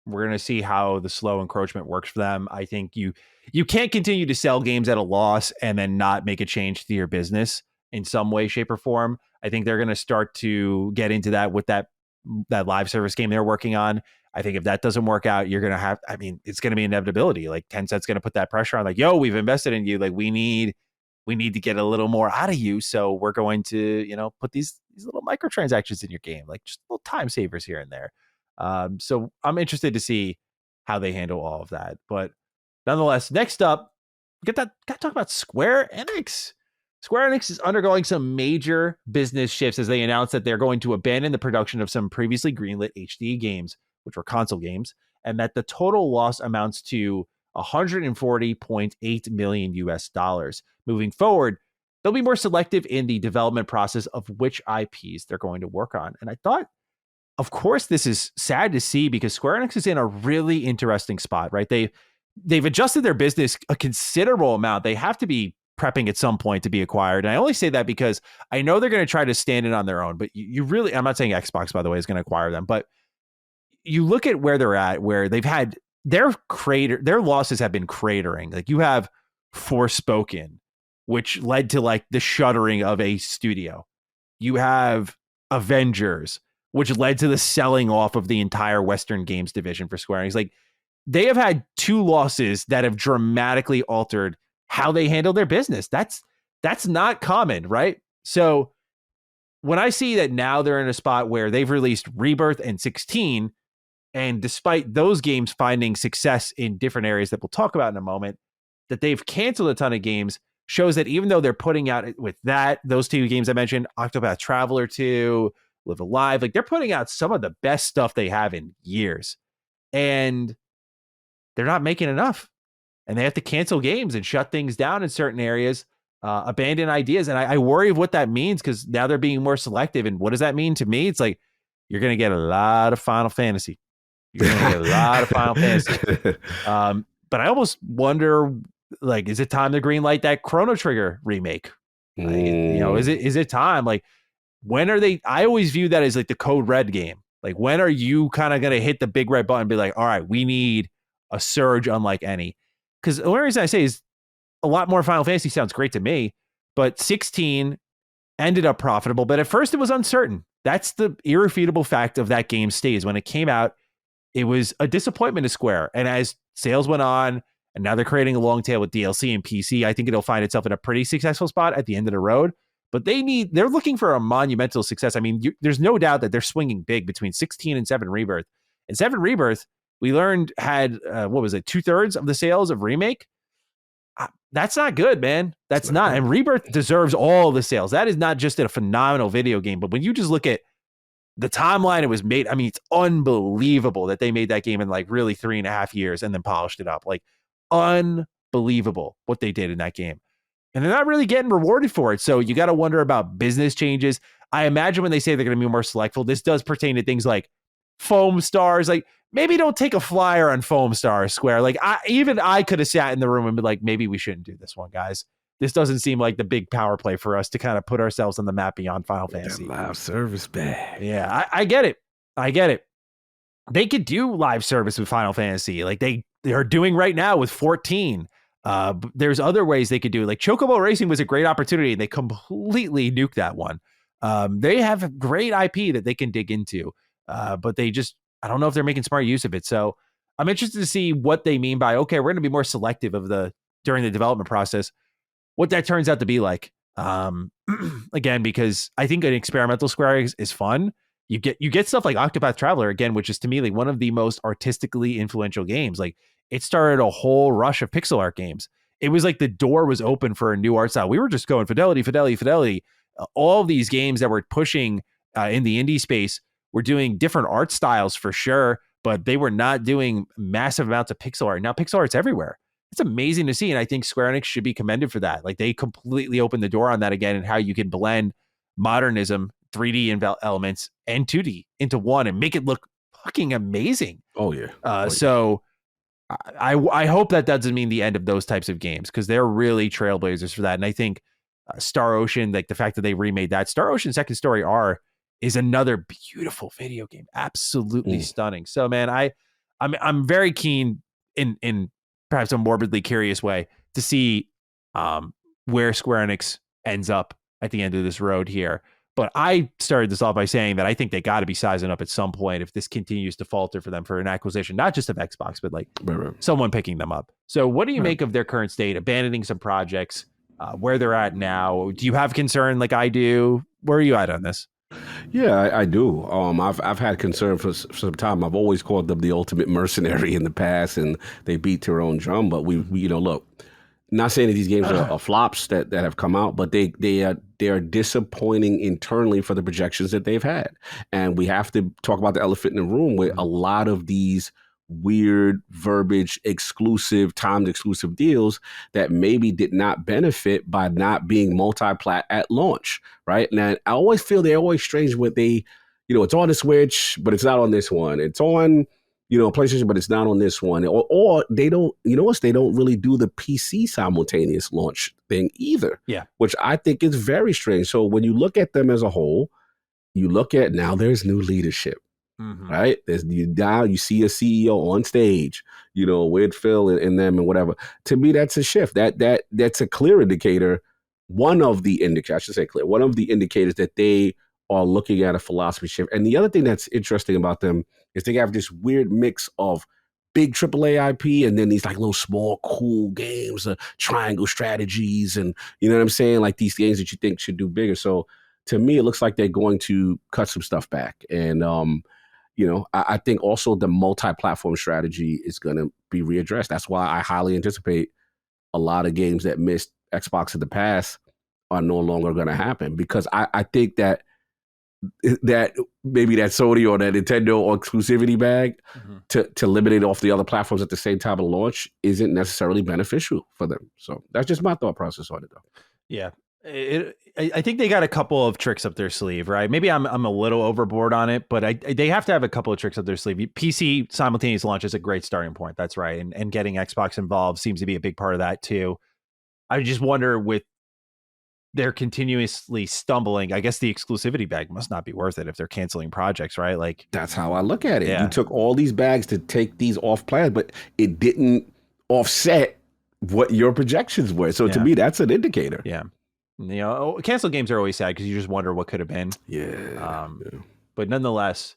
we're gonna see how the slow encroachment works for them. I think you can't continue to sell games at a loss and then not make a change to your business in some way, shape, or form. I think they're gonna start to get into that with that live service game they're working on. I think if that doesn't work out, you're gonna have. I mean, it's gonna be inevitability. Like Tencent's gonna put that pressure on. Like, yo, we've invested in you. Like, we need to get a little more out of you. So we're going to, put these little microtransactions in your game, like just little time savers here and there. So I'm interested to see how they handle all of that. But nonetheless, next up, got to talk about Square Enix. Square Enix is undergoing some major business shifts as they announced that they're going to abandon the production of some previously greenlit HD games, which were console games, and that the total loss amounts to 140.8 million US dollars. Moving forward, they'll be more selective in the development process of which IPs they're going to work on. And I thought, of course, this is sad to see because Square Enix is in a really interesting spot, right? They've adjusted their business a considerable amount. They have to be prepping at some point to be acquired. And I only say that because I know they're going to try to stand in on their own, but you really, I'm not saying Xbox, by the way, is going to acquire them, but you look at where they're at, where they've had their losses have been cratering. Like you have Forspoken, which led to like the shuttering of a studio. You have Avengers, which led to the selling off of the entire Western games division for Square Enix. Like they have had 2 losses that have dramatically altered how they handle their business. That's not common, right? So when I see that now they're in a spot where they've released Rebirth and 16, and despite those games finding success in different areas that we'll talk about in a moment, that they've canceled a ton of games shows that even though they're putting out with those 2 games I mentioned, Octopath Traveler 2, Live Alive, like they're putting out some of the best stuff they have in years. And they're not making enough. and they have to cancel games and shut things down in certain areas, abandon ideas. And I worry of what that means, because now they're being more selective. And what does that mean to me? It's like, you're going to get a lot of Final Fantasy. You're going to get a lot of Final Fantasy. But I almost wonder, like, is it time to greenlight that Chrono Trigger remake? Like, is it time? Like, when are they? I always view that as like the Code Red game. Like, when are you kind of going to hit the big red button and be like, all right, we need a surge unlike any? Because the only reason I say is a lot more Final Fantasy sounds great to me, but 16 ended up profitable. But at first it was uncertain. That's the irrefutable fact of that game stays. When it came out, it was a disappointment to Square. And as sales went on, and now they're creating a long tail with DLC and PC, I think it'll find itself in a pretty successful spot at the end of the road. But they're looking for a monumental success. I mean, there's no doubt that they're swinging big between 16 and 7 Rebirth. And 7 Rebirth, we learned, had, 2/3 of the sales of Remake. That's not good, man. That's not. And Rebirth deserves all the sales. That is not just a phenomenal video game, but when you just look at the timeline it was made, I mean, it's unbelievable that they made that game in like really 3.5 years and then polished it up. Like, unbelievable what they did in that game. And they're not really getting rewarded for it. So you got to wonder about business changes. I imagine when they say they're going to be more selectful, this does pertain to things like foam stars. Like, maybe don't take a flyer on foam stars, Square. Like, I could have sat in the room and been like, maybe we shouldn't do this one, guys. This doesn't seem like the big power play for us to kind of put ourselves on the map beyond Final Fantasy. Live service bag. Yeah, I get it. I get it. They could do live service with Final Fantasy. Like they are doing right now with 14. There's other ways they could do it. Like Chocobo Racing was a great opportunity, and they completely nuked that one. They have a great IP that they can dig into, but I don't know if they're making smart use of it. So I'm interested to see what they mean by, okay, we're going to be more selective during the development process, what that turns out to be like. Again, because I think an experimental Square is fun. You get stuff like Octopath Traveler, again, which is to me like one of the most artistically influential games. Like, it started a whole rush of pixel art games. It was like the door was open for a new art style. We were just going fidelity. All of these games that were pushing in the indie space were doing different art styles for sure, but they were not doing massive amounts of pixel art. Now pixel art's everywhere. It's amazing to see, and I think Square Enix should be commended for that. Like, they completely opened the door on that again, and how you can blend modernism, 3D elements, and 2D into one and make it look fucking amazing. Oh yeah. So I hope that doesn't mean the end of those types of games, because they're really trailblazers for that. And I think Star Ocean, like the fact that they remade that, Star Ocean Second Story R is another beautiful video game, absolutely stunning. So man, I'm very keen in perhaps a morbidly curious way to see where Square Enix ends up at the end of this road here. But I started this off by saying that I think they got to be sizing up at some point if this continues to falter for them for an acquisition, not just of Xbox, but like someone picking them up. So what do you make of their current state, abandoning some projects, where they're at now? Do you have concern like I do? Where are you at on this? Yeah, I do. I've had concern for some time. I've always called them the ultimate mercenary in the past, and they beat their own drum. But we look, not saying that these games are flops that have come out, but they are disappointing internally for the projections that they've had. And we have to talk about the elephant in the room with a lot of these weird verbiage, timed exclusive deals that maybe did not benefit by not being multi-plat at launch, right? And I always feel they're always strange with it's on the Switch, but it's not on this one. It's on PlayStation, but it's not on this one. Or they don't, they don't really do the PC simultaneous launch thing either. Yeah. Which I think is very strange. So when you look at them as a whole, you look at now there's new leadership, right? Now you see a CEO on stage, with Phil and them and whatever. To me, that's a shift. That's a clear indicator. One of the indicators that they are looking at a philosophy shift. And the other thing that's interesting about them is they have this weird mix of big AAA IP and then these like little small cool games, triangle strategies, and you know what I'm saying? Like these games that you think should do bigger. So to me, it looks like they're going to cut some stuff back. And, I think also the multi-platform strategy is going to be readdressed. That's why I highly anticipate a lot of games that missed Xbox in the past are no longer going to happen, because I think that that maybe that Sony or that Nintendo or exclusivity bag to limit it off the other platforms at the same time of launch isn't necessarily beneficial for them. So that's just my thought process on it, though. Yeah. I think they got a couple of tricks up their sleeve, right? Maybe I'm a little overboard on it, but they have to have a couple of tricks up their sleeve. PC simultaneous launch is a great starting point. That's right. And getting Xbox involved seems to be a big part of that too. I just wonder with they're continuously stumbling. I guess the exclusivity bag must not be worth it if they're canceling projects, right? Like that's how I look at it. Yeah. You took all these bags to take these off plans, but it didn't offset what your projections were. So to me, that's an indicator. Yeah. You know, canceled games are always sad because you just wonder what could have been. Yeah. But nonetheless,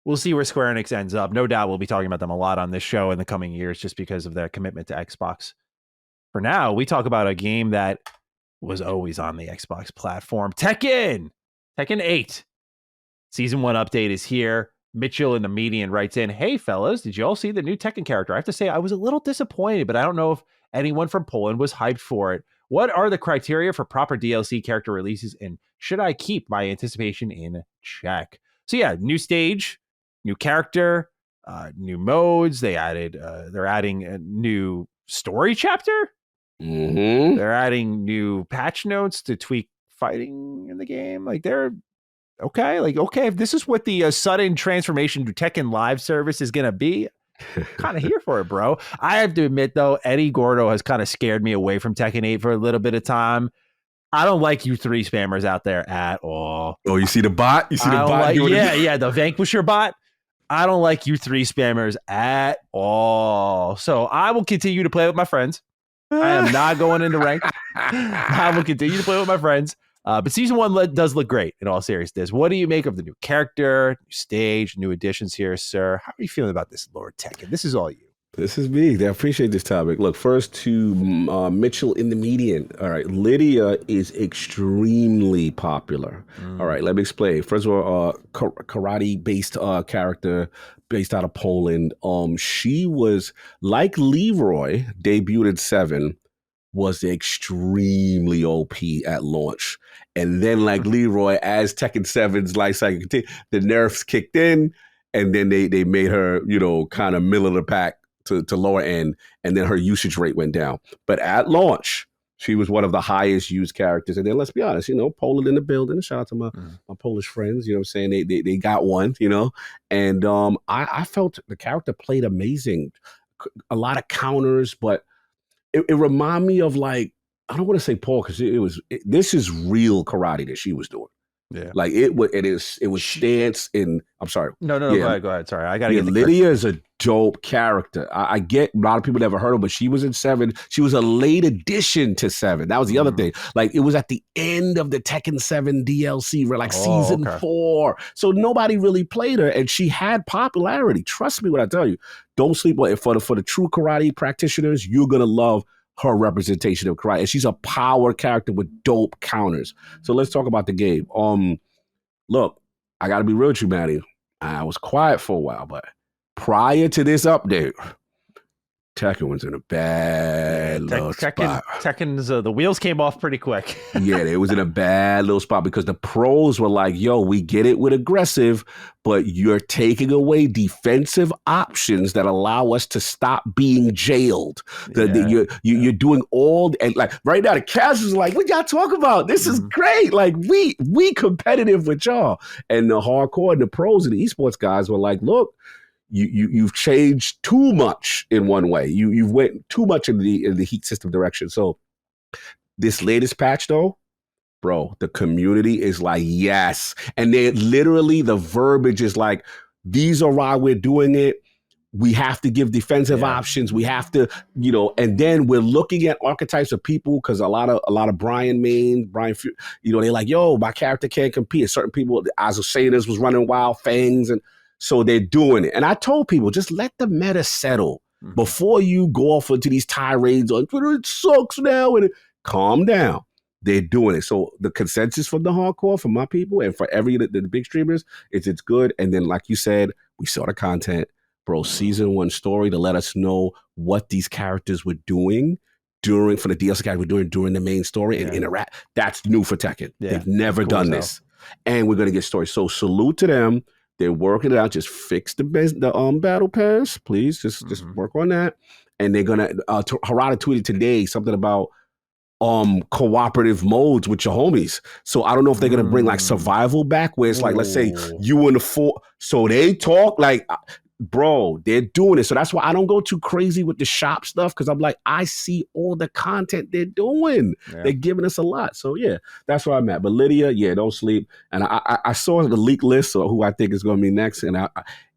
we'll see where Square Enix ends up. No doubt we'll be talking about them a lot on this show in the coming years just because of their commitment to Xbox. For now, we talk about a game that was always on the Xbox platform. Tekken 8. Season 1 update is here. Mitchell in the median writes in, "Hey fellas, did you all see the new Tekken character? I have to say I was a little disappointed, but I don't know if anyone from Poland was hyped for it. What are the criteria for proper DLC character releases, and should I keep my anticipation in check?" So yeah, new stage, new character, new modes. They're adding a new story chapter. They're adding new patch notes to tweak fighting in the game. Like they're okay. Like, okay, if this is what the sudden transformation to Tekken live service is going to be, kind of here for it, bro. I have to admit though, Eddie Gordo has kind of scared me away from Tekken 8 for a little bit of time. I don't like you 3 spammers out there at all. Oh, you see the bot? You see the bot? Yeah, the Vanquisher bot. I don't like you 3 spammers at all. So I will continue to play with my friends. I am not going into ranked. I will continue to play with my friends. But season 1 does look great in all seriousness. What do you make of the new character, new stage, new additions here, sir? How are you feeling about this, Lord Tekken? This is all you. This is me. I appreciate this topic. Look, first to Mitchell in the median. All right. Lydia is extremely popular. All right. Let me explain. First of all, karate-based character based out of Poland. She was, like Leroy, debuted at 7, was extremely OP at launch. And then like Leroy, as Tekken 7's life cycle continued, the nerfs kicked in, and then they made her, kind of middle of the pack to lower end, and then her usage rate went down. But at launch, she was one of the highest used characters. And then let's be honest, Poland in the building. Shout out to my Polish friends, you know what I'm saying? They got one, And I felt the character played amazing. A lot of counters, but it reminded me of, like, I don't want to say Paul, because this is real karate that she was doing. Yeah. Like it was stance in, I'm sorry. No, Yeah. go ahead. Sorry. I got to get Lydia is a dope character. I get a lot of people never heard of her, but she was in 7. She was a late addition to 7. That was the other thing. Like it was at the end of the Tekken 7 DLC, season 4. So nobody really played her, and she had popularity. Trust me when I tell you. Don't sleep on it. For the true karate practitioners, you're gonna love her representation of karate. And she's a power character with dope counters. So let's talk about the game. Look, I gotta be real with you, Manny. I was quiet for a while, but prior to this update, Tekken was in a bad little spot. Tekken's the wheels came off pretty quick. Yeah, it was in a bad little spot because the pros were like, yo, we get it with aggressive, but you're taking away defensive options that allow us to stop being jailed. You're doing all, and like right now the casuals are like, what y'all talk about? This is great. Like we competitive with y'all. And the hardcore and the pros and the esports guys were like, look, you've changed too much in one way. You've went too much in the heat system direction. So this latest patch though, bro, the community is like, yes. And they literally, the verbiage is like, these are why we're doing it. We have to give defensive options. We have to, and then we're looking at archetypes of people, because a lot of Brian, they're like, yo, my character can't compete. Certain people, Azucenas was running wild, Fangs, and so they're doing it. And I told people, just let the meta settle before you go off into these tirades on Twitter. It sucks now. And calm down. They're doing it. So the consensus from the hardcore, from my people, and for the big streamers, is it's good. And then, like you said, we saw the content, bro. Season 1 story to let us know what these characters were doing for the DLC character we're doing during the main story and interact. That's new for Tekken. Yeah, They've never done this. and we're gonna get stories. So salute to them. They're working it out. Just fix the battle pass, please. Just work on that. And they're gonna. Harada tweeted today something about cooperative modes with your homies. So I don't know if they're gonna bring like survival back, where it's like, let's say you in the four, so they talk like, bro, they're doing it. So that's why I don't go too crazy with the shop stuff, because I'm like, I see all the content they're doing. Yeah. They're giving us a lot. So yeah, that's where I'm at. But Lydia, yeah, don't sleep. And I saw the leak list of who I think is gonna be next. And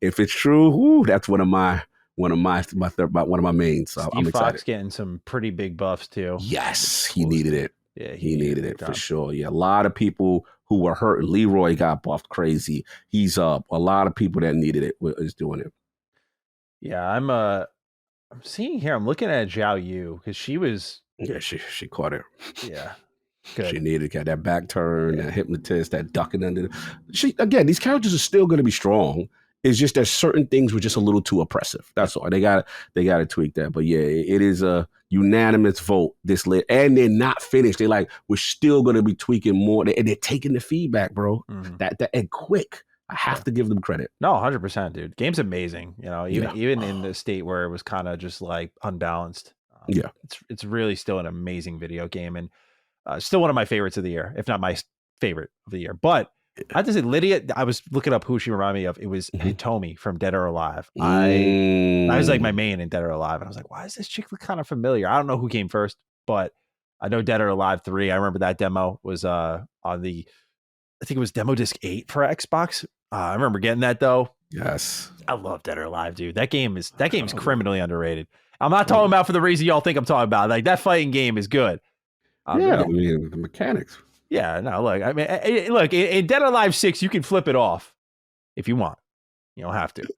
if it's true, that's one of my mains. So Steve I'm excited. Fox getting some pretty big buffs too. Yes, he needed it. Yeah, he needed it for sure. Yeah, a lot of people who were hurt. Leroy got buffed crazy. He's up. A lot of people that needed it is doing it. Yeah, I'm seeing here. I'm looking at Zhao Yu because she was. Yeah, she caught it. Yeah, good. She needed that back turn, that hypnotist, that ducking under. Again, these characters are still going to be strong. It's just that certain things were just a little too oppressive. That's all. They got to tweak that. But yeah, it is a unanimous vote this lit, and they're not finished. They're like, we're still going to be tweaking more, and they're taking the feedback, bro. That and quick. I have to give them credit. No, 100%, dude. Game's amazing. You know, even in the state where it was kind of just like unbalanced. It's really still an amazing video game, and still one of my favorites of the year, if not my favorite of the year. But I have to say, Lydia, I was looking up who she reminded me of. It was Hitomi from Dead or Alive. I was like my main in Dead or Alive, and I was like, why does this chick look kind of familiar? I don't know who came first, but I know Dead or Alive 3. I remember that demo was on the, I think it was demo disc 8 for Xbox. I remember getting that though. Yes, I love Dead or Alive, dude. That game's criminally underrated. I'm not talking about for the reason y'all think I'm talking about. Like, that fighting game is good. I mean, the mechanics. Yeah, no, look, I mean, look, in Dead or Alive 6, you can flip it off if you want. You don't have to.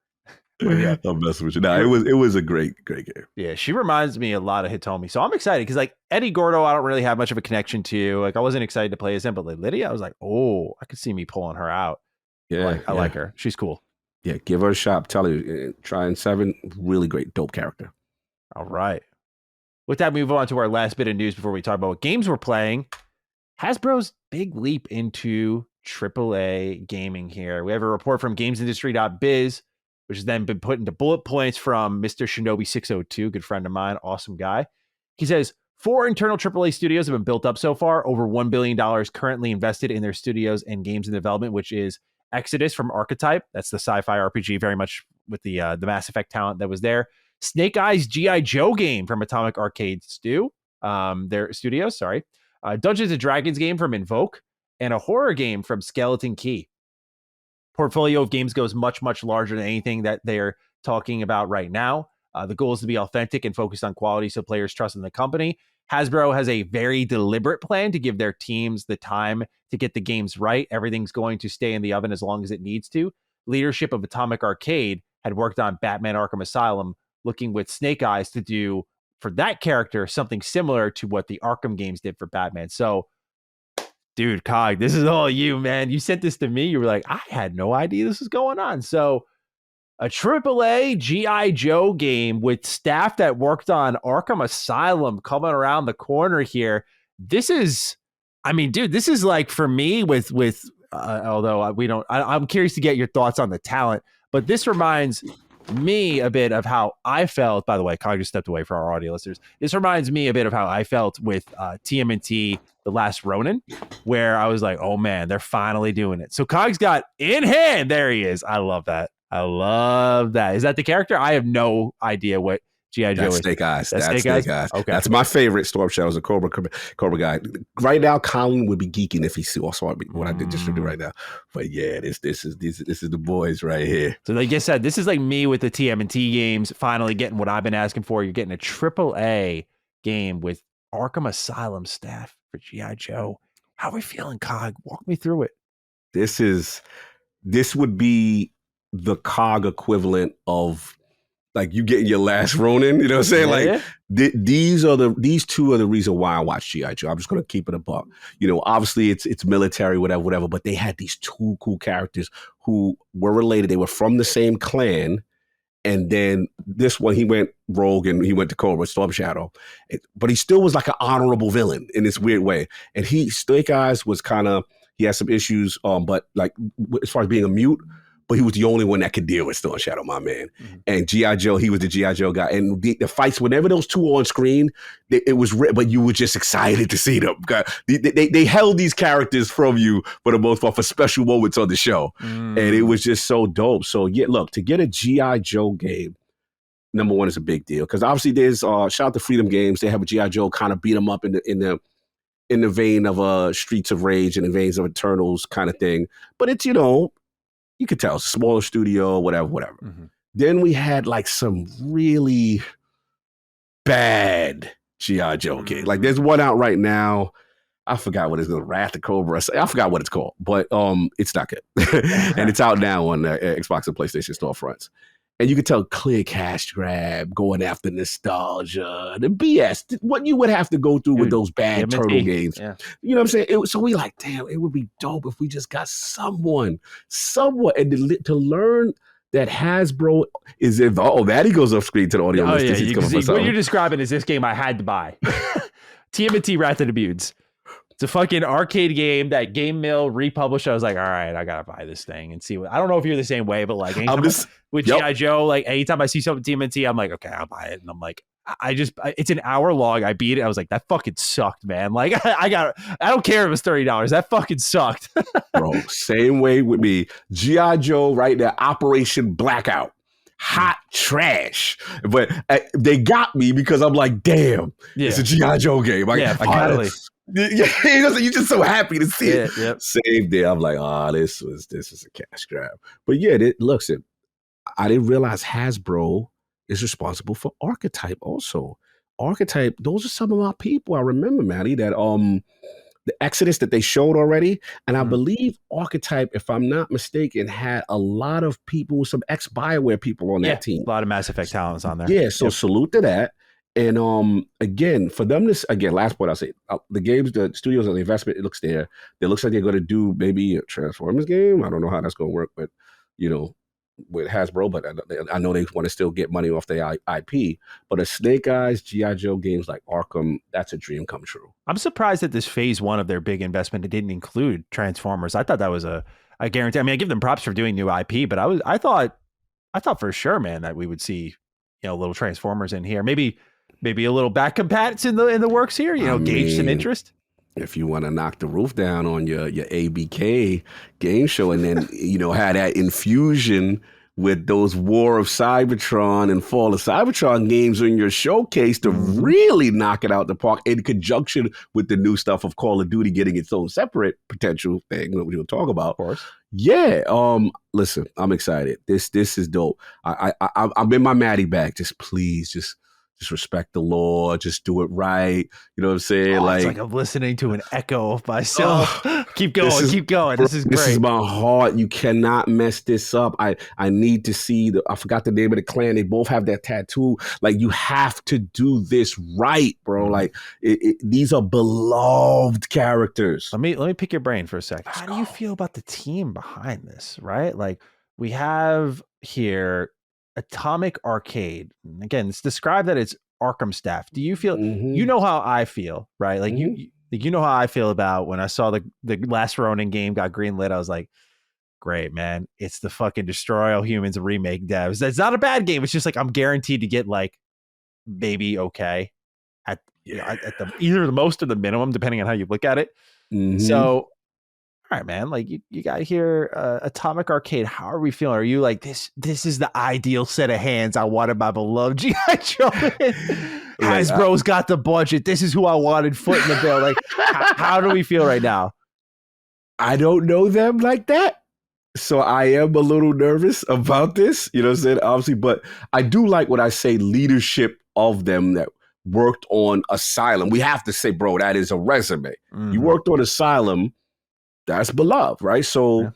Yeah. I'm messing with you. No, it was a great game. Yeah, she reminds me a lot of Hitomi. So I'm excited because, like, Eddie Gordo, I don't really have much of a connection to. Like, I wasn't excited to play as him, but like Lydia, I was like, oh, I could see me pulling her out. Yeah, I like her. She's cool. Yeah, give her a shot. Tell you, trying 7, really great, dope character. All right. With that, move on to our last bit of news before we talk about what games we're playing. Hasbro's big leap into AAA gaming here. We have a report from gamesindustry.biz, which has then been put into bullet points from Mr. Shinobi602, good friend of mine, awesome guy. He says, 4 internal AAA studios have been built up so far, over $1 billion currently invested in their studios and games in development, which is Exodus from Archetype. That's the sci-fi RPG, very much with the Mass Effect talent that was there. Snake Eyes G.I. Joe game from Atomic Arcade their studios, sorry. Dungeons & Dragons game from Invoke, and a horror game from Skeleton Key. Portfolio of games goes much, much larger than anything that they're talking about right now. The goal is to be authentic and focused on quality so players trust in the company. Hasbro has a very deliberate plan to give their teams the time to get the games right. Everything's going to stay in the oven as long as it needs to. Leadership of Atomic Arcade had worked on Batman Arkham Asylum, looking with Snake Eyes to do for that character something similar to what the Arkham games did for Batman. So, dude, Cog, this is all you, man. You sent this to me. You were like, I had no idea this was going on. So, a AAA G.I. Joe game with staff that worked on Arkham Asylum coming around the corner here. This is, I mean, dude, this is like, for me although we don't, I'm curious to get your thoughts on the talent, but this reminds me a bit of how I felt. By the way, Cog just stepped away for our audio listeners. This reminds me a bit of how I felt with TMNT The Last Ronin, where I was like, oh man, they're finally doing it. So Cog's got in hand. There he is. I love that. Is that the character? I have no idea what G.I. Joe is. Snake Eyes. That's Snake Eyes. Okay. That's my favorite. Storm Shadows and Cobra guy. Right now, Colin would be geeking if he saw what I did just to do right now. But yeah, this is the boys right here. So like I said, this is like me with the TMNT games, finally getting what I've been asking for. You're getting a AAA game with Arkham Asylum staff for G.I. Joe. How are we feeling, Cog? Walk me through it. This would be the COG equivalent of like you getting your last Ronin, you know what I'm saying? Yeah. These two are the reason why I watch G.I. Joe. I'm just gonna keep it a buck. You know, obviously it's military, whatever, but they had these 2 cool characters who were related. They were from the same clan. And then this one, he went rogue and he went to Cobra, Storm Shadow. But he still was like an honorable villain in this weird way. And Snake Eyes was kind of, He has some issues, but like as far as being a mute, but he was the only one that could deal with Storm Shadow, my man. Mm-hmm. And G.I. Joe, he was the G.I. Joe guy. And the fights, whenever those two on screen, it was, but you were just excited to see them. They held these characters from you for the most part for special moments on the show. And it was just so dope. So yeah, look, to get a G.I. Joe game, number one, is a big deal. Because obviously there's, shout out to Freedom Games, they have a G.I. Joe kind of beat them up in the vein of Streets of Rage and the veins of Eternals kind of thing. But it's, you could tell it's a smaller studio, whatever. Mm-hmm. Then we had like some really bad G.I. Joe game. Like there's one out right now. I forgot what it's called, Wrath of Cobra. I forgot what it's called, but it's not good. And it's out now on Xbox and PlayStation storefronts. And you could tell clear cash grab, going after nostalgia, the BS, what you would have to go through with those bad Turtle games. Yeah. You know what I'm saying? So we like, damn, it would be dope if we just got someone, and to learn that Hasbro is involved. Oh, that he goes off screen to the audio. Oh, yeah, what you're describing is this game I had to buy. TMNT Wrath of the Buttes. It's a fucking arcade game that Game Mill republished. I was like, all right, I gotta buy this thing and see what. I don't know if you're the same way, but like with G.I. Joe, like anytime I see something TMNT, I'm like, okay, I'll buy it. And I'm like, it's an hour long. I beat it. I was like, that fucking sucked, man. Like I don't care if it's $30. That fucking sucked. Bro, same way with me. G.I. Joe right there, Operation Blackout. Hot trash, but they got me because I'm like, damn, it's a G.I. Joe game. Finally. You're just so happy to see it. Yep. Same day, I'm like, this was a cash grab. But yeah, I didn't realize Hasbro is responsible for Archetype also. Archetype, those are some of my people. I remember, Matty, that the Exodus that they showed already, and I believe Archetype, if I'm not mistaken, had a lot of people, some ex-BioWare people on that team. A lot of Mass Effect talents on there. Yeah, so salute to that. And again, for them last point I'll say, the games, the studios and the investment, it looks there. It looks like they're going to do maybe a Transformers game. I don't know how that's going to work, but with Hasbro, but I know they want to still get money off their IP. But a Snake Eyes, G.I. Joe games like Arkham, that's a dream come true. I'm surprised that this phase one of their big investment, it didn't include Transformers. I thought that was a guarantee. I mean, I give them props for doing new IP, but I thought for sure, man, that we would see little Transformers in here. Maybe a little back compats in the works here, gauge some interest. If you want to knock the roof down on your ABK game show and then, have that infusion with those War of Cybertron and Fall of Cybertron games in your showcase to really knock it out the park in conjunction with the new stuff of Call of Duty getting its own separate potential thing that we'll talk about. Of course. Yeah. Listen, I'm excited. This is dope. I'm in my Maddie bag. Just respect the law. Just do it right. You know what I'm saying? It's like I'm listening to an echo of myself. Keep going. This is great. This is my heart. You cannot mess this up. I need to see I forgot the name of the clan. They both have that tattoo. Like, you have to do this right, bro. Like, these are beloved characters. Let me pick your brain for a second. How do you feel about the team behind this? Right? Like, we have here Atomic Arcade. Again, it's described that it's Arkham staff. Do you feel, you know how I feel, right? Like you know how I feel about when I saw the last Ronin game got greenlit. I was like, great, man. It's the fucking Destroy All Humans remake devs. That's not a bad game. It's just like, I'm guaranteed to get like maybe okay at the either the most or the minimum, depending on how you look at it. So, all right, man, like you got here Atomic Arcade. How are we feeling? Are you like, this is the ideal set of hands I wanted my beloved G.I. Joe in? Hasbro's got the budget. This is who I wanted foot in the bill. Like, how do we feel right now? I don't know them like that. So I am a little nervous about this, you know what I'm saying? Obviously, but I do like what I say, leadership of them that worked on Asylum. We have to say, bro, that is a resume. You worked on Asylum. That's beloved, right? So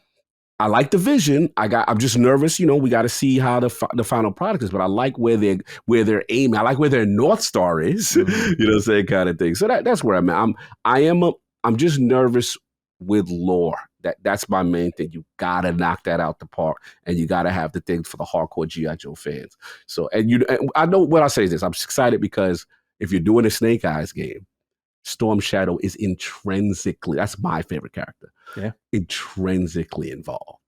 I like the vision. I'm just nervous. We got to see how the final product is, but I like where they're aiming. I like where their North Star is, you know what I'm saying, kind of thing. So that's where I'm at. I'm just nervous with lore. That's my main thing. You got to knock that out the park, and you got to have the things for the hardcore G.I. Joe fans. So, and I know what I'll say is this. I'm excited because if you're doing a Snake Eyes game, Storm Shadow is intrinsically, that's my favorite character. Yeah. Intrinsically involved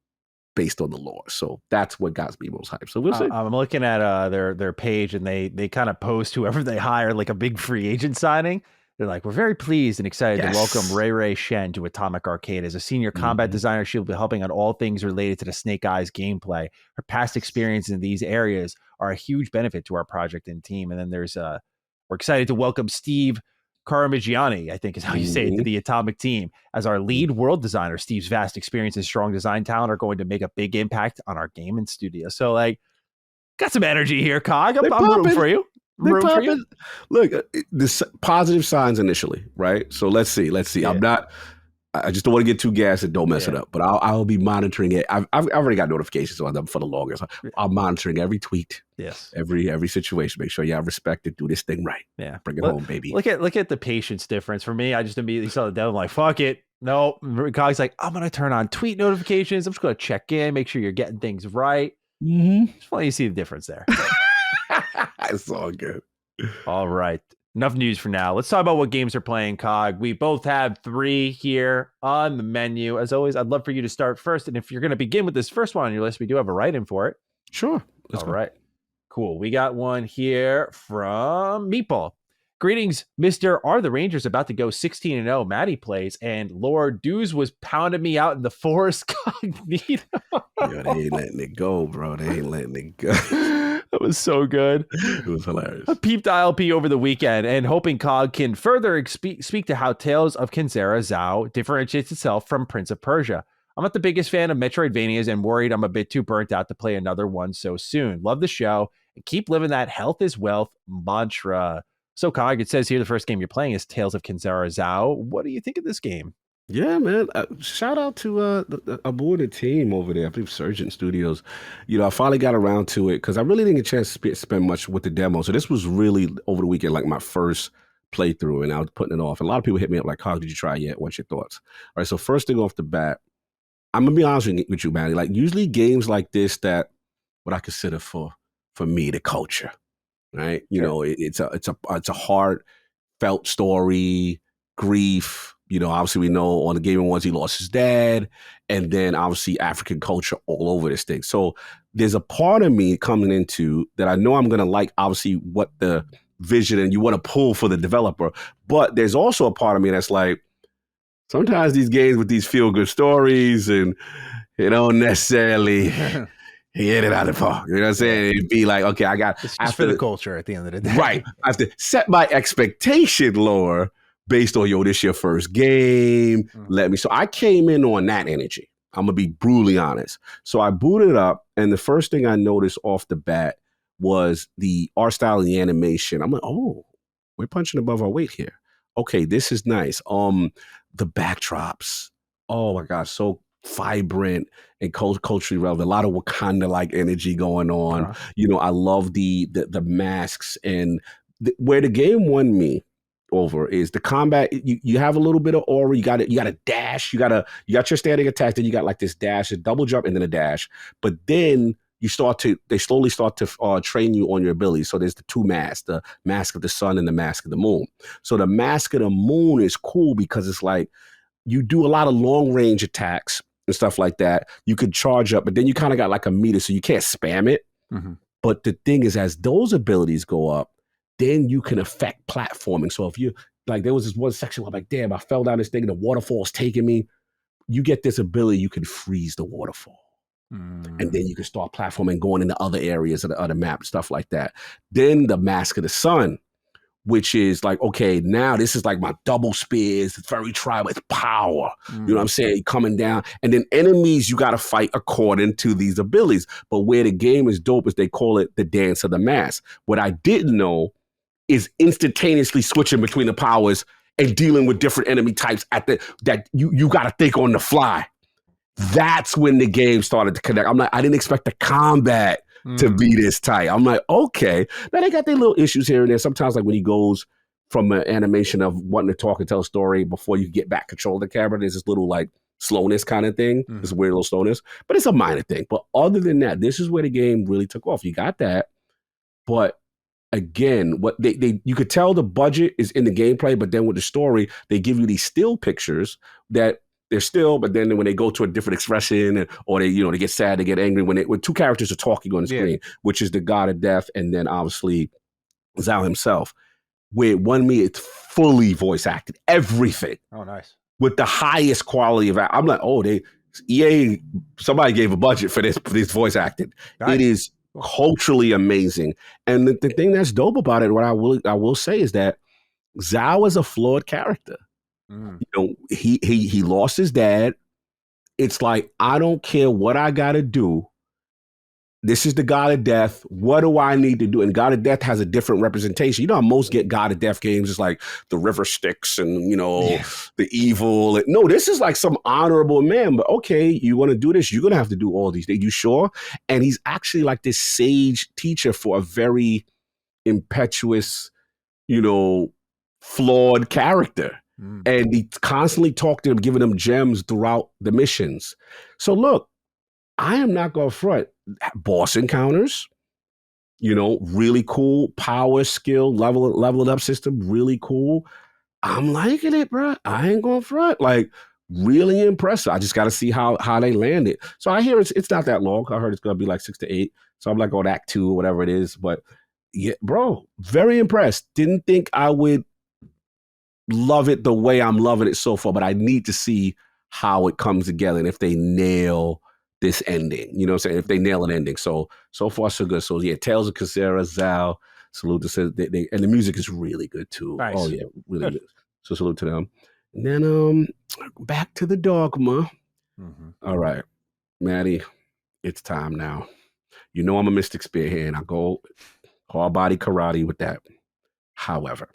based on the lore. So that's what got me most hyped. So we'll see. I'm looking at their page, and they kind of post whoever they hire like a big free agent signing. They're like, we're very pleased and excited to welcome Ray Shen to Atomic Arcade. As a senior combat designer, she'll be helping on all things related to the Snake Eyes gameplay. Her past experience in these areas are a huge benefit to our project and team. And then there's we're excited to welcome Steve Carmigiani, I think is how you say it, to the Atomic team. As our lead world designer, Steve's vast experience and strong design talent are going to make a big impact on our game and studio. So, like, got some energy here, Cog. I'm rooting for you. Look, the positive signs initially, right? So let's see. Yeah. I just don't want to get too gassed and don't mess it up, but I'll be monitoring it. I've already got notifications on them for the longest. I'm monitoring every tweet, every situation. Make sure y'all respect it. Do this thing right. Yeah, bring it home, baby. Look at the patience difference. For me, I just immediately saw the devil. I'm like, fuck it. No, Cog's like, I'm gonna turn on tweet notifications. I'm just gonna check in, make sure you're getting things right. Just want you to see the difference there. It's all good. All right. Enough news for now. Let's talk about what games are playing, Cog. We both have 3 here on the menu. As always, I'd love for you to start first. And if you're going to begin with this first one on your list, we do have a write-in for it. Sure. All right. Cool. We got one here from Meatball. Greetings, Mr. Are the Rangers about to go 16-0? Maddie plays, and Lord Dews was pounding me out in the forest cognito. Yo, they ain't letting it go, bro. They ain't letting it go. That was so good. It was hilarious. I peeped ILP over the weekend and hoping Cog can further speak to how Tales of Kenzera Zhao differentiates itself from Prince of Persia. I'm not the biggest fan of Metroidvanias and worried I'm a bit too burnt out to play another one so soon. Love the show and keep living that health is wealth mantra. So, Cog, it says here the first game you're playing is Tales of Kenzera Zhao. What do you think of this game? Yeah, man. Shout out to the aborted team over there. I believe Surgeon Studios. You know, I finally got around to it because I really didn't get a chance to spend much with the demo. So this was really over the weekend, like my first playthrough, and I was putting it off. And a lot of people hit me up like, "Cog, did you try it yet? What's your thoughts?" All right. So first thing off the bat, I'm gonna be honest with you, man. Like usually games like this that what I consider for me the culture. Right, you know, it's a heartfelt story, grief. You know, obviously we know on the Game & Watch he lost his dad, and then obviously African culture all over this thing. So there's a part of me coming into that I know I'm gonna like. Obviously, what the vision and you want to pull for the developer, but there's also a part of me that's like, sometimes these games with these feel good stories and you don't necessarily. He hit it out of the park. You know what I'm saying? It'd be like, okay, I got it's just for the culture at the end of the day. Right. I have to set my expectation lower based on, yo, this your first game. Let me. So I came in on that energy. I'm gonna be brutally honest. So I booted up, and the first thing I noticed off the bat was the art style and the animation. I'm like, oh, we're punching above our weight here. Okay, this is nice. The backdrops. Oh my gosh, so vibrant and culturally relevant. A lot of Wakanda-like energy going on. You know, I love the masks and where the game won me over is the combat. You have a little bit of aura. You got a dash. You got your standing attack. Then you got like this dash, a double jump, and then a dash. But then they slowly start to train you on your abilities. So there's the 2 masks, the mask of the sun and the mask of the moon. So the mask of the moon is cool because it's like you do a lot of long range attacks and stuff like that. You could charge up, but then you kind of got like a meter, so you can't spam it. But the thing is, as those abilities go up, then you can affect platforming. So if you like, there was this one section where I'm like, damn, I fell down this thing and the waterfall's taking me. You get this ability, you can freeze the waterfall. And then you can start platforming, going into other areas of the other map, stuff like that. Then the Mask of the Sun, which is like, okay, now this is like my double spears. It's very tribal. It's power. You know what I'm saying? Coming down. And then enemies, you got to fight according to these abilities. But where the game is dope is they call it the Dance of the Mask. What I didn't know is instantaneously switching between the powers and dealing with different enemy types that you got to think on the fly. That's when the game started to connect. I'm like, I didn't expect the combat to be this tight. I'm like, okay. Now they got their little issues here and there. Sometimes like when he goes from an animation of wanting to talk and tell a story before you get back control of the camera, there's this little like slowness kind of thing. This weird little slowness, but it's a minor thing. But other than that, this is where the game really took off. You got that, but again, what they you could tell the budget is in the gameplay, but then with the story, they give you these still pictures that they're still, but then when they go to a different expression, or they, they get sad, they get angry when two characters are talking on the screen, which is the God of Death, and then obviously Zhao himself. Where One Me, it's fully voice acted, everything. Oh, nice. With the highest quality of I'm like, EA, somebody gave a budget for this voice acting. Nice. It is culturally amazing. And the thing that's dope about it, what I will say, is that Zhao is a flawed character. He lost his dad. It's like, I don't care what I gotta do. This is the God of Death. What do I need to do? And God of Death has a different representation. You know how most get God of Death games is like the river Styx and, the evil. No, this is like some honorable man. But okay, you want to do this? You're going to have to do all these things. You sure? And he's actually like this sage teacher for a very impetuous, flawed character. And he constantly talked to him, giving him gems throughout the missions. So look, I am not going to front. Boss encounters, really cool. Power, skill, leveling up system, really cool. I'm liking it, bro. I ain't going to front. Like, really impressive. I just got to see how they land it. So I hear it's not that long. I heard it's going to be like 6 to 8. So I'm like on Act 2 or whatever it is. But yeah, bro, very impressed. Didn't think I would love it the way I'm loving it so far, but I need to see how it comes together and if they nail this ending, you know what I'm saying? If they nail an ending. So far, so good. So yeah, Tales of Cassera, Zhao, salute to says and the music is really good too. Nice. Oh yeah, really good. So salute to them. And then back to the dogma. Mm-hmm. All right, Maddie, it's time now. I'm a Mystic Spearhead. I go hard body karate with that. However,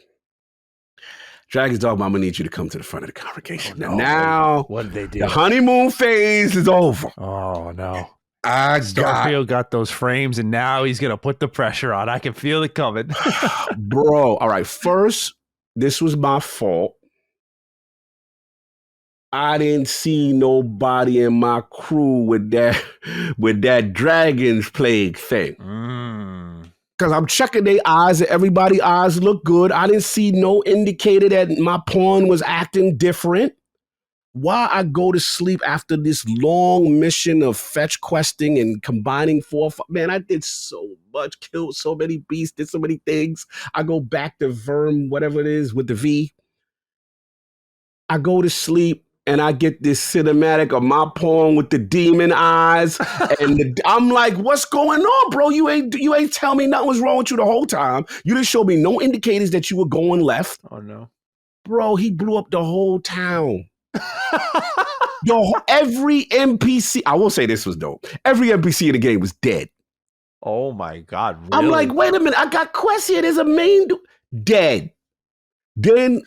Dragon's Dogma, I'm going to need you to come to the front of the congregation. Oh, no, now, what did they do? The honeymoon phase is over. Oh, no. Starfield got those frames, and now he's going to put the pressure on. I can feel it coming. Bro, all right. First, this was my fault. I didn't see nobody in my crew with that Dragon's Plague thing. Because I'm checking their eyes, and everybody's eyes look good. I didn't see no indicator that my pawn was acting different. Why I go to sleep after this long mission of fetch questing and combining 4, man, I did so much, killed so many beasts, did so many things. I go back to Verm, whatever it is, with the V. I go to sleep. And I get this cinematic of my pawn with the demon eyes, and I'm like, "What's going on, bro? You ain't tell me nothing was wrong with you the whole time. You didn't show me no indicators that you were going left." Oh no, bro! He blew up the whole town. Every NPC. I will say this was dope. Every NPC in the game was dead. Oh my god! Really? I'm like, wait a minute. I got quests here. There's a main dead. Then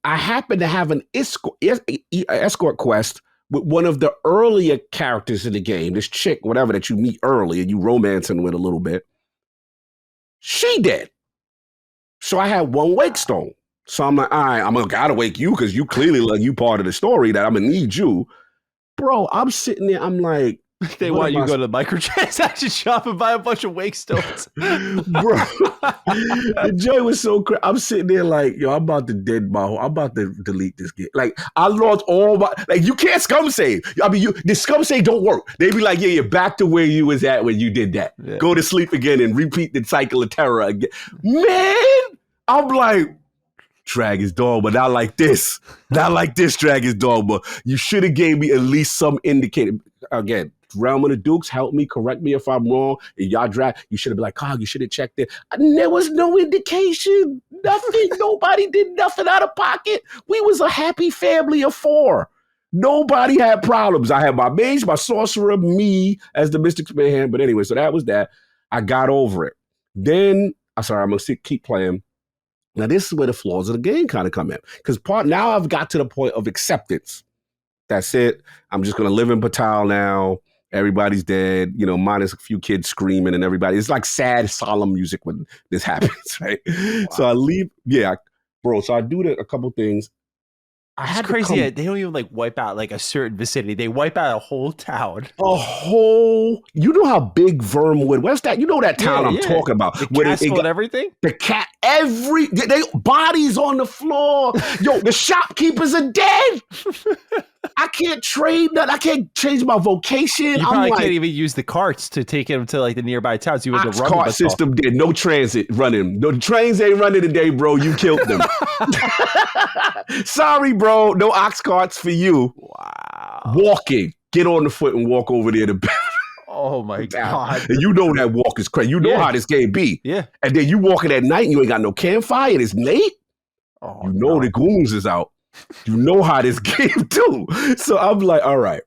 I happened to have an escort quest with one of the earlier characters in the game, this chick, whatever, that you meet early and you romancing with a little bit. She dead. So I had one wake stone. So I'm like, all right, I'm gonna gotta wake you because you clearly like you part of the story that I'm gonna need you. Bro, I'm sitting there, I'm like, they want you to go to the microtransaction shop and buy a bunch of wake stones. Bro, the joy was so crazy. I'm sitting there like, yo, I'm about to I'm about to delete this game. Like, I lost all my, like, you can't scum save. I mean, the scum save don't work. They be like, yeah, you're back to where you was at when you did that. Yeah. Go to sleep again and repeat the cycle of terror again. Man, I'm like, Dragon's Dogma, not like this. Not like this, Dragon's Dogma. You should have gave me at least some indicator. Again, Realm of the Dukes, help me, correct me if I'm wrong. And y'all you should have been like, Cog, you should have checked it. And there was no indication. Nothing. Nobody did nothing out of pocket. We was a happy family of 4. Nobody had problems. I had my mage, my sorcerer, me as the Mystic Spearhead. But anyway, so that was that. I got over it. Then, I'm going to keep playing. Now, this is where the flaws of the game kind of come in. Because now I've got to the point of acceptance. That's it. I'm just going to live in Batal now. Everybody's dead, minus a few kids screaming and everybody. It's like sad, solemn music when this happens, right? Wow. So I leave. Yeah, bro. So I do a couple things. It's crazy. They don't even like wipe out like a certain vicinity. They wipe out a whole town. You know how big Vermwood, what's that? You know that town I'm talking about. The castle and everything? The cat, they bodies on the floor. Yo, the shopkeepers are dead. I can't trade that. I can't change my vocation. You probably can't even use the carts to take him to like the nearby towns. You have the cart system did. No transit running. No trains ain't running today, bro. You killed them. Sorry, bro. No ox carts for you. Wow. Walking. Get on the foot and walk over there to oh my God. And you know that walk is crazy. You know how this game be. Yeah. And then you walking at night and you ain't got no campfire and it's late. Oh, you know the goons is out. You know how this game do. So I'm like, all right.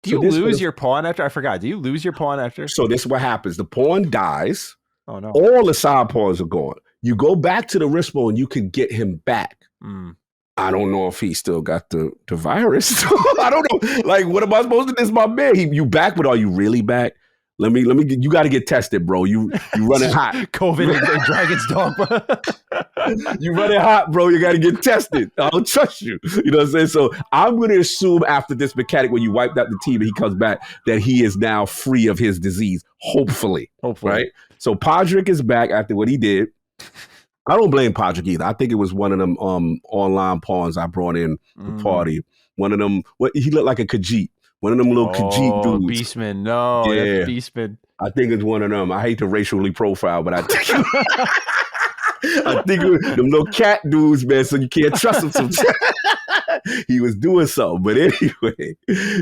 Do you lose your pawn after? I forgot. Do you lose your pawn after? So this is what happens. The pawn dies. Oh no. All the side pawns are gone. You go back to the wrist bone and you can get him back. I don't know if he still got the virus. I don't know. Like, what am I supposed to do? This is my man. You back, but are you really back? Let me get, you got to get tested, bro. You running hot. COVID and Dragon's Dogma. You running hot, bro. You got to get tested. I don't trust you. You know what I'm saying? So I'm going to assume after this mechanic, when you wiped out the team and he comes back, that he is now free of his disease. Hopefully. Right? So Podrick is back after what he did. I don't blame Podrick either. I think it was one of them online pawns I brought in the party. One of them, he looked like a Khajiit. One of them little Khajiit dudes. Beastman. No, yeah. Beastman. I think it's one of them. I hate to racially profile, but I think I think it was them little cat dudes, man, so you can't trust him sometimes. He was doing something. But anyway,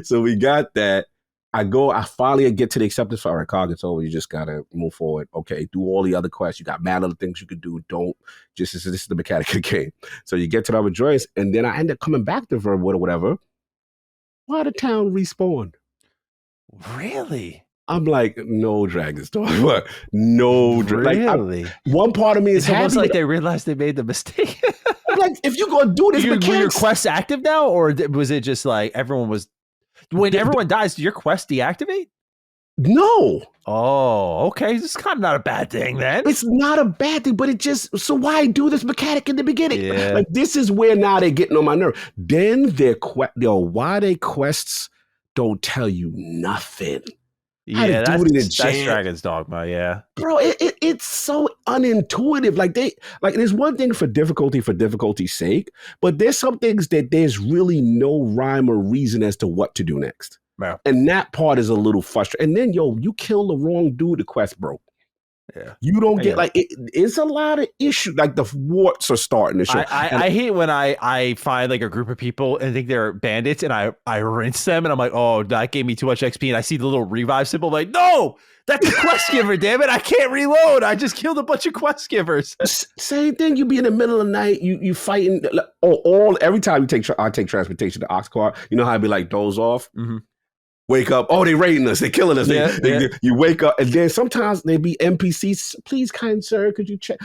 so we got that. I finally get to the acceptance for, all right, cog, it's over. You just got to move forward. Okay, do all the other quests. You got mad other things you could do. This is the mechanic of the game. So you get to the other joints, and then I end up coming back to Vermwood or whatever. Why the town respawned? Really? I'm like, no Dragon's Dogma. No Really? Like, one part of me is it's almost like they realized they made the mistake. Like, if you're going to do this, were your quests active now? Or was it just like everyone was... When everyone dies, do your quest deactivate? No. Oh, okay. This is kind of not a bad thing then. It's not a bad thing, but it just, so why do this mechanic in the beginning? Yeah. Like, this is where now they're getting on my nerve. Then why they quests don't tell you nothing. Yeah, that's Dragon's Dogma, yeah. Bro, it's so unintuitive. Like there's one thing for difficulty's sake, but there's some things that there's really no rhyme or reason as to what to do next. Yeah. And that part is a little frustrating. And then, you kill the wrong dude, the quest broke. Yeah. You don't get it's a lot of issues. Like the warts are starting to show. I hate when I find like a group of people and think they're bandits and I rinse them and I'm like, oh, that gave me too much XP. And I see the little revive symbol, like, no, that's a quest giver, damn it. I can't reload. I just killed a bunch of quest givers. Same thing. You be in the middle of the night, you fighting every time I take transportation to Oxcart, you know how I be like doze off? Mm-hmm. Wake up. Oh, they raiding us. They killing us. You wake up, and then sometimes they be NPCs. Please, kind sir, could you check?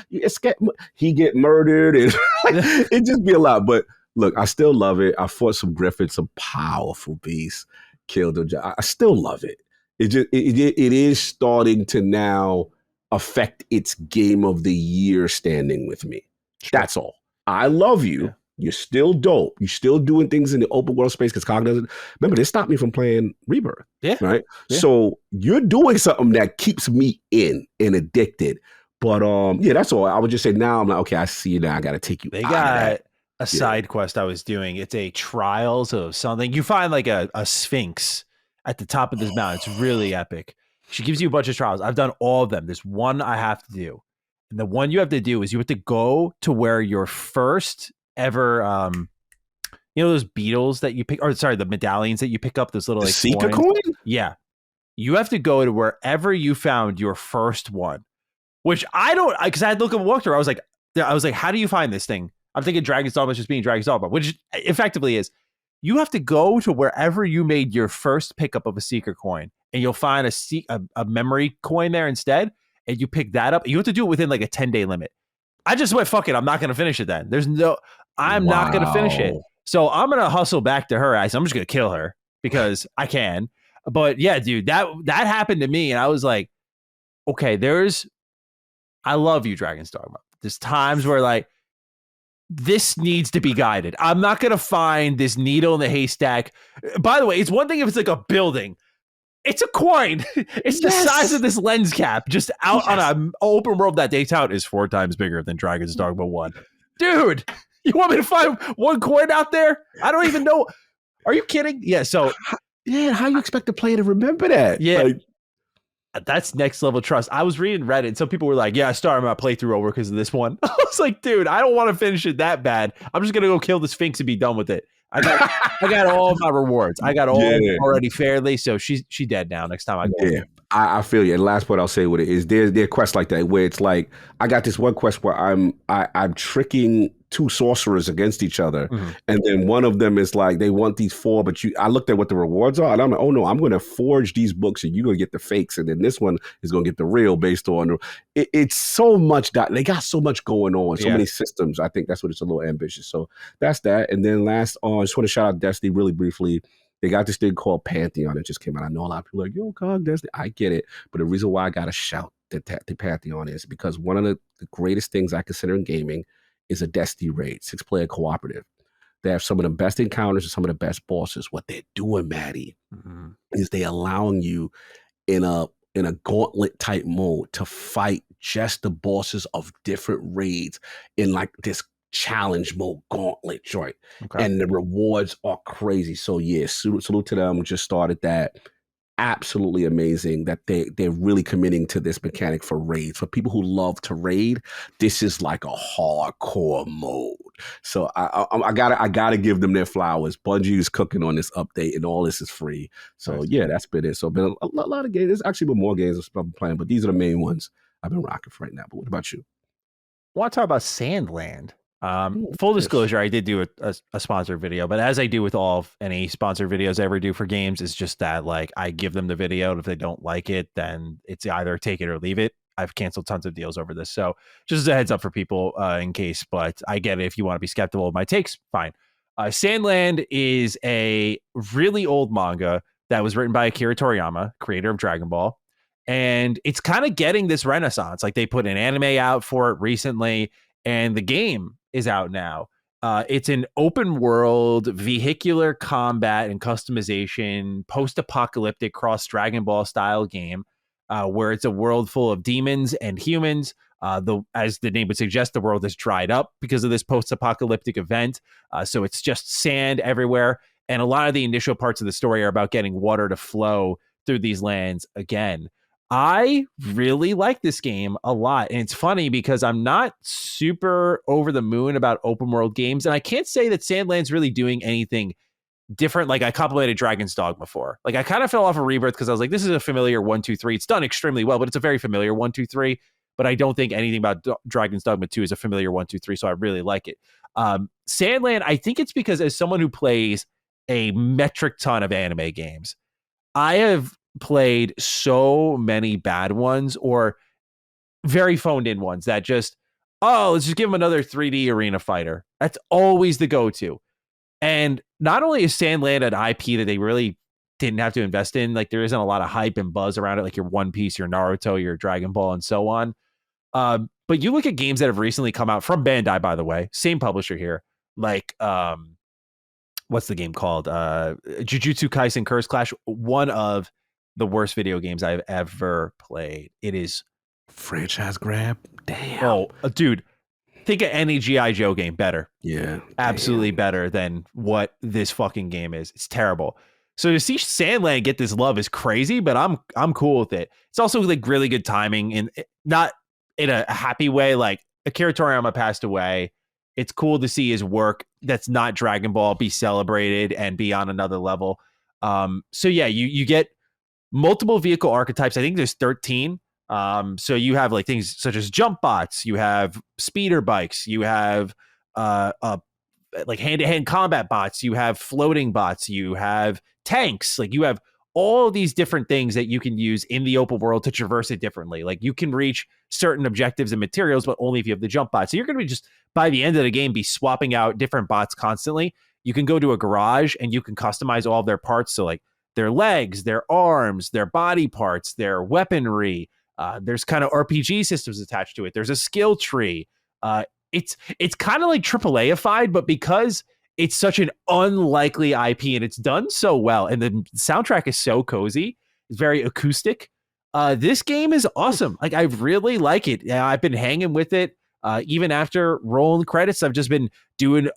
He get murdered, and it just be a lot. But look, I still love it. I fought some griffins, some powerful beasts. Killed them. I still love it. It is starting to now affect its game of the year standing with me. Sure. That's all. I love you. Yeah. You're still dope. You're still doing things in the open world space because Cog doesn't. Remember, they stopped me from playing Rebirth. Yeah. Right? Yeah. So you're doing something that keeps me in and addicted. But that's all. I would just say now I'm like, okay, I see you now. I got to take you. They got a side quest I was doing. It's a trials of something. You find like a sphinx at the top of this mountain. It's really epic. She gives you a bunch of trials. I've done all of them. There's one I have to do. And the one you have to do is you have to go to where your first ever those beetles that you pick, or sorry, the medallions that you pick up, those little like Seeker coin? Yeah. You have to go to wherever you found your first one, which I don't, because I had to look at Walkthrough. I was like, how do you find this thing? I'm thinking Dragon's Dogma is just being Dragon's Dogma, which effectively is you have to go to wherever you made your first pickup of a Seeker coin, and you'll find a memory coin there instead, and you pick that up. You have to do it within like a 10-day limit. I just went, fuck it, I'm not going to finish it then. I'm not going to finish it. So I'm going to hustle back to her. I'm just going to kill her because I can. But yeah, dude, that happened to me. And I was like, okay, I love you, Dragon's Dogma. There's times where like, this needs to be guided. I'm not going to find this needle in the haystack. By the way, it's one thing if it's like a building. It's a coin. It's the size of this lens cap just out on an open world that they tout is 4 times bigger than Dragon's Dogma 1. Dude, you want me to find one coin out there? I don't even know. Are you kidding? Yeah, so... Yeah, how you expect the player to remember that? Yeah. That's next level trust. I was reading Reddit and some people were like, yeah, I started my playthrough over because of this one. I was like, dude, I don't want to finish it that bad. I'm just going to go kill the Sphinx and be done with it. I got all my rewards. I got all already fairly. So she dead now next time I go. Yeah, I feel you. And the last point I'll say with it is there are quests like that where it's like, I got this one quest where I'm tricking 2 sorcerers against each other. Mm-hmm. And then one of them is like, they want these 4, but I looked at what the rewards are and I'm like, oh no, I'm going to forge these books and you're going to get the fakes. And then this one is going to get the real based on, it's so much that they got so much going on, so many systems. I think that's what it's a little ambitious. So that's that. And then last on, I just want to shout out Destiny really briefly. They got this thing called Pantheon. It just came out. I know a lot of people are like, yo, COG, Destiny. I get it. But the reason why I got to shout the Pantheon is because one of the greatest things I consider in gaming is a Destiny raid, 6-player cooperative. They have some of the best encounters and some of the best bosses. What they're doing, Maddie, is they allowing you in a gauntlet type mode to fight just the bosses of different raids in like this challenge mode gauntlet joint. Okay. And the rewards are crazy. So yeah, salute to them. Just started that. Absolutely amazing that they're really committing to this mechanic for raids. For people who love to raid, this is like a hardcore mode. So I gotta give them their flowers. Bungie is cooking on this update, and all this is free. So yeah, that's been it. So been a lot of games. There's actually been more games I've been playing, but these are the main ones I've been rocking for right now. But what about you? I want to talk about Sandland. Full disclosure, I did do a sponsored video, but as I do with any sponsored videos I ever do for games, is just that like I give them the video, and if they don't like it, then it's either take it or leave it. I've canceled tons of deals over this, so just as a heads up for people in case. But I get it if you want to be skeptical of my takes, fine. Sandland is a really old manga that was written by Akira Toriyama, creator of Dragon Ball, and it's kind of getting this renaissance. Like they put an anime out for it recently, and the game is out now. It's an open world vehicular combat and customization post-apocalyptic cross Dragon Ball style game where it's a world full of demons and humans. As the name would suggest, the world is dried up because of this post-apocalyptic event. So it's just sand everywhere. And a lot of the initial parts of the story are about getting water to flow through these lands again. I really like this game a lot. And it's funny because I'm not super over the moon about open world games. And I can't say that Sandland's really doing anything different. Like I complimented Dragon's Dogma before. Like I kind of fell off of Rebirth because I was like, this is a familiar 1, 2, 3. It's done extremely well, but it's a very familiar 1, 2, 3. But I don't think anything about Dragon's Dogma 2 is a familiar 1, 2, 3. So I really like it. Sandland, I think it's because as someone who plays a metric ton of anime games, I have played so many bad ones or very phoned in ones that just, let's just give them another 3D arena fighter. That's always the go-to. And not only is Sandland an IP that they really didn't have to invest in, like there isn't a lot of hype and buzz around it, like your One Piece, your Naruto, your Dragon Ball, and so on. But you look at games that have recently come out from Bandai, by the way, same publisher here, like what's the game called? Jujutsu Kaisen Curse Clash, one of the worst video games I've ever played. It is franchise grab. Damn. Oh, dude, think of any G.I. Joe game better. Yeah. Absolutely better than what this fucking game is. It's terrible. So to see Sandland get this love is crazy, but I'm cool with it. It's also like really good timing and not in a happy way. Like Akira Toriyama passed away. It's cool to see his work that's not Dragon Ball be celebrated and be on another level. So yeah, you get multiple vehicle archetypes. I think there's 13. So you have like things such as jump bots, you have speeder bikes, you have like hand-to-hand combat bots, you have floating bots, you have tanks, like you have all these different things that you can use in the open world to traverse it differently. Like you can reach certain objectives and materials, but only if you have the jump bot. So you're going to be just by the end of the game be swapping out different bots constantly. You can go to a garage and you can customize all of their parts. So like their legs, their arms, their body parts, their weaponry. There's kind of RPG systems attached to it. There's a skill tree. it's kind of like AAA-ified, but because it's such an unlikely IP and it's done so well, and the soundtrack is so cozy, it's very acoustic. This game is awesome. Like, I really like it. I've been hanging with it. Even after rolling credits, I've just been doing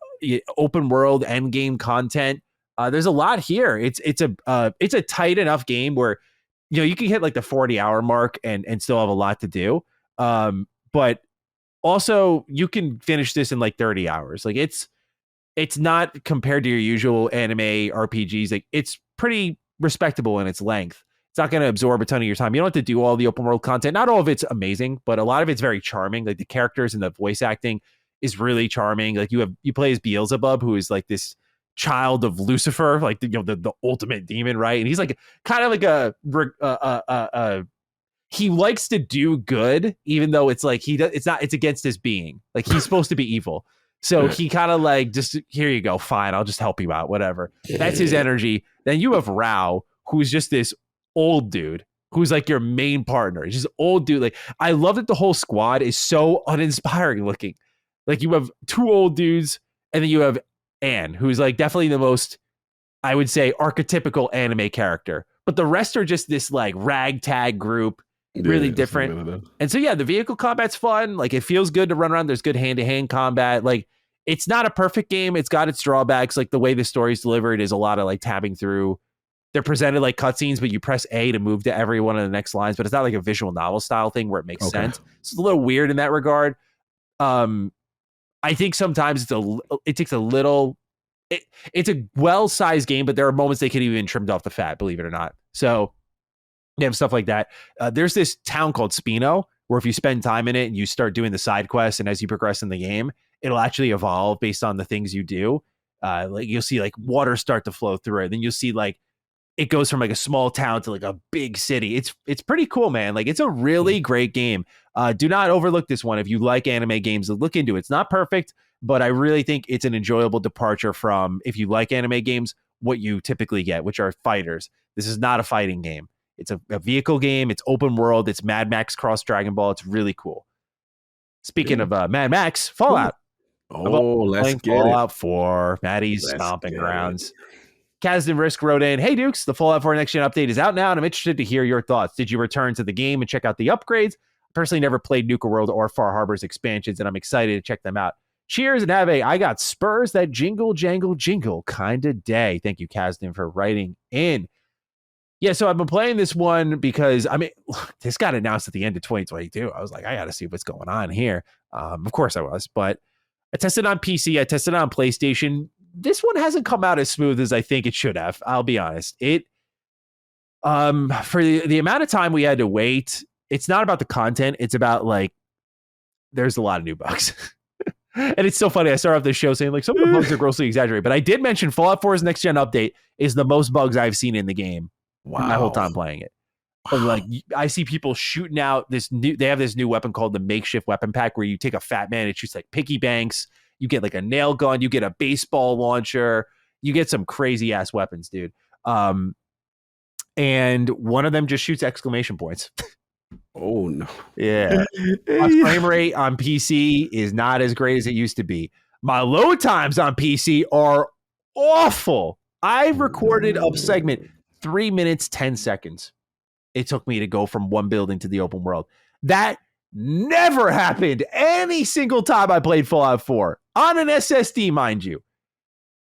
open world end game content. There's a lot here. It's a tight enough game where you can hit like the 40-hour mark and still have a lot to do. But also you can finish this in like 30 hours. Like, it's not compared to your usual anime RPGs. Like, it's pretty respectable in its length. It's not going to absorb a ton of your time. You don't have to do all the open world content. Not all of it's amazing, but a lot of it's very charming. Like, the characters and the voice acting is really charming. Like, you play as Beelzebub, who is like this child of Lucifer, like the ultimate demon, right? And he's like kind of like he likes to do good, even though it's like it's against his being. Like, he's supposed to be evil. So he kind of like, just, here you go, fine, I'll just help you out, whatever. That's his energy. Then you have Rao, who's just this old dude who's like your main partner. He's just old dude. Like, I love that the whole squad is so uninspiring looking. Like, you have two old dudes, and then you have Anne, who's like definitely the most, I would say, archetypical anime character. But the rest are just this like ragtag group, really different. And so, yeah, the vehicle combat's fun. Like, it feels good to run around. There's good hand-to-hand combat. Like, it's not a perfect game. It's got its drawbacks. Like, the way the story's delivered is a lot of like tabbing through. They're presented like cutscenes, but you press A to move to every one of the next lines. But it's not like a visual novel style thing where it makes sense. It's a little weird in that regard. I think sometimes it takes a little. It's a well-sized game, but there are moments they could even trimmed off the fat, believe it or not. So they have stuff like that. There's this town called Spino, where if you spend time in it and you start doing the side quests, and as you progress in the game, it'll actually evolve based on the things you do. Like, you'll see like water start to flow through it. Then you'll see like it goes from like a small town to like a big city. It's pretty cool, man. Like, it's a really great game. Do not overlook this one. If you like anime games, look into it. It's not perfect, but I really think it's an enjoyable departure from, if you like anime games, what you typically get, which are fighters. This is not a fighting game. It's a vehicle game. It's open world. It's Mad Max cross Dragon Ball. It's really cool. Speaking of Mad Max, Fallout. Let's get Fallout 4, Maddie's stomping grounds. Kazdan Risk wrote in, "Hey Dukes, the Fallout 4 Next Gen update is out now, and I'm interested to hear your thoughts. Did you return to the game and check out the upgrades? I personally never played Nuka World or Far Harbor's expansions, and I'm excited to check them out. Cheers, and have I got Spurs that jingle, jangle, jingle kind of day." Thank you, Kazdan, for writing in. Yeah, so I've been playing this one because, I mean, this got announced at the end of 2022. I was like, I got to see what's going on here. Of course I was, but I tested on PC. I tested on PlayStation. This one hasn't come out as smooth as I think it should have. I'll be honest. It, for the amount of time we had to wait, it's not about the content. It's about like, there's a lot of new bugs. And it's so funny. I start off the show saying like some of the bugs are grossly exaggerated, but I did mention Fallout 4's next gen update is the most bugs I've seen in the game. Wow. My whole time playing it. Wow. Like, I see people shooting out they have this new weapon called the makeshift weapon pack, where you take a fat man and shoots like piggy banks. You get like a nail gun, you get a baseball launcher, you get some crazy ass weapons, dude. And one of them just shoots exclamation points. Oh no. Yeah. My frame rate on PC is not as great as it used to be. My load times on PC are awful. I've recorded a segment 3 minutes, 10 seconds. It took me to go from one building to the open world. That never happened any single time I played Fallout 4 on an SSD, mind you.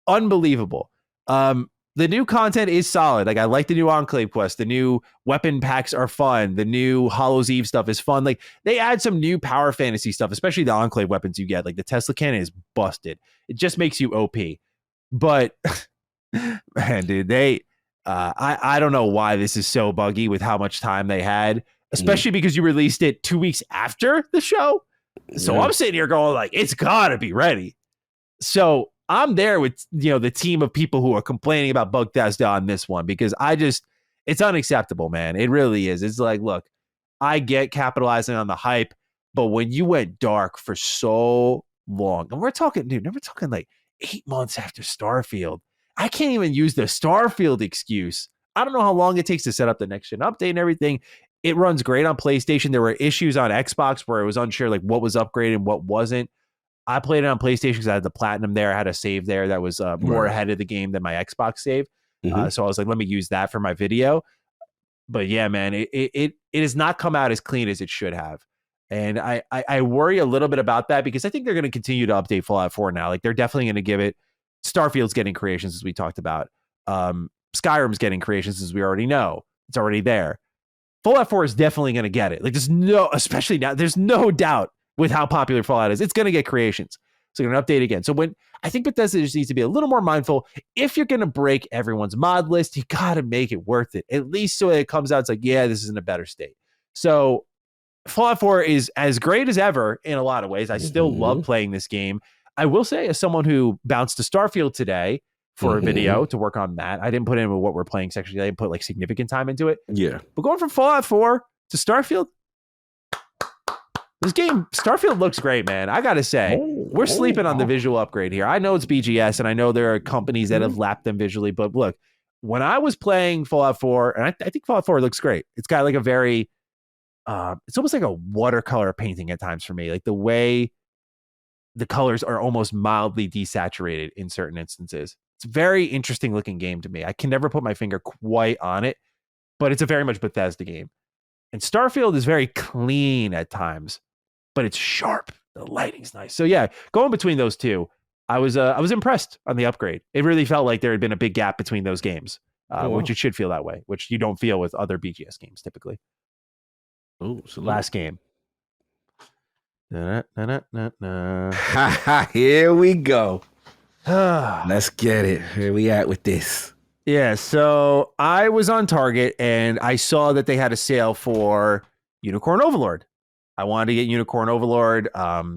Unbelievable. The new content is solid. Like, I like the new Enclave quest. The new weapon packs are fun. The new Hollow's Eve stuff is fun. Like, they add some new power fantasy stuff, especially the Enclave weapons you get. Like, the Tesla cannon is busted. It just makes you OP. But man, dude, I don't know why this is so buggy with how much time they had, especially because you released it 2 weeks after the show. So I'm sitting here going like, it's gotta be ready. So I'm there with, the team of people who are complaining about Bethesda on this one, because it's unacceptable, man. It really is. It's like, look, I get capitalizing on the hype, but when you went dark for so long, and we're talking like 8 months after Starfield, I can't even use the Starfield excuse. I don't know how long it takes to set up the next gen update and everything. It runs great on PlayStation. There were issues on Xbox where it was unsure like what was upgraded and what wasn't. I played it on PlayStation because I had the platinum there. I had a save there that was more ahead of the game than my Xbox save. So I was like, let me use that for my video. But yeah, man, it has not come out as clean as it should have. And I worry a little bit about that because I think they're going to continue to update Fallout 4 now. Like they're definitely going to give it. Starfield's getting creations as we talked about. Skyrim's getting creations as we already know. It's already there. Fallout 4 is definitely going to get it. Like especially now, there's no doubt with how popular Fallout is. It's going to get creations. So they're going to update again. So I think Bethesda just needs to be a little more mindful. If you're going to break everyone's mod list, you got to make it worth it. At least so it comes out, it's like, yeah, this is in a better state. So Fallout 4 is as great as ever in a lot of ways. I still love playing this game. I will say, as someone who bounced to Starfield today for a video to work on that, I didn't put in what we're playing sexually. I didn't put like significant time into it. Yeah. But going from Fallout 4 to Starfield, this game, Starfield looks great, man. I got to say, we're sleeping on the visual upgrade here. I know it's BGS, and I know there are companies that have lapped them visually, but look, when I was playing Fallout 4, and I think Fallout 4 looks great. It's got like a very, it's almost like a watercolor painting at times for me. Like the way the colors are almost mildly desaturated in certain instances. It's a very interesting looking game to me. I can never put my finger quite on it, but it's a very much Bethesda game. And Starfield is very clean at times, but it's sharp. The lighting's nice. So yeah, going between those two, I was impressed on the upgrade. It really felt like there had been a big gap between those games, which it should feel that way, which you don't feel with other BGS games typically. Oh, so last game. Here we go. Let's get it. Where we at with this? Yeah, so I was on Target and I saw that they had a sale for Unicorn Overlord. I wanted to get Unicorn Overlord.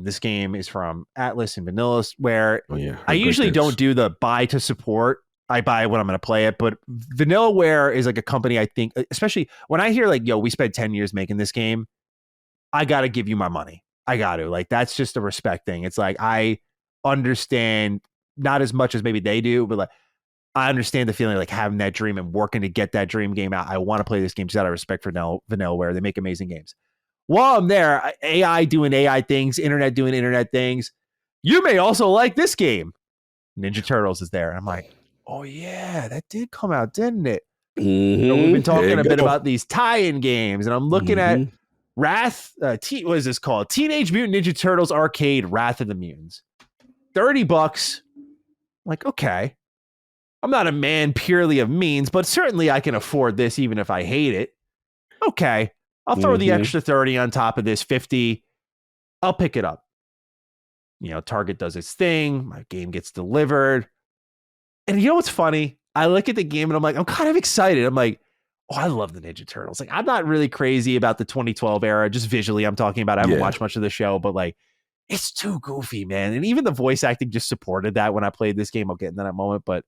This game is from Atlas and Vanillaware. I usually don't do the buy to support. I buy when I'm going to play it, but Vanillaware is like a company I think, especially when I hear like, yo, we spent 10 years making this game, I got to give you my money. I got to. Like, that's just a respect thing. It's like, I understand not as much as maybe they do, but like, I understand the feeling like having that dream and working to get that dream game out. I want to play this game just out of respect for Vanillaware. They make amazing games. While I'm there, AI doing AI things, internet doing internet things. You may also like this game. Ninja Turtles is there. And I'm like, oh yeah, that did come out, didn't it? So we've been talking a bit about these tie-in games, and I'm looking at Wrath. What is this called? Teenage Mutant Ninja Turtles Arcade: Wrath of the Mutants. $30. I'm like, okay. I'm not a man purely of means, but certainly I can afford this even if I hate it. Okay. I'll throw the extra 30 on top of this 50. I'll pick it up. You know, Target does its thing. My game gets delivered. And you know what's funny? I look at the game and I'm like, I'm kind of excited. I'm like, oh, I love the Ninja Turtles. Like, I'm not really crazy about the 2012 era, just visually I'm talking about. I haven't watched much of the show, but like, it's too goofy, man. And even the voice acting just supported that when I played this game. I'll get into that moment, but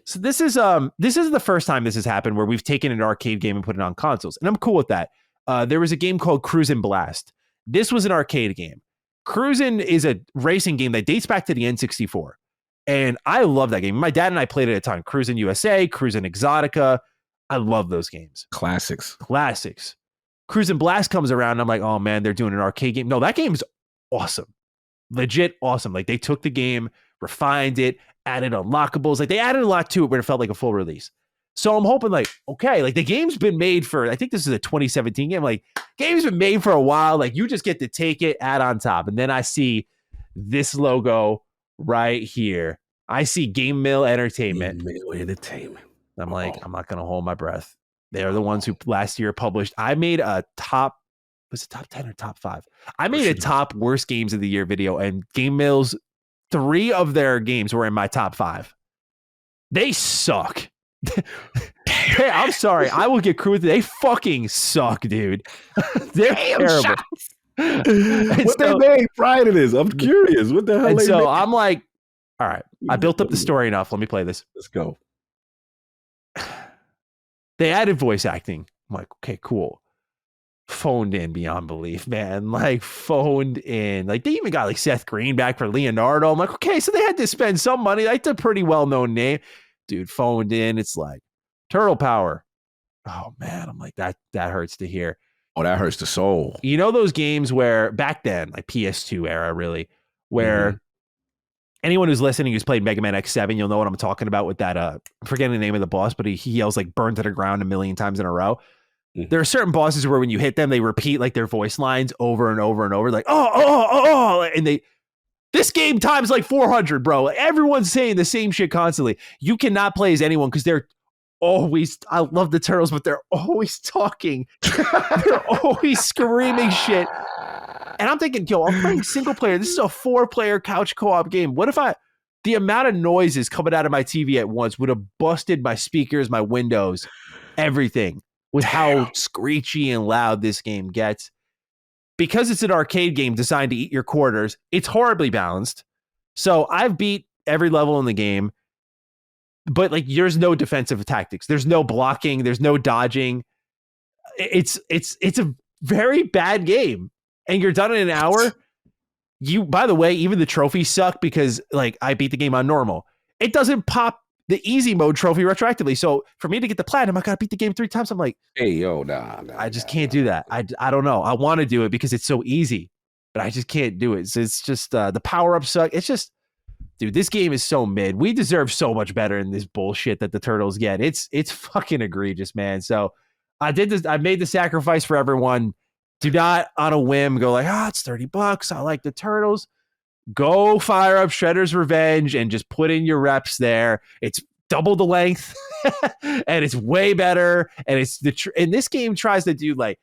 so this is the first time this has happened where we've taken an arcade game and put it on consoles, and I'm cool with that. There was a game called Cruisin' Blast. This was an arcade game. Cruisin' is a racing game that dates back to the N64, and I love that game. My dad and I played it a ton. Cruisin' USA, Cruisin' Exotica. I love those games. Classics. Cruisin' Blast comes around, and I'm like, oh man, they're doing an arcade game. No, that game's awesome. Legit awesome. Like, they took the game, refined it, added unlockables. Like, they added a lot to it where it felt like a full release. So I'm hoping, like, okay, like the game's been made for, I think this is a 2017 game. Like, game's been made for a while. Like, you just get to take it, add on top. And then I see this logo right here. I see Game Mill Entertainment. I'm like, I'm not going to hold my breath. They're the ones who last year published. I made a top, was it top 10 or top 5? I made a top worst games of the year video, and Game Mill's 3 of their games were in my top 5. They suck. Hey, I'm sorry. I will get cruel with it. They fucking suck, dude. They're terrible. What they made prior to this? I'm curious. What the hell? And so I'm like, all right, I built up the story enough. Let me play this. Let's go. They added voice acting. I'm like, okay, cool. Phoned in beyond belief, man. Like, phoned in. Like, they even got like Seth Green back for Leonardo. I'm like, okay, so they had to spend some money. That's a pretty well-known name. Dude, phoned in. It's like Turtle Power. Oh man, I'm like, that hurts to hear. Oh, that hurts the soul. You know those games where back then, like PS2 era, really, where anyone who's listening who's played Mega Man X7, you'll know what I'm talking about with that. I'm forgetting the name of the boss, but he yells like "burn to the ground" a million times in a row. There are certain bosses where when you hit them, they repeat like their voice lines over and over and over, like and this game times like 400, bro. Everyone's saying the same shit constantly. You cannot play as anyone because they're always, I love the Turtles, but they're always talking. They're always screaming shit. And I'm thinking, yo, I'm playing single player. This is a 4-player couch co-op game. What if the amount of noises coming out of my TV at once would have busted my speakers, my windows, everything with how screechy and loud this game gets. Because it's an arcade game designed to eat your quarters, it's horribly balanced. So I've beat every level in the game, but like there's no defensive tactics. There's no blocking. There's no dodging. It's a very bad game. And you're done in an hour. By the way, even the trophies suck because like I beat the game on normal. It doesn't pop the easy mode trophy retroactively. So for me to get the platinum, I got to beat the game 3 times. I'm like, hey, yo, I just can't do that. I don't know. I want to do it because it's so easy, but I just can't do it. So it's just the power-ups suck. It's just, dude, this game is so mid. We deserve so much better than this bullshit that the Turtles get. It's fucking egregious, man. So I did this. I made the sacrifice for everyone. Do not on a whim go like, it's $30. I like the Turtles. Go fire up Shredder's Revenge and just put in your reps there. It's double the length and it's way better. And it's and this game tries to do like,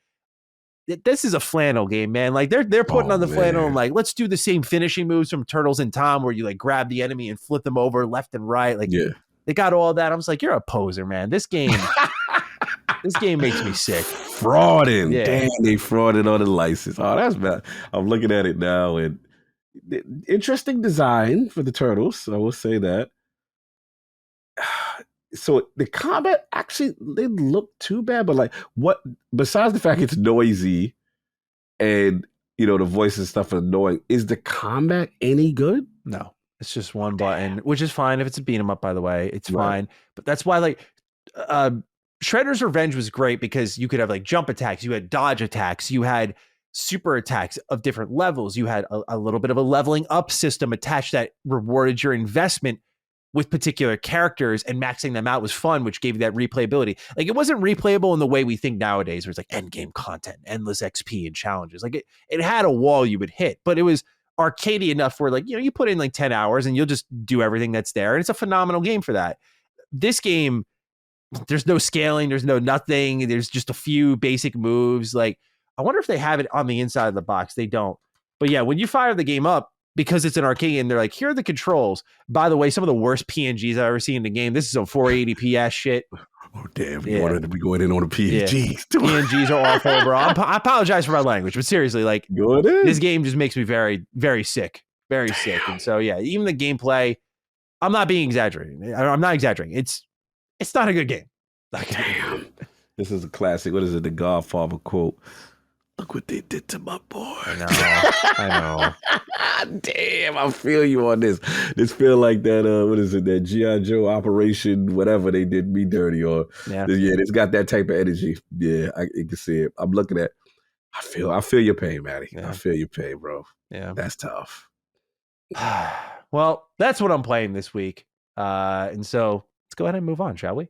this is a flannel game, man. Like they're putting on the flannel and like, let's do the same finishing moves from Turtles in Time where you like grab the enemy and flip them over left and right. Like they got all that. I was like, you're a poser, man. This game, this game makes me sick. Frauding. Yeah. Damn, they frauded on the license. Oh, that's bad. I'm looking at it now and interesting design for the Turtles. I will say that. So the combat actually didn't look too bad, but like what besides the fact it's noisy and the voice and stuff are annoying, is the combat any good? No. It's just one button, which is fine if it's a beat 'em up, by the way. It's fine. But that's why like Shredder's Revenge was great because you could have like jump attacks, you had dodge attacks, you had super attacks of different levels, you had a little bit of a leveling up system attached that rewarded your investment with particular characters, and maxing them out was fun, which gave you that replayability. Like it wasn't replayable in the way we think nowadays, where it's like end game content, endless XP and challenges. Like it had a wall you would hit, but it was arcadey enough where like, you put in like 10 hours and you'll just do everything that's there. And it's a phenomenal game for that. This game, there's no scaling, there's no nothing. There's just a few basic moves. Like, I wonder if they have it on the inside of the box. They don't. But yeah, when you fire the game up, because it's an arcade and they're like, here are the controls. By the way, some of the worst PNGs I've ever seen in the game. This is some 480p ass shit. Oh, damn. You wanted to be going in on the PNGs. Yeah. PNGs are awful, bro. I apologize for my language, but seriously, like, this game just makes me very, very sick. Very sick. And so, yeah, even the gameplay, I'm not being exaggerating. I'm not exaggerating. It's not a good game. Damn. This is a classic. What is it? The Godfather quote. Look what they did to my boy. I know. Damn, I feel you on this. This feel like that, what is it, that G.I. Joe operation, whatever they did me dirty, or it's got that type of energy. Yeah, you can see it. I'm looking at, I feel your pain, Matty. Yeah. I feel your pain, bro. Yeah. That's tough. Well, that's what I'm playing this week. And so let's go ahead and move on, shall we?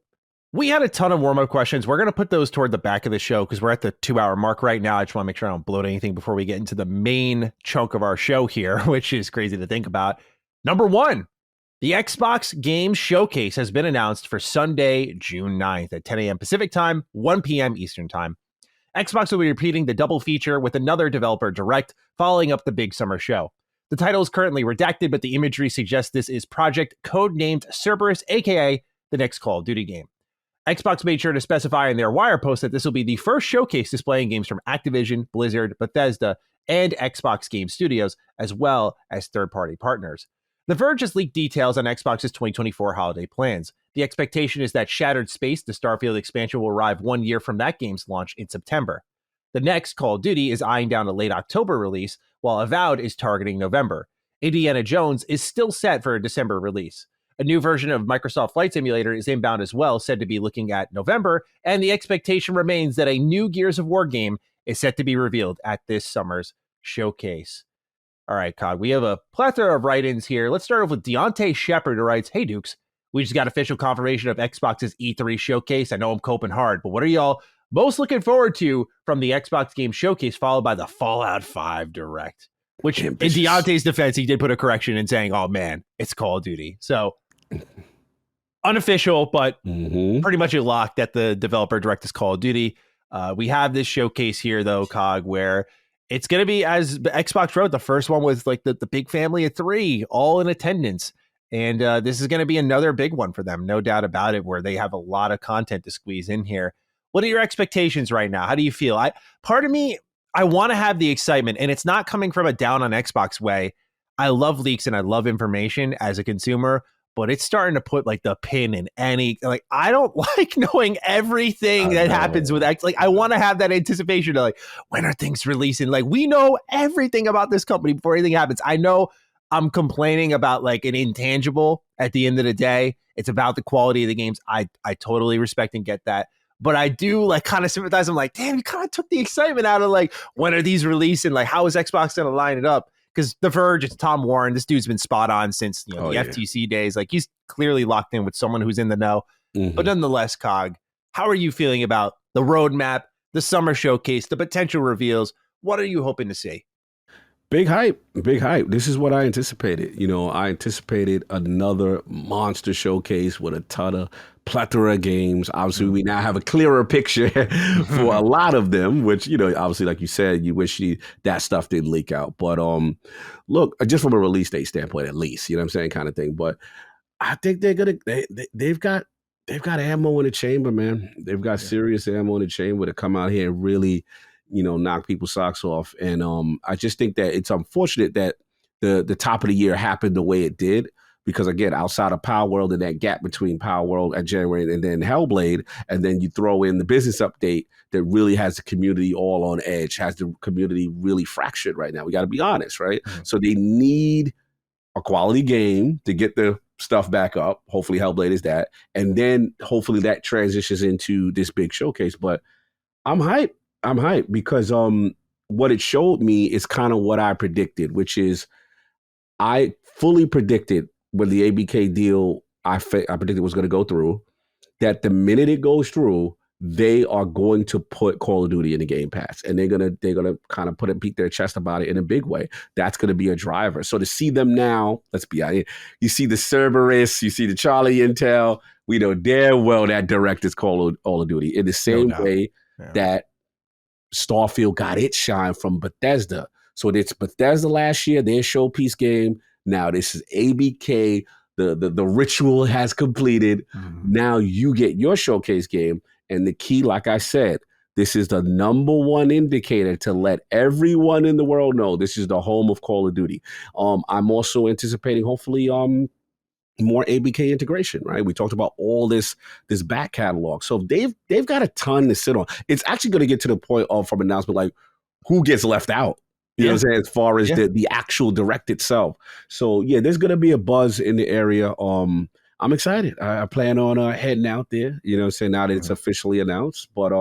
We had a ton of warm-up questions. We're going to put those toward the back of the show because we're at the 2-hour mark right now. I just want to make sure I don't bloat anything before we get into the main chunk of our show here, which is crazy to think about. Number 1, the Xbox Game Showcase has been announced for Sunday, June 9th at 10 a.m. Pacific Time, 1 p.m. Eastern Time. Xbox will be repeating the double feature with another developer direct, following up the big summer show. The title is currently redacted, but the imagery suggests this is Project codenamed Cerberus, aka the next Call of Duty game. Xbox made sure to specify in their wire post that this will be the first showcase displaying games from Activision, Blizzard, Bethesda, and Xbox Game Studios, as well as third-party partners. The Verge has leaked details on Xbox's 2024 holiday plans. The expectation is that Shattered Space, the Starfield expansion, will arrive 1 year from that game's launch in September. The next Call of Duty is eyeing down a late October release, while Avowed is targeting November. Indiana Jones is still set for a December release. A new version of Microsoft Flight Simulator is inbound as well, said to be looking at November, and the expectation remains that a new Gears of War game is set to be revealed at this summer's showcase. All right, Cog. We have a plethora of write-ins here. Let's start off with Deontay Shepard, who writes, "Hey, Dukes. We just got official confirmation of Xbox's E3 showcase. I know I'm coping hard, but what are y'all most looking forward to from the Xbox game showcase, followed by the Fallout 5 Direct?" Which, ambitious. In Deontay's defense, he did put a correction in saying, "Oh, man, it's Call of Duty." So, unofficial, but pretty much a lock that the developer Direct is Call of Duty. We have this showcase here, though, Cog, where it's going to be, as Xbox wrote, the first one with like the big family of 3 all in attendance. And this is going to be another big one for them, no doubt about it, where they have a lot of content to squeeze in here. What are your expectations right now? How do you feel? Part of me, I want to have the excitement, and it's not coming from a down on Xbox way. I love leaks and I love information as a consumer, but it's starting to put like the pin in any, like, I don't like knowing everything that happens with X. Like, I want to have that anticipation of like, when are things releasing? Like, we know everything about this company before anything happens. I know I'm complaining about like an intangible at the end of the day. It's about the quality of the games. I totally respect and get that. But I do like kind of sympathize. I'm like, damn, you kind of took the excitement out of like, when are these releasing? Like, how is Xbox going to line it up? Because The Verge, it's Tom Warren. This dude's been spot on since the FTC days. Like, he's clearly locked in with someone who's in the know. But nonetheless, Cog, how are you feeling about the roadmap, the summer showcase, the potential reveals? What are you hoping to see? Big hype, big hype. This is what I anticipated. You know, I anticipated another monster showcase with a ton of plethora of games. Obviously, we now have a clearer picture for a lot of them, which, you know, obviously, like you said, you wish that stuff didn't leak out. But look, just from a release date standpoint, at least, you know what I'm saying, kind of thing. But I think they've got ammo in the chamber, man. They've got serious ammo in the chamber to come out here and really, you know, knock people's socks off. And I just think that it's unfortunate that the top of the year happened the way it did, because again, outside of Power World and that gap between Power World and January and then Hellblade, and then you throw in the business update that really has the community all on edge, has the community really fractured right now. We got to be honest, right? So they need a quality game to get the stuff back up. Hopefully Hellblade is that. And then hopefully that transitions into this big showcase. But I'm hyped. Because what it showed me is kind of what I predicted, which is I fully predicted when the ABK deal I predicted was going to go through, that the minute it goes through, they are going to put Call of Duty in the Game Pass, and they're gonna kind of beat their chest about it in a big way. That's going to be a driver. So to see them now, let's be honest, you see the Cerberus, you see the Charlie Intel, we know damn well that direct is Call of Duty in the same way that Starfield got its shine from Bethesda. So it's Bethesda last year, their showpiece game. Now this is ABK. The ritual has completed. Now you get your showcase game. And the key, like I said, this is the number one indicator to let everyone in the world know this is the home of Call of Duty. I'm also anticipating, hopefully, more ABK integration, right? We talked about all this back catalog. So they've got a ton to sit on. It's actually going to get to the point of, from announcement, like, who gets left out? You know what I'm saying? As far as the actual direct itself. So yeah, there's going to be a buzz in the area. I'm excited. I plan on heading out there, you know what I'm saying, now that it's officially announced. But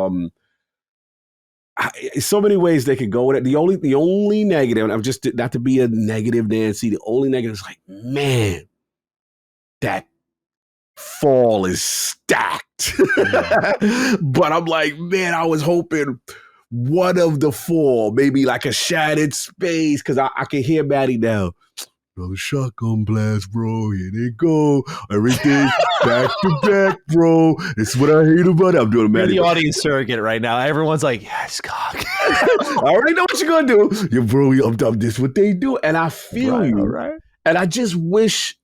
so many ways they could go with it. The only negative, and I'm just not to be a negative Nancy, the only negative is like, man, that fall is stacked. But I'm like, man, I was hoping one of the fall, maybe like a Shattered Space, because I can hear Maddie now. Bro, shotgun blast, bro. Here they go. Everything back to back, bro. It's what I hate about it. I'm doing Maddie. You're the audience surrogate right now. Everyone's like, yes, cock. I already know what you're going to do. Yeah, bro, I'm this what they do. And I feel you. Right. And I just wish,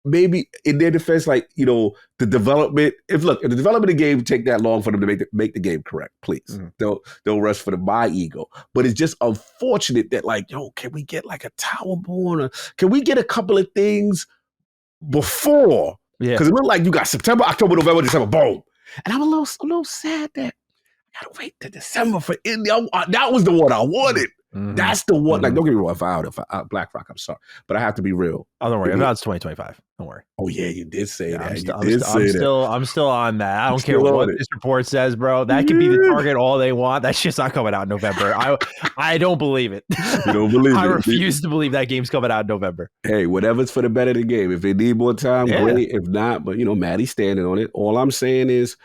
maybe in their defense, like, you know, the development, if the development of the game take that long for them to make the game correct, please. Don't rush for my ego. But it's just unfortunate that, like, yo, can we get like a Towerborn, or can we get a couple of things before? Because it looked like you got September, October, November, December, boom. And I'm a little sad that I gotta wait till December for India. That was the one I wanted. That's the one. Like, don't get me wrong. If Black Rock, I'm sorry, but I have to be real. Oh, don't worry. Avowed's 2025. Don't worry. Oh yeah, you did say that. I'm still on that. I don't care what this report says, bro. That could be the target all they want. That shit's not coming out in November. I don't believe it. You don't believe it? I refuse to believe that game's coming out in November. Hey, whatever's for the better of the game. If they need more time, great. If not, but Maddie's standing on it. All I'm saying is,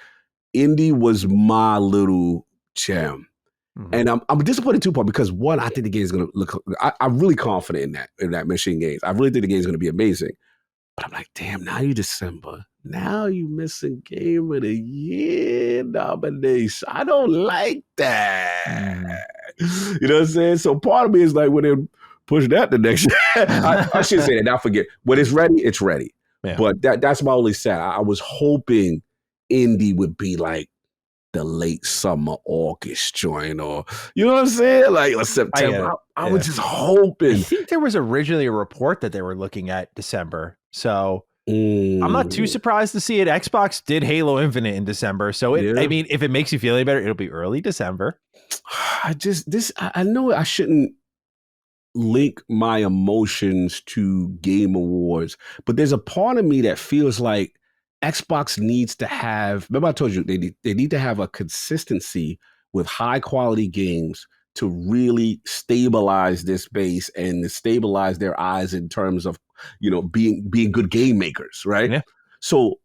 Indy was my little gem. And I'm disappointed too, Paul, because one, I think the game is going to look. I'm really confident in that machine games. I really think the game is going to be amazing. But I'm like, damn, now you December. Now you missing Game of the Year nomination. I don't like that. You know what I'm saying? So part of me is like, when they push that the next year, I should say that. Now forget. When it's ready, it's ready. Yeah. But that's my only sad. I was hoping Indy would be like the late summer August joint, or you know what I'm saying, like or September. I was just hoping. I think there was originally a report that they were looking at December, so I'm not too surprised to see it. Xbox did Halo Infinite in December, so I mean, if it makes you feel any better, it'll be early December. I know I shouldn't link my emotions to Game Awards, but there's a part of me that feels like Xbox needs to have, remember I told you, they need to have a consistency with high quality games to really stabilize this base and to stabilize their eyes in terms of, being good game makers, right? Yeah. So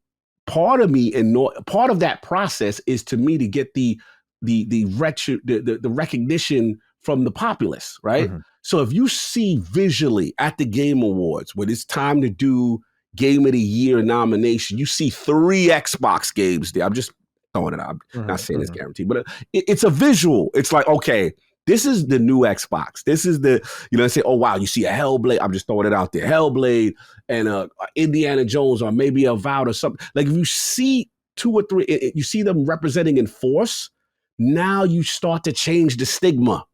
part of me and part of that process is to me to get the recognition from the populace, right? So if you see visually at the Game Awards when it's time to do Game of the Year nomination, you see 3 Xbox games there. I'm just throwing it out. I'm not saying it's guaranteed, but it's a visual. It's like, okay, this is the new Xbox. This is the, say, oh, wow, you see a Hellblade. I'm just throwing it out there. Hellblade and Indiana Jones or maybe Avowed or something. Like if you see 2 or 3, you see them representing in force, now you start to change the stigma.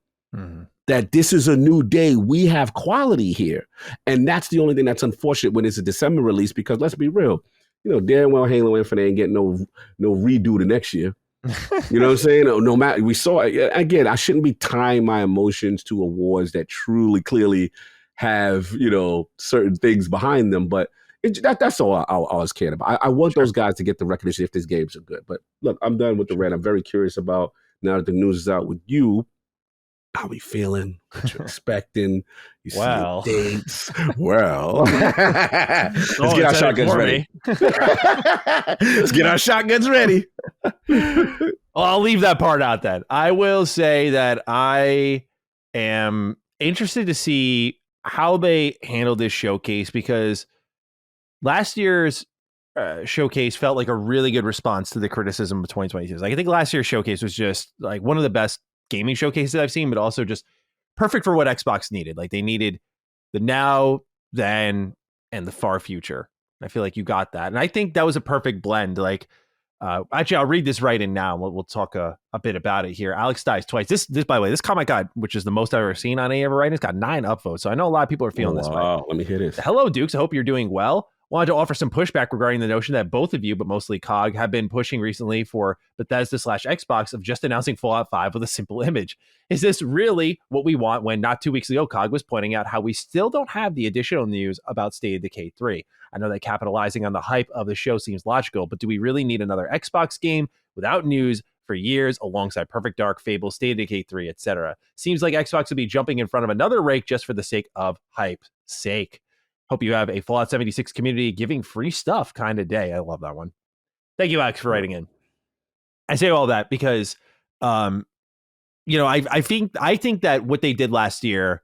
That this is a new day. We have quality here. And that's the only thing that's unfortunate when it's a December release, because let's be real, damn well Halo Infinite ain't getting no redo the next year. You know what I'm saying? No matter, we saw it. Again, I shouldn't be tying my emotions to awards that truly, clearly have, certain things behind them. But that's all I was caring about. I want those guys to get the recognition if these games are good. But look, I'm done with the rant. I'm very curious about, now that the news is out with you, how we feeling? What you expecting? You see dates? Well, let's get our shotguns ready. Let's get our shotguns ready. Well, I'll leave that part out then. I will say that I am interested to see how they handle this showcase, because last year's showcase felt like a really good response to the criticism of 2022. Like, I think last year's showcase was just like one of the best gaming showcases I've seen, but also just perfect for what Xbox needed. Like, they needed the now, then, and the far future. I feel like you got that. And I think that was a perfect blend. Like, actually, I'll read this right in now. We'll talk a bit about it here. Alex Dies Twice. This, by the way, this comment got, which is the most I've ever seen on any ever writing, it's got 9 upvotes. So I know a lot of people are feeling this way. Wow, let me hear this. Hello, Dukes. I hope you're doing well. Wanted to offer some pushback regarding the notion that both of you, but mostly COG, have been pushing recently for Bethesda/Xbox of just announcing Fallout 5 with a simple image. Is this really what we want, when not 2 weeks ago, COG was pointing out how we still don't have the additional news about State of Decay 3? I know that capitalizing on the hype of the show seems logical, but do we really need another Xbox game without news for years alongside Perfect Dark, Fable, State of Decay 3, etc.? Seems like Xbox would be jumping in front of another rake just for the sake of hype's sake. Hope you have a Fallout 76 community giving free stuff kind of day. I love that one. Thank you, Alex, for writing in. I say all that because, I think that what they did last year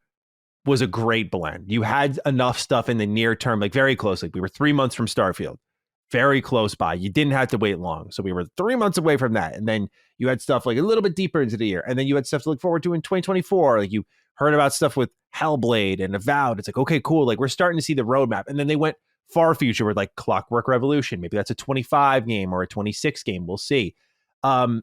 was a great blend. You had enough stuff in the near term, like very close. Like, we were 3 months from Starfield, very close by. You didn't have to wait long. So we were 3 months away from that. And then you had stuff like a little bit deeper into the year. And then you had stuff to look forward to in 2024. Like, you heard about stuff with Hellblade and Avowed. It's like, okay, cool. Like, we're starting to see the roadmap. And then they went far future with like Clockwork Revolution. Maybe that's a 25 game or a 26 game. We'll see. To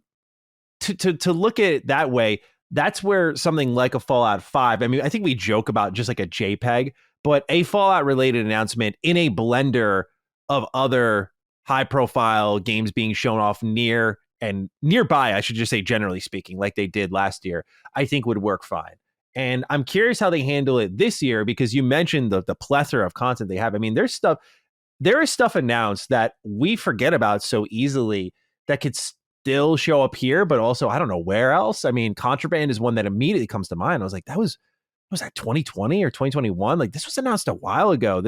look at it that way, that's where something like a Fallout 5, I mean, I think we joke about just like a JPEG, but a Fallout related announcement in a blender of other high profile games being shown off near and nearby, I should just say, generally speaking, like they did last year, I think would work fine. And I'm curious how they handle it this year, because you mentioned the plethora of content they have. I mean, there is stuff announced that we forget about so easily that could still show up here, but also I don't know where else. I mean, Contraband is one that immediately comes to mind. I was like, was that 2020 or 2021? Like, this was announced a while ago.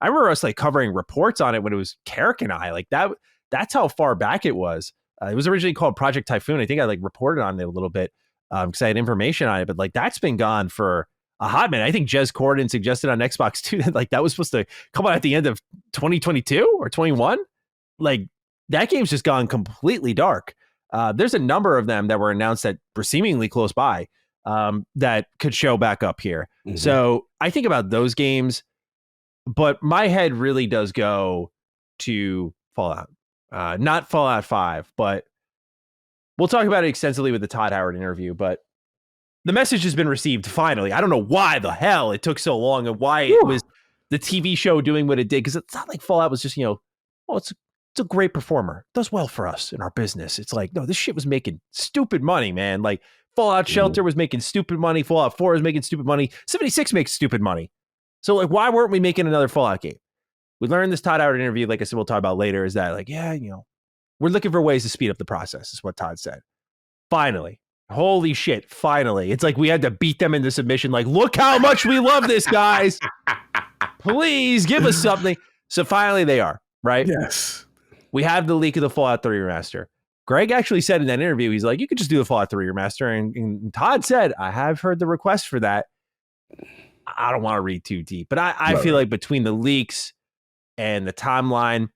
I remember us like covering reports on it when it was Carrick and I, like that's how far back it was. It was originally called Project Typhoon. I think I like reported on it a little bit because I had information on it, but like that's been gone for a hot minute. I think Jez Corden suggested on Xbox too that like that was supposed to come out at the end of 2022 or 21. Like that game's just gone completely dark. There's a number of them that were announced that were seemingly close by that could show back up here. Mm-hmm. So I think about those games, but my head really does go to Fallout. Not Fallout 5, but we'll talk about it extensively with the Todd Howard interview, but the message has been received finally. I don't know why the hell it took so long and why it was the TV show doing what it did, because it's not like Fallout was just, it's a great performer. It does well for us in our business. It's like, no, this shit was making stupid money, man. Like Fallout Shelter was making stupid money. Fallout 4 was making stupid money. 76 makes stupid money. So like, why weren't we making another Fallout game? We learned this Todd Howard interview, like I said, we'll talk about later, is that like, we're looking for ways to speed up the process, is what Todd said. Finally. Holy shit, finally. It's like we had to beat them into submission. Like, look how much we love this, guys. Please give us something. So finally they are, right? Yes. We have the leak of the Fallout 3 remaster. Greg actually said in that interview, he's like, you could just do the Fallout 3 remaster. And Todd said, I have heard the request for that. I don't want to read too deep, but I feel like between the leaks and the timeline,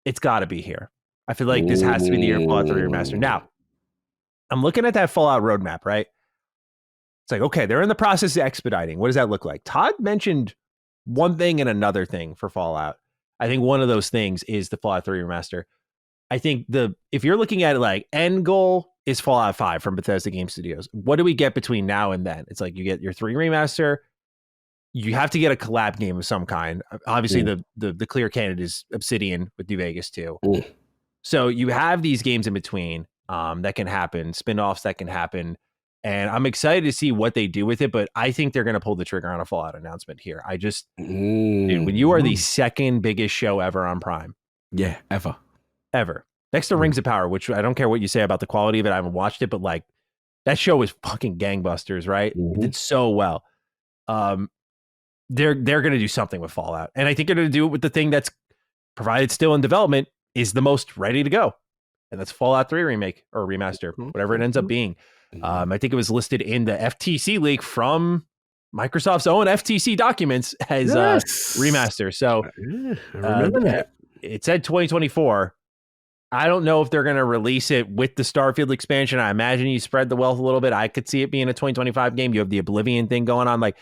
it's got to be here. I feel like this has to be the year of Fallout 3 remaster. Now, I'm looking at that Fallout roadmap, right? It's like, okay, they're in the process of expediting. What does that look like? Todd mentioned one thing and another thing for Fallout. I think one of those things is the Fallout 3 remaster. I think if you're looking at it like end goal is Fallout 5 from Bethesda Game Studios. What do we get between now and then? It's like you get your 3 remaster. You have to get a collab game of some kind. Obviously, the clear candidate is Obsidian with New Vegas 2. So you have these games in between that can happen, spin-offs that can happen. And I'm excited to see what they do with it, but I think they're going to pull the trigger on a Fallout announcement here. Dude, when you are the second biggest show ever on Prime. Yeah, ever. Next to Rings of Power, which I don't care what you say about the quality of it. I haven't watched it, but like that show is fucking gangbusters, right? It did so well. They're going to do something with Fallout. And I think they're going to do it with the thing that's provided still in development is the most ready to go. And that's Fallout 3 remake or remaster, whatever it ends up being. I think it was listed in the FTC leak from Microsoft's own FTC documents as remaster. So I remember that. It said 2024. I don't know if they're going to release it with the Starfield expansion. I imagine you spread the wealth a little bit. I could see it being a 2025 game. You have the Oblivion thing going on. Like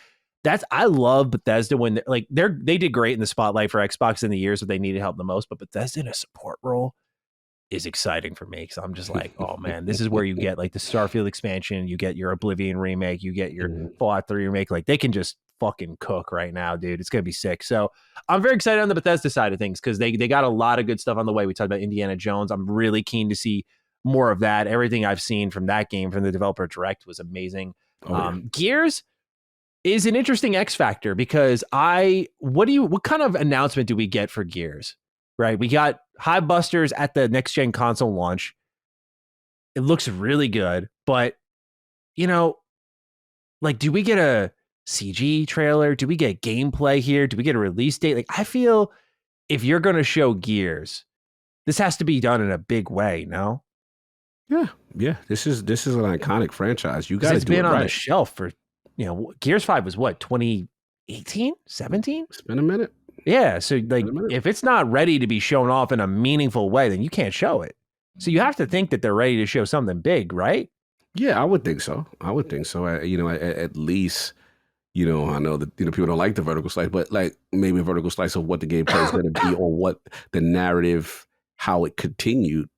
I love Bethesda when they did great in the spotlight for Xbox in the years that they needed help the most, but Bethesda in a support role is exciting for me because I'm just like, oh man, this is where you get like the Starfield expansion, you get your Oblivion remake, you get your Fallout 3 remake. Like they can just fucking cook right now, dude. It's gonna be sick. So I'm very excited on the Bethesda side of things because they got a lot of good stuff on the way. We talked about Indiana Jones. I'm really keen to see more of that. Everything I've seen from that game from the developer direct was amazing. Gears is an interesting X factor because what kind of announcement do we get for Gears? Right, we got Hive Busters at the next gen console launch. It looks really good, but like, do we get a CG trailer? Do we get gameplay here? Do we get a release date? Like, I feel if you're going to show Gears, this has to be done in a big way. No? Yeah. This is an iconic franchise. You got to do it right. It's been on the shelf for Gears 5 was what 2018, 17? It's been a minute. Yeah, so like if it's not ready to be shown off in a meaningful way, then you can't show it. So you have to think that they're ready to show something big, right? Yeah, I would think so. At least, I know that people don't like the vertical slice, but like maybe a vertical slice of what the gameplay is going to be or what the narrative, how it continued,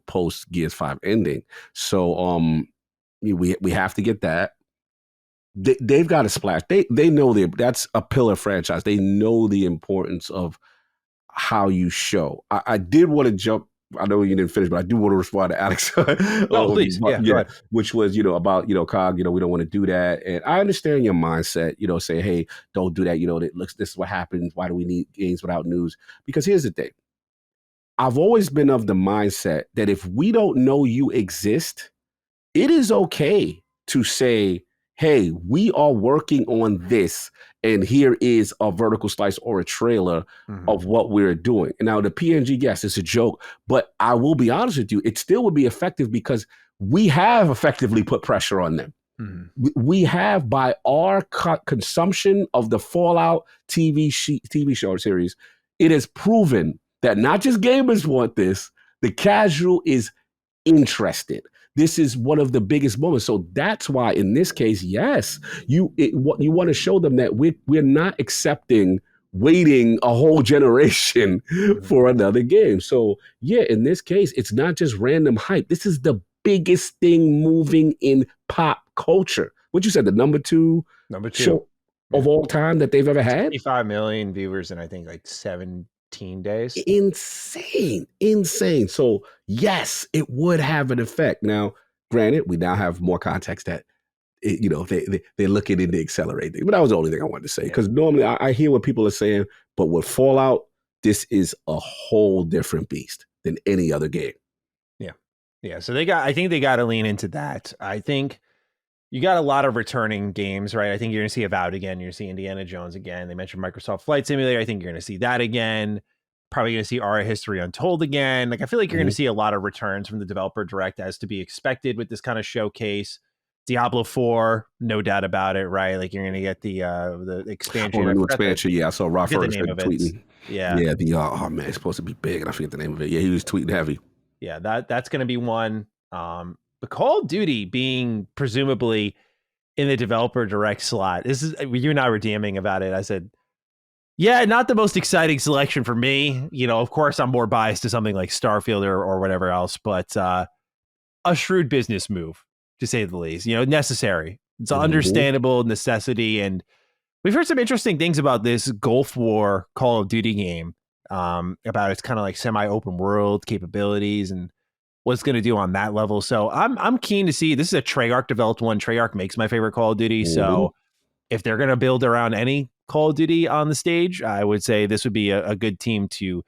post Gears 5 ending. So we have to get that. They've got to splash. They know that's a pillar franchise. They know the importance of how you show. I did want to jump I know you didn't finish, but I do want to respond to Alex. Oh, please. Yeah, go ahead. Which was, about, COG, we don't want to do that. And I understand your mindset, say, hey, don't do that. This is what happens. Why do we need games without news? Because here's the thing. I've always been of the mindset that if we don't know you exist, it is okay to say, hey, we are working on this, and here is a vertical slice or a trailer of what we're doing. And now the PNG, yes, it's a joke, but I will be honest with you, it still would be effective because we have effectively put pressure on them. We have, by our consumption of the Fallout TV show series, it has proven that not just gamers want this, the casual is interested. This is one of the biggest moments. So that's why in this case, yes, you want to show them that we're not accepting waiting a whole generation for another game. So yeah, in this case, it's not just random hype. This is the biggest thing moving in pop culture. What you said, the number two show of all time that they've ever had? 25 million viewers in, I think, like 17 days. Insane. So yes, it would have an effect. Now, granted, we now have more context that they're looking into accelerating. But that was the only thing I wanted to say, because normally I hear what people are saying, but with Fallout, this is a whole different beast than any other game. Yeah. So I think they got to lean into that. I think you got a lot of returning games, right? I think you're going to see Avowed again. You're going to see Indiana Jones again. They mentioned Microsoft Flight Simulator. I think you're going to see that again. Probably going to see Aria History Untold again. Like, I feel like you're going to see a lot of returns from the developer direct, as to be expected with this kind of showcase. Diablo 4, no doubt about it, right? Like, you're going to get the expansion. The new expansion, yeah. I saw Rob Ferguson tweeting. Yeah. Oh man, it's supposed to be big, and I forget the name of it. Yeah, he was tweeting heavy. Yeah, that's going to be one. But Call of Duty being presumably in the developer direct slot. This is, you and I were DMing about it. I said, yeah, not the most exciting selection for me. Of course, I'm more biased to something like Starfield or whatever else, but a shrewd business move, to say the least. Necessary. It's an understandable necessity. And we've heard some interesting things about this Gulf War Call of Duty game, about its kind of like semi-open world capabilities and what it's going to do on that level. So I'm keen to see. This is a Treyarch developed one. Treyarch makes my favorite Call of Duty. So if they're going to build around any Call of Duty on the stage, I would say this would be a good team to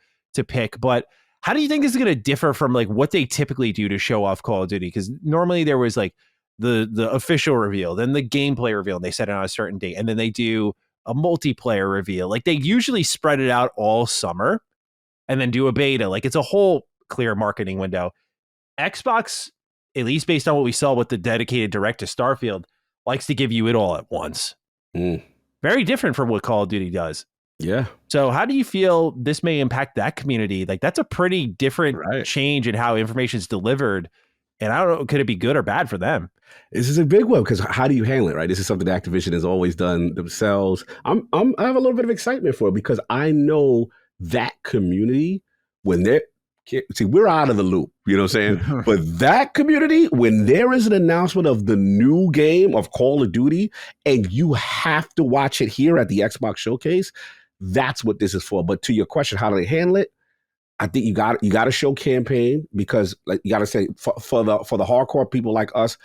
pick. But how do you think this is going to differ from like what they typically do to show off Call of Duty? Because normally there was like the official reveal, then the gameplay reveal, and they set it on a certain date, and then they do a multiplayer reveal. Like, they usually spread it out all summer and then do a beta. Like, it's a whole clear marketing window. Xbox, at least based on what we saw with the dedicated direct to Starfield, likes to give you it all at once. Very different from what Call of Duty does. Yeah. So how do you feel this may impact that community? Like, that's a pretty different change in how information is delivered. And I don't know, could it be good or bad for them? This is a big one, because how do you handle it, right? This is something that Activision has always done themselves. I have a little bit of excitement for it, because I know that community, when they're, see, we're out of the loop, you know what I'm saying? But that community, when there is an announcement of the new game of Call of Duty, and you have to watch it here at the Xbox Showcase, that's what this is for. But to your question, how do they handle it? I think you got to show campaign, because like you got to say for the hardcore people like us,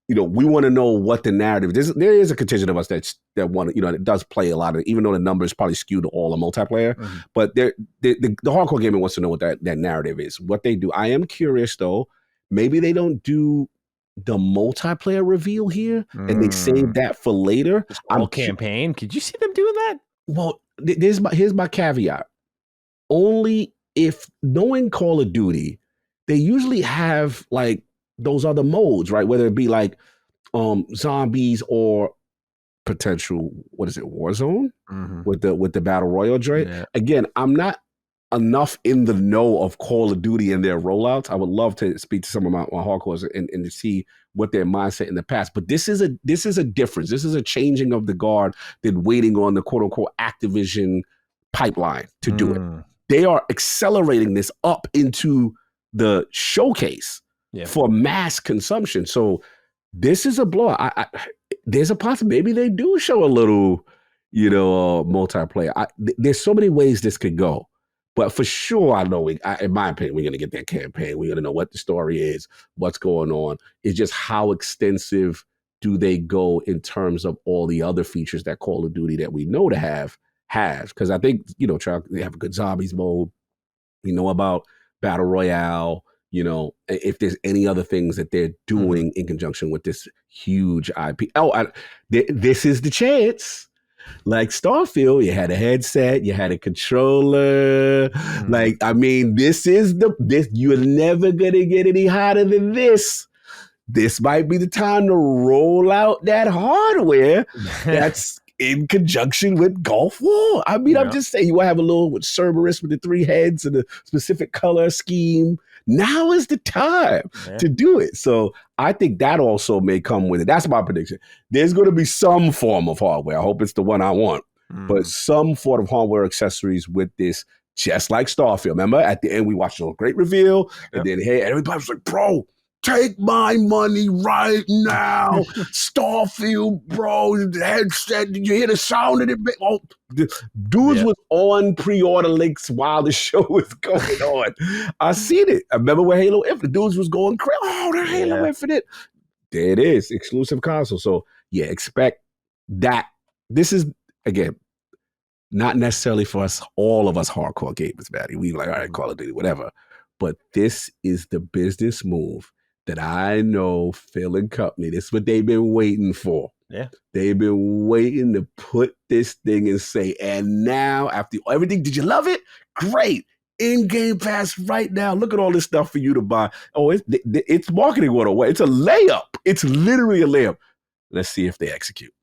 we want to know what the narrative is. There is a contingent of us that want to, it does play a lot of, even though the numbers probably skew to all the multiplayer, but the hardcore gamer wants to know what that narrative is, what they do. I am curious though, maybe they don't do the multiplayer reveal here and they save that for later. Campaign. Could you see them doing that? Well, here's my caveat. Only if, knowing Call of Duty, they usually have like those other modes, right? Whether it be like zombies or potential, Warzone with the battle royale joint. Yeah. Again, I'm not enough in the know of Call of Duty and their rollouts. I would love to speak to some of my hardcores and to see what their mindset in the past. But this is a difference. This is a changing of the guard than waiting on the quote unquote Activision pipeline to do it. They are accelerating this up into the showcase for mass consumption. So this is a blow. There's a possibility maybe they do show a little, multiplayer. There's so many ways this could go, But for sure, I know, in my opinion, we're going to get that campaign. We're going to know what the story is, what's going on. It's just how extensive do they go in terms of all the other features that Call of Duty that we know to have has. Because I think, they have a good zombies mode. We know about Battle Royale. If there's any other things that they're doing in conjunction with this huge IP. Oh, this is the chance. Like Starfield, you had a headset, you had a controller. Like, I mean, this you're never gonna get any hotter than this. This might be the time to roll out that hardware that's in conjunction with Gulf War. I mean, I'm just saying, you want to have a little with Cerberus with the 3 heads and a specific color scheme. Now is the time to do it. So I think that also may come with it. That's my prediction. There's going to be some form of hardware. I hope it's the one I want, but some form of hardware accessories with this, just like Starfield. Remember, at the end, we watched a great reveal, and then, hey, everybody was like, bro, take my money right now. Starfield, bro. The headset. Did you hear the sound of it? Oh, dudes was on pre-order links while the show was going on. I seen it. I remember when Halo Infinite, dudes was going crazy. Oh, the Halo Infinite. There it is. Exclusive console. So, yeah, expect that. This is, again, not necessarily for us, all of us hardcore gamers, Maddie. We like, all right, Call of Duty, whatever. But this is the business move that I know Phil and company, this is what they've been waiting for. Yeah. They've been waiting to put this thing and say, and now after everything, did you love it? Great. In Game Pass right now. Look at all this stuff for you to buy. Oh, it's marketing 101. It's a layup. It's literally a layup. Let's see if they execute.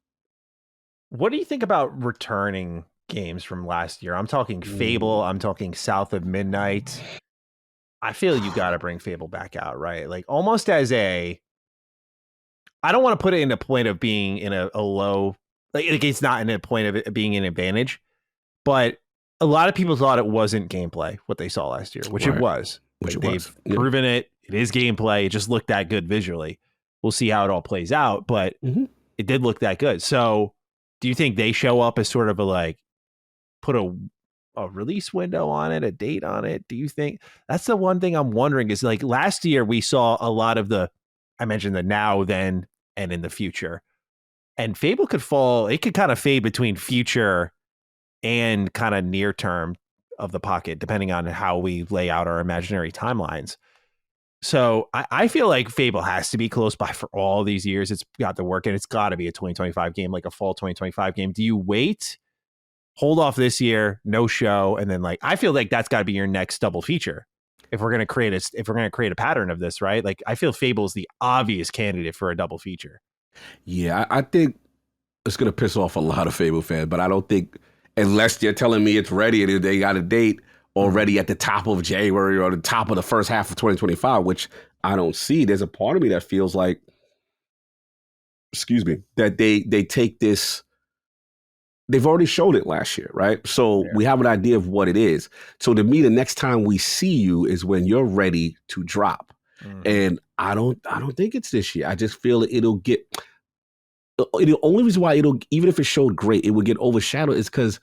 What do you think about returning games from last year? I'm talking Fable. I'm talking South of Midnight. I feel you got to bring Fable back out, right? Like almost as I don't want to put it in a point of being in a low, like it's not in a point of it being an advantage, but a lot of people thought it wasn't gameplay, what they saw last year, which it was. They've proven it. It is gameplay. It just looked that good visually. We'll see how it all plays out, but it did look that good. So do you think they show up as sort of a like, put a release window on it, a date on it? Do you think that's the one thing I'm wondering is like last year we saw a lot of I mentioned the now, then, and in the future, and Fable could kind of fade between future and kind of near term of the pocket, depending on how we lay out our imaginary timelines. So I feel like Fable has to be close by for all these years. It's got to work and it's got to be a 2025 game, like a fall 2025 game. Do you wait? Hold off this year, no show, and then I feel like that's got to be your next double feature if we're going to create a pattern of this, right? Like I feel Fable's the obvious candidate for a double feature. Yeah, I think it's going to piss off a lot of Fable fans, but I don't think unless they're telling me it's ready and they got a date already at the top of January or the top of the first half of 2025, which I don't see. There's a part of me that feels like, that they take this. They've already showed it last year, right? So we have an idea of what it is. So to me, the next time we see you is when you're ready to drop. And I don't think it's this year. I just feel it'll get. The only reason why even if it showed great, it would get overshadowed is because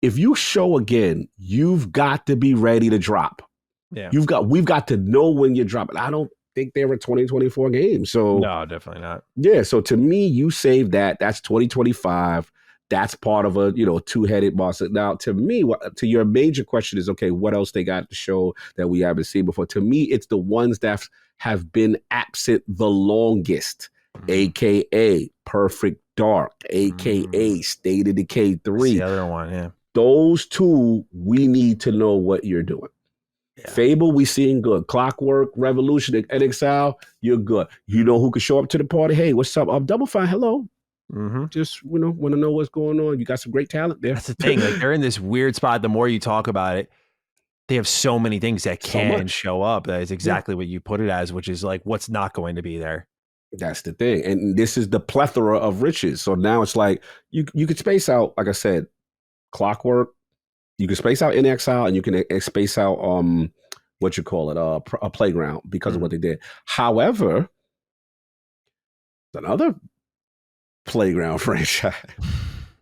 if you show again, you've got to be ready to drop. Yeah, we've got to know when you're dropping. I don't think they're a 2024 game. So no, definitely not. Yeah. So to me, you save that. That's 2025. That's part of a, two-headed boss. Now, to me, to your major question is, okay, what else they got to show that we haven't seen before? To me, it's the ones that have been absent the longest, a.k.a. Perfect Dark, a.k.a. State of Decay 3. That's the other one, yeah. Those two, we need to know what you're doing. Yeah. Fable, we seeing good. Clockwork, Revolution, NXL, you're good. You know who could show up to the party? Hey, what's up? I'm Double Fine. Hello. Just want to know what's going on. You got some great talent there. That's the thing. Like they're in this weird spot. The more you talk about it, they have so many things that can show up. That is exactly what you put it as, which is like what's not going to be there. That's the thing, and this is the plethora of riches. So now it's like you could space out, like I said, Clockwork. You can space out NXL, and you can space out what you call it, a Playground because of what they did. However, another Playground franchise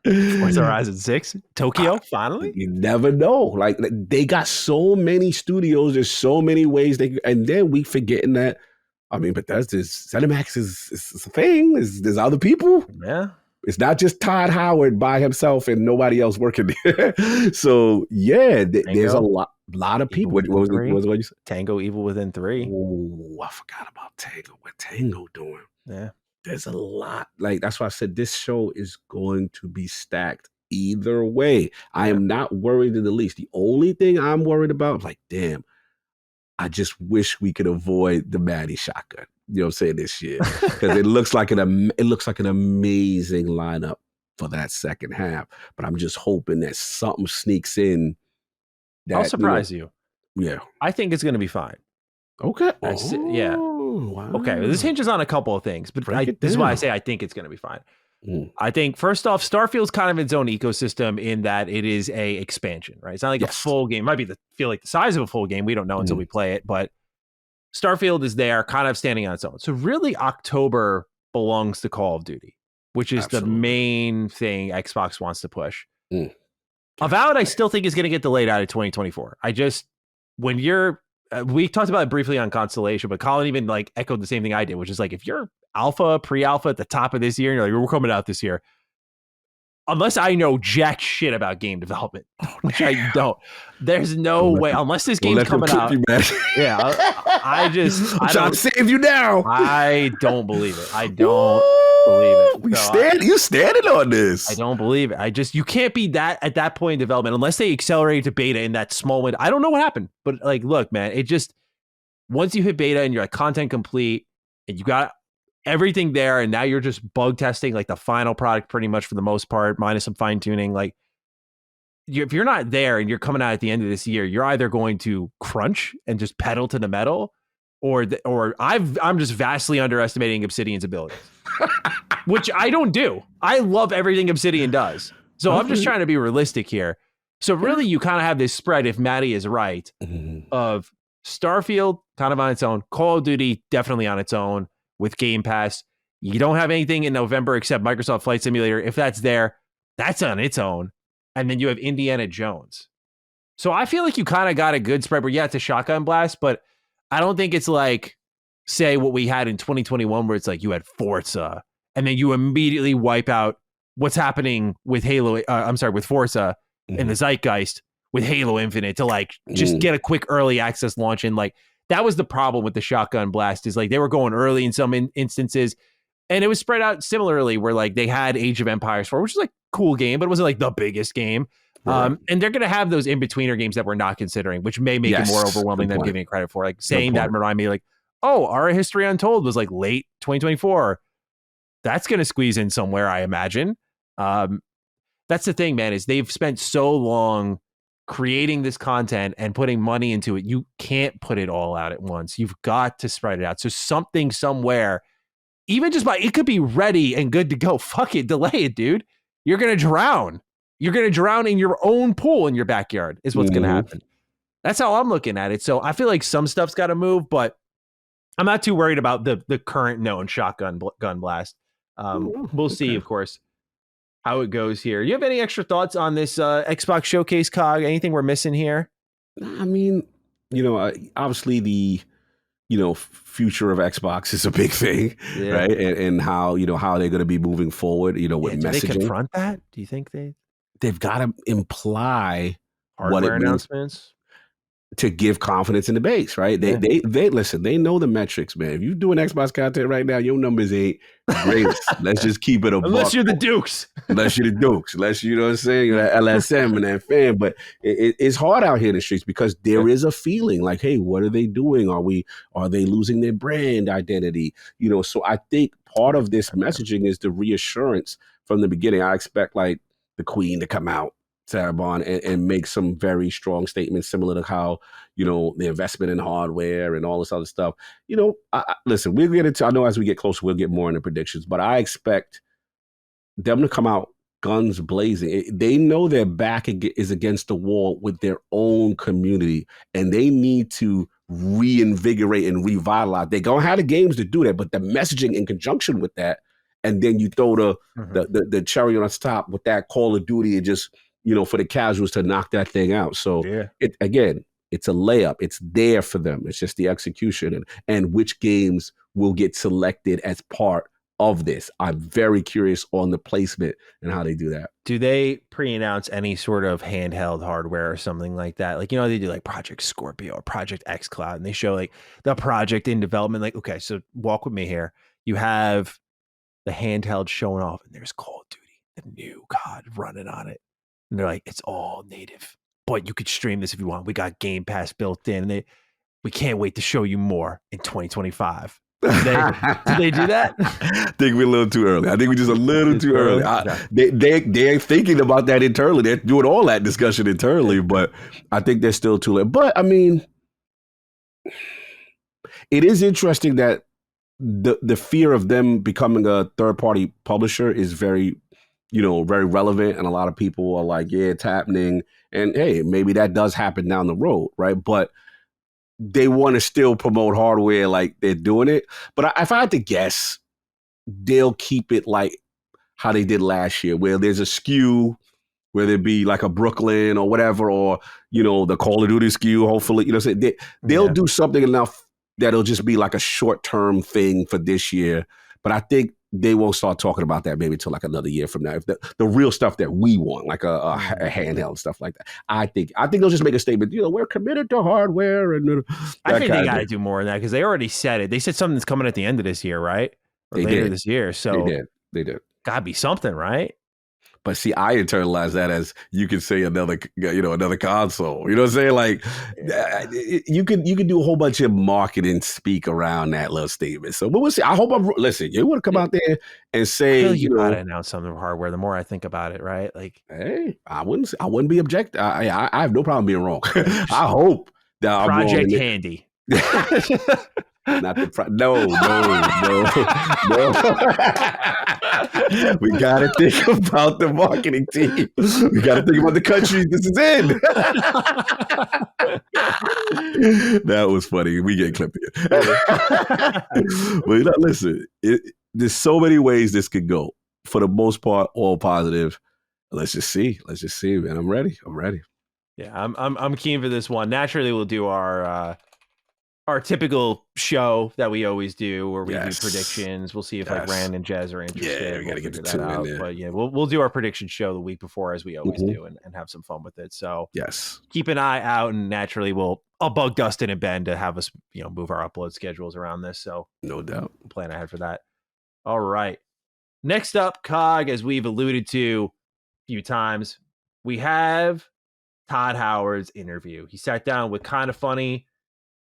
Forza Horizon 6, Tokyo, finally. You never know. Like they got so many studios. There's so many ways and then we forgetting that. I mean, Bethesda's ZeniMax is a thing. There's other people. Yeah. It's not just Todd Howard by himself and nobody else working there. So yeah, there's a lot of people. What you said? Tango Evil Within 3. Oh, I forgot about Tango. What Tango doing? Yeah. There's a lot. Like that's why I said this show is going to be stacked either way. Yeah. I am not worried in the least. The only thing I'm worried about, like, damn, I just wish we could avoid the Maddie shotgun. You know what I'm saying, this year. Because it looks like an amazing lineup for that second half. But I'm just hoping that something sneaks in. I'll surprise you. Yeah. I think it's going to be fine. Okay. Yeah. Wow. Okay. This hinges on a couple of things, but this is why I say I think it's going to be fine. I think first off, Starfield's kind of its own ecosystem in that it is a expansion, right? It's not like a full game. It might be feel like the size of a full game. We don't know until we play it, but Starfield is there kind of standing on its own. So really October belongs to Call of Duty, which is the main thing Xbox wants to push. Avowed, I still think is going to get delayed out of 2024. When you're, we talked about it briefly on Constellation, but Colin even like echoed the same thing I did, which is like, if you're alpha, pre-alpha at the top of this year, and you're like, we're coming out this year, unless I know jack shit about game development, which I don't, there's no way, unless this game's coming out. Yeah, I'm trying to save you now. I don't believe it. I don't believe it. You standing on this. I don't believe it. You can't be that at that point in development unless they accelerate to beta in that small window. I don't know what happened, but like, look, man, once you hit beta and you're like content complete and you got everything there, and now you're just bug testing like the final product pretty much for the most part, minus some fine tuning. Like, if you're not there and you're coming out at the end of this year, you're either going to crunch and just pedal to the metal, or I'm just vastly underestimating Obsidian's abilities, which I don't do. I love everything Obsidian does, so I'm just trying to be realistic here. So really, you kind of have this spread, if Maddie is right, of Starfield kind of on its own, Call of Duty definitely on its own. With Game Pass, you don't have anything in November except Microsoft Flight Simulator. If that's there, that's on its own. And then you have Indiana Jones. So I feel like you kind of got a good spread where, yeah, it's a shotgun blast, but I don't think it's like, say, what we had in 2021, where it's like you had Forza, and then you immediately wipe out what's happening with with Forza in the zeitgeist with Halo Infinite to like just get a quick early access launch in. Like, that was the problem with the shotgun blast, is like they were going early in some instances, and it was spread out similarly where like they had Age of Empires 4, which is like a cool game, but it wasn't like the biggest game. Right. And they're going to have those in-betweener games that we're not considering, which may make it more overwhelming than giving it credit for. Like saying that remind me like, oh, Our History Untold was like late 2024. That's going to squeeze in somewhere, I imagine. That's the thing, man, is they've spent so long creating this content and putting money into it. You can't put it all out at once. You've got to spread it out. So something somewhere, even just it could be ready and good to go. Fuck it, delay it, dude. You're going to drown. You're going to drown in your own pool in your backyard is what's going to happen. That's how I'm looking at it. So I feel like some stuff's got to move, but I'm not too worried about the current known shotgun gun blast. We'll see, of course, how it goes here. You have any extra thoughts on this Xbox Showcase, Cog? Anything we're missing here? I mean, obviously the, future of Xbox is a big thing, right? And how, how they're going to be moving forward, with messaging. Do they confront that? Do you think they've got to imply hardware what it announcements means to give confidence in the base, right? They listen, they know the metrics, man. If you're doing Xbox content right now, your numbers ain't great. Let's just keep it unless you're the Dukes. Unless you're the Dukes. Unless you know what I'm saying, you're that LSM and that fan. But it's hard out here in the streets because there is a feeling like, hey, what are they doing? Are they losing their brand identity? So I think part of this messaging is the reassurance from the beginning. I expect like the Queen to come out, Sarabon, and make some very strong statements similar to how, the investment in hardware and all this other stuff. Listen, we'll get into, I know as we get closer, we'll get more into predictions, but I expect them to come out guns blazing. They know their back is against the wall with their own community, and they need to reinvigorate and revitalize. They're going to have the games to do that, but the messaging in conjunction with that and then you throw Mhm. the cherry on the top with that Call of Duty and just, for the casuals to knock that thing out. So Yeah. it's a layup. It's there for them. It's just the execution and which games will get selected as part of this. I'm very curious on the placement and how they do that. Do they pre-announce any sort of handheld hardware or something like that? Like, they do like Project Scorpio or Project xCloud, and they show like the project in development. Like, okay, so walk with me here. You have the handheld showing off, and there's Call of Duty, the new COD running on it. And they're like, it's all native, but you could stream this if you want. We got Game Pass built in. And we can't wait to show you more in 2025. Do they do that? I think we're a little too early. I think we're just a little too early. They're thinking about that internally. They're doing all that discussion internally, but I think they're still too late. But I mean, it is interesting that the fear of them becoming a third party publisher is very, very relevant, and a lot of people are like, yeah, it's happening, and hey, maybe that does happen down the road, right? But they want to still promote hardware like they're doing it. But if I had to guess, they'll keep it like how they did last year, where there's a SKU, whether it be like a Brooklyn or whatever, or, the Call of Duty SKU, hopefully, they'll do something enough that'll just be like a short-term thing for this year. But I think they won't start talking about that maybe until like another year from now. If the real stuff that we want, like a handheld stuff like that, I think they'll just make a statement. We're committed to hardware, and I think they got to do more than that, because they already said it. They said something's coming at the end of this year, right? Or later this year. So they did. Gotta be something, right? But see, I internalize that as you could say another console. You know what I'm saying? Like, you can do a whole bunch of marketing speak around that little statement. So, but we'll see. I hope listen. You want to come out there and say, you gotta announce something hardware. The more I think about it, right? Like, hey, I wouldn't be objective. I have no problem being wrong. I hope that I'm wrong. Project Handy. Not the no. We gotta think about the marketing team. We gotta think about the country this is in. That was funny. We get clipped here. But listen, there's so many ways this could go. For the most part, all positive. Let's just see, man. I'm ready. Yeah, I'm keen for this one. Naturally, we'll do our typical show that we always do, where we do predictions. We'll see if like Rand and Jez are interested. Yeah, we gotta get that out. But yeah, we'll do our prediction show the week before, as we always do, and have some fun with it. So keep an eye out, and naturally I'll bug Dustin and Ben to have us move our upload schedules around this. So no doubt, we'll plan ahead for that. All right. Next up, COG, as we've alluded to a few times, we have Todd Howard's interview. He sat down with Kinda Funny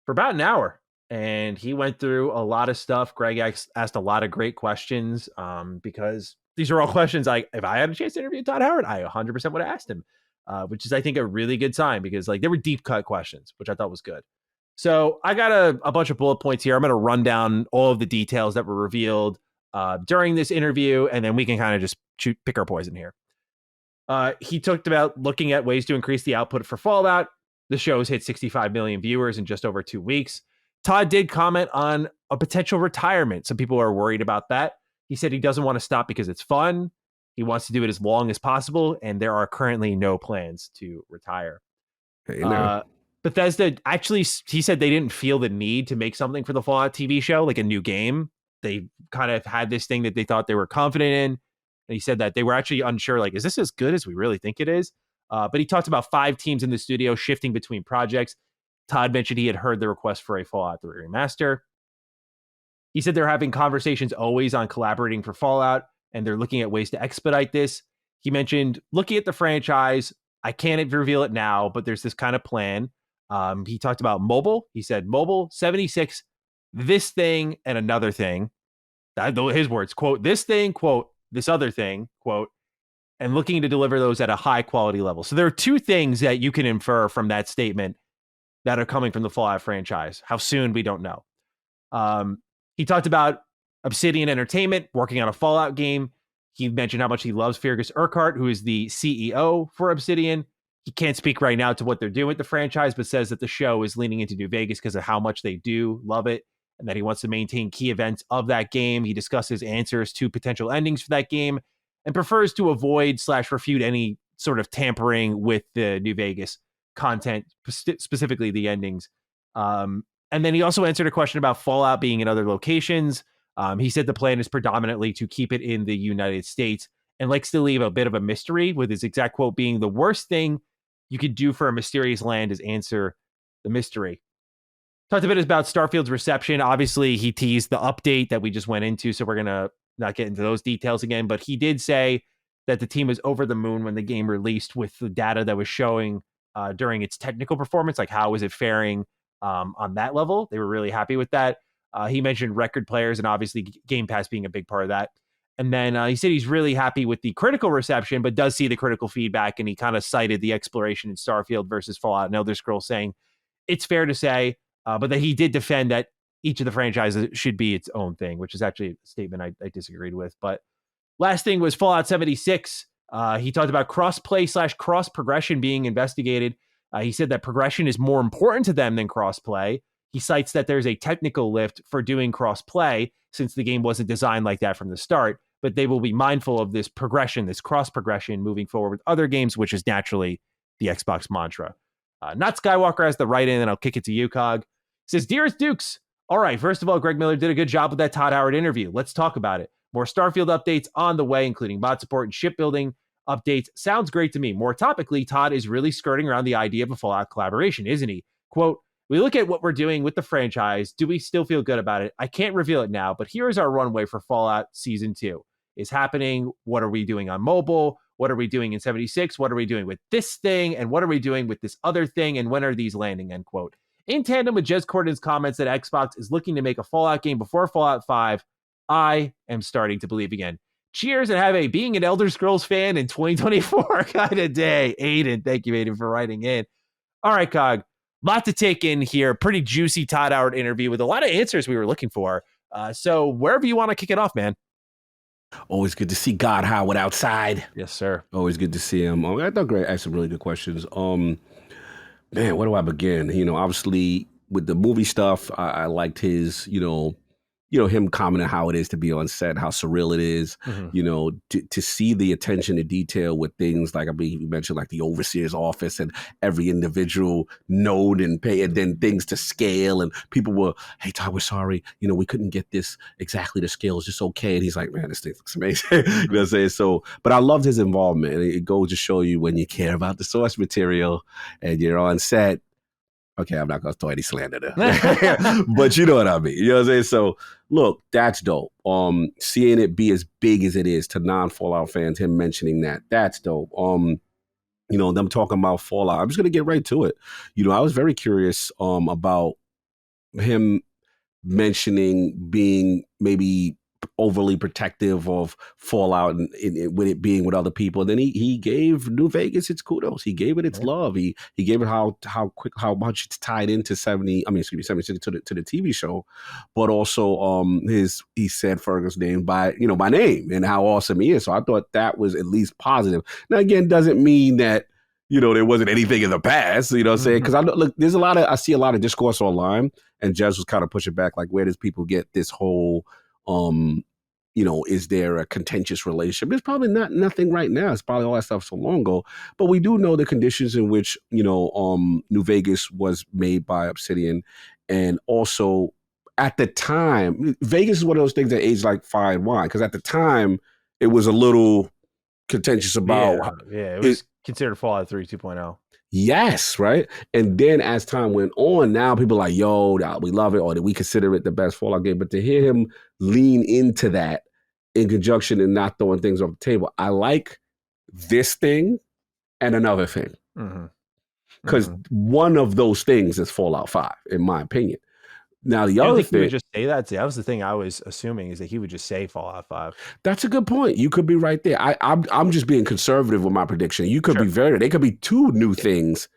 for about an hour, and he went through a lot of stuff. Greg asked a lot of great questions, because these are all questions if I had a chance to interview Todd Howard, I 100% would have asked him, which is, I think, a really good sign, because like, they were deep cut questions, which I thought was good. So I got a bunch of bullet points here. I'm going to run down all of the details that were revealed during this interview, and then we can kind of just pick our poison here. He talked about looking at ways to increase the output for Fallout. The show's hit 65 million viewers in just over 2 weeks. Todd did comment on a potential retirement. Some people are worried about that. He said he doesn't want to stop because it's fun. He wants to do it as long as possible, and there are currently no plans to retire. Bethesda, actually, he said they didn't feel the need to make something for the Fallout TV show, like a new game. They kind of had this thing that they thought they were confident in. And he said that they were actually unsure, like, is this as good as we really think it is? But he talked about 5 teams in the studio shifting between projects. Todd mentioned he had heard the request for a Fallout 3 remaster. He said they're having conversations always on collaborating for Fallout, and they're looking at ways to expedite this. He mentioned looking at the franchise. I can't reveal it now, but there's this kind of plan. He talked about mobile. He said mobile, 76, this thing, and another thing. His words, quote, this thing, quote, this other thing, quote, and looking to deliver those at a high quality level. So there are 2 things that you can infer from that statement that are coming from the Fallout franchise. How soon, we don't know. He talked about Obsidian Entertainment working on a Fallout game. He mentioned how much he loves Fergus Urquhart, who is the CEO for Obsidian. He can't speak right now to what they're doing with the franchise, but says that the show is leaning into New Vegas because of how much they do love it. and that he wants to maintain key events of that game. He discusses answers to potential endings for that game and prefers to avoid / refute any sort of tampering with the New Vegas content, specifically the endings. And then he also answered a question about Fallout being in other locations. He said the plan is predominantly to keep it in the United States and likes to leave a bit of a mystery, with his exact quote being, "The worst thing you could do for a mysterious land is answer the mystery." Talked a bit about Starfield's reception. Obviously, he teased the update that we just went into, so we're going to not get into those details again. But he did say that the team was over the moon when the game released with the data that was showing during its technical performance, like how was it faring on that level. They were really happy with that. He mentioned record players and obviously Game Pass being a big part of that. And then he said he's really happy with the critical reception, but does see the critical feedback. And he kind of cited the exploration in Starfield versus Fallout and Elder Scrolls, saying it's fair to say, but that he did defend that each of the franchises should be its own thing, which is actually a statement I disagreed with. But last thing was Fallout 76. He talked about cross-play / cross progression being investigated. He said that progression is more important to them than cross-play. He cites that there's a technical lift for doing cross-play since the game wasn't designed like that from the start, but they will be mindful of this progression, this cross-progression moving forward with other games, which is naturally the Xbox mantra. Not Skywalker has the right in, and I'll kick it to you, Cog. He says, "Dearest Dukes, all right, first of all, Greg Miller did a good job with that Todd Howard interview. Let's talk about it. More Starfield updates on the way, including mod support and shipbuilding updates. Sounds great to me. More topically, Todd is really skirting around the idea of a Fallout collaboration, isn't he? Quote, we look at what we're doing with the franchise. Do we still feel good about it? I can't reveal it now, but here is our runway for Fallout Season 2. Is happening. What are we doing on mobile? What are we doing in 76? What are we doing with this thing? And what are we doing with this other thing? And when are these landing?" End quote. In tandem with Jez Corden's comments that Xbox is looking to make a Fallout game before Fallout 5, I am starting to believe again. Cheers, and have a being an Elder Scrolls fan in 2024 kind of day. Aiden, thank you, Aiden, for writing in. All right, Cog, lot to take in here. Pretty juicy Todd Howard interview with a lot of answers we were looking for. So wherever you want to kick it off, man. Always good to see God Howard outside. Yes, sir. Always good to see him. I thought Greg asked some really good questions. Man, where do I begin? Obviously with the movie stuff, I liked his, him commenting how it is to be on set, how surreal it is, to see the attention to detail with things like, you mentioned like the overseer's office and every individual node and pay, and then things to scale. And people were, "Hey, Todd, we're sorry. We couldn't get this exactly to scale. It's just okay." And he's like, "Man, this thing looks amazing." You know what I'm saying? So, but I loved his involvement. And it goes to show you when you care about the source material and you're on set. Okay, I'm not going to throw any slander there. But you know what I mean. You know what I'm saying? So, look, that's dope. Seeing it be as big as it is to non-Fallout fans, him mentioning that's dope. Them talking about Fallout. I'm just going to get right to it. I was very curious about him mentioning being maybe overly protective of Fallout and with it being with other people. And then he gave New Vegas its kudos. He gave it its love. He gave it how much it's tied into 76 to the TV show, but also he said Ferguson's name by name and how awesome he is. So I thought that was at least positive. Now again, doesn't mean that there wasn't anything in the past, what I'm saying? Because I see a lot of discourse online, and Jez was kind of pushing back, like, where does people get this whole is there a contentious relationship? There's probably nothing right now. It's probably all that stuff so long ago. But we do know the conditions in which, New Vegas was made by Obsidian. And also at the time, Vegas is one of those things that aged like fine wine. Because at the time, it was a little contentious about. Yeah, it was considered Fallout 3 2.0. Yes, right? And then as time went on, now people are like, yo, we love it, or that we consider it the best Fallout game. But to hear him lean into that in conjunction and not throwing things off the table, I like this thing and another thing. Because one of those things is Fallout 5, in my opinion. Now, the other thing... he would just say that. That was the thing I was assuming, is that he would just say Fallout 5. That's a good point. You could be right there. I'm just being conservative with my prediction. You could be they could be two new things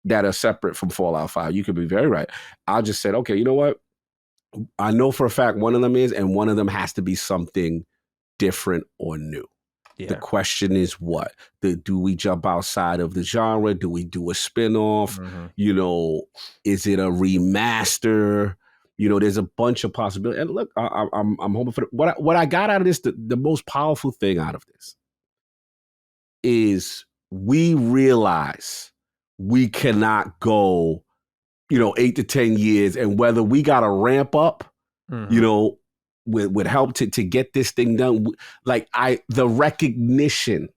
that are separate from Fallout 5. You could be very right. I just said, okay, you know what? I know for a fact one of them is, and one of them has to be something different or new. Yeah. The question is what? Do we jump outside of the genre? Do we do a spinoff? Is it a remaster? There's a bunch of possibilities. And look, I'm hoping for what I got out of this. The most powerful thing out of this is we realize we cannot go, 8 to 10 years, and whether we got to ramp up, with help to get this thing done. Like the recognition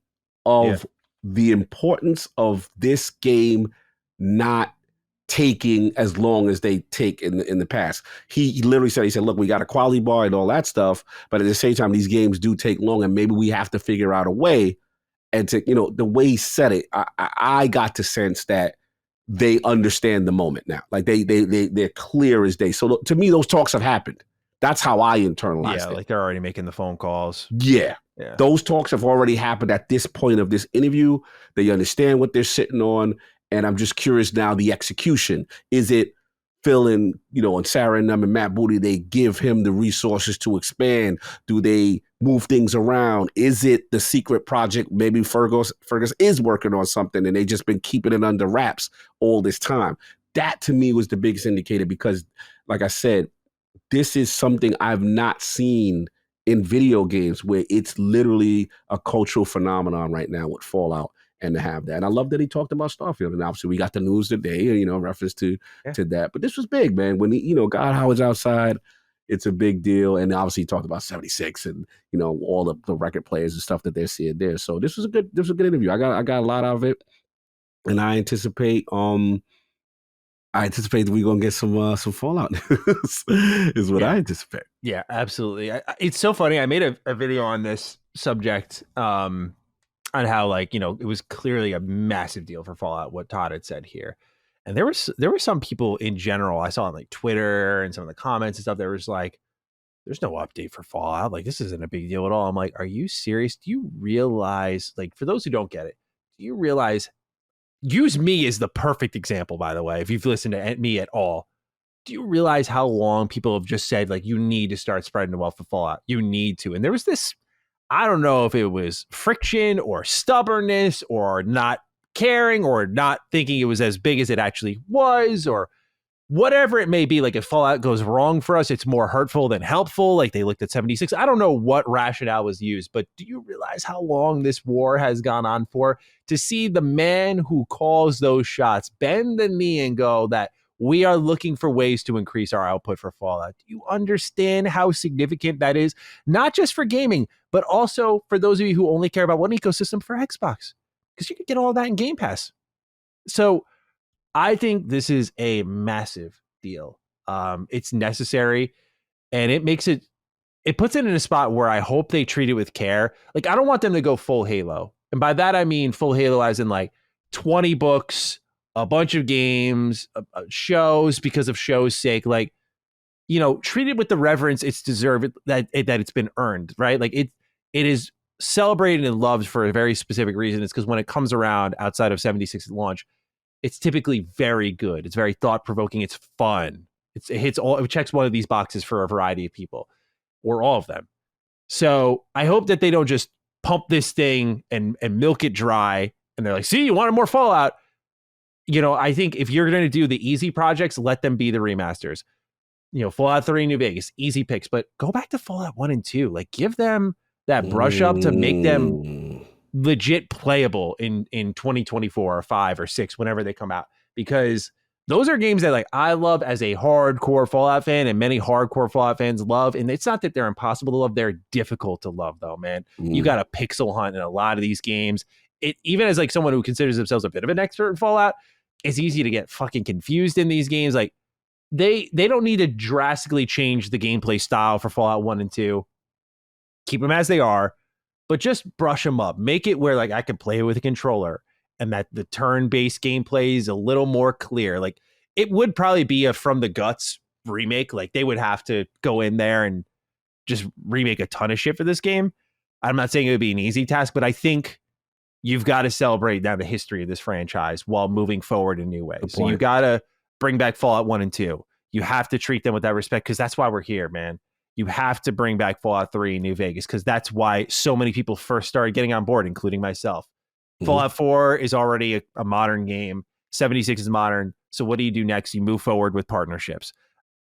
of the importance of this game not taking as long as they take in the past. He literally said, look, we got a quality bar and all that stuff, but at the same time, these games do take long, and maybe we have to figure out a way. And to, the way he said it, I got to sense that they understand the moment now. Like they're clear as day. So to me, those talks have happened. That's how I internalized it. Yeah, like they're already making the phone calls. Yeah. Those talks have already happened at this point of this interview. They understand what they're sitting on. And I'm just curious now, the execution. Is it Phil and, and Sarah and them and Matt Booty, they give him the resources to expand? Do they move things around? Is it the secret project? Maybe Fergus is working on something and they just been keeping it under wraps all this time. That to me was the biggest indicator, because like I said, this is something I've not seen in video games, where it's literally a cultural phenomenon right now with Fallout, and to have that. And I love that he talked about Starfield. And obviously we got the news today, reference to that. But this was big, man. When God Howard's outside, it's a big deal. And obviously he talked about 76 and, all the record players and stuff that they're seeing there. So this was a good interview. I got a lot out of it. And I anticipate that we're gonna get some Fallout news, is what I anticipate. Yeah, absolutely. It's so funny. I made a video on this subject, on how it was clearly a massive deal for Fallout, what Todd had said here. And there were some people in general, I saw on like Twitter and some of the comments and stuff, there was like, there's no update for Fallout. Like, this isn't a big deal at all. I'm like, are you serious? Do you realize, like, for those who don't get it, do you realize, use me as the perfect example, by the way, if you've listened to me at all, do you realize how long people have just said, like, you need to start spreading the wealth of Fallout? You need to. And there was this, I don't know if it was friction or stubbornness or not caring or not thinking it was as big as it actually was, or whatever it may be. Like, if Fallout goes wrong for us, it's more hurtful than helpful. Like, they looked at 76. I don't know what rationale was used, but do you realize how long this war has gone on for? To see the man who calls those shots bend the knee and go that we are looking for ways to increase our output for Fallout. Do you understand how significant that is? Not just for gaming, but also for those of you who only care about one ecosystem, for Xbox, because you can get all that in Game Pass. So I think this is a massive deal. It's necessary, and it puts it in a spot where I hope they treat it with care. Like, I don't want them to go full Halo. And by that, I mean full Halo as in like 20 books, a bunch of games, shows because of show's sake. Like, treat it with the reverence it's deserved, that it's been earned, right? Like, it is celebrated and loved for a very specific reason. It's because when it comes around outside of 76 at launch, it's typically very good. It's very thought-provoking. It's fun. It checks one of these boxes for a variety of people, or all of them. So I hope that they don't just pump this thing and milk it dry. And they're like, see, you wanted more Fallout. I think if you're going to do the easy projects, let them be the remasters. Fallout 3 New Vegas, easy picks, but go back to Fallout 1 and 2. Like, give them that brush up to make them legit playable in 2024 or 5 or 6, whenever they come out, because those are games that, like, I love as a hardcore Fallout fan, and many hardcore Fallout fans love. And it's not that they're impossible to love, they're difficult to love, though, man. You got a pixel hunt in a lot of these games. It, even as like someone who considers themselves a bit of an expert in Fallout, it's easy to get fucking confused in these games. Like, they don't need to drastically change the gameplay style for Fallout 1 and 2. Keep them as they are, but just brush them up. Make it where, like, I can play with a controller, and that the turn-based gameplay is a little more clear. Like, it would probably be a from the guts remake. Like, they would have to go in there and just remake a ton of shit for this game. I'm not saying it would be an easy task, but I think you've got to celebrate now the history of this franchise while moving forward in new ways. So you got to bring back Fallout 1 and 2. You have to treat them with that respect, because that's why we're here, man. You have to bring back Fallout 3 New Vegas, because that's why so many people first started getting on board, including myself. Fallout 4 is already a modern game. 76 is modern. So what do you do next? You move forward with partnerships.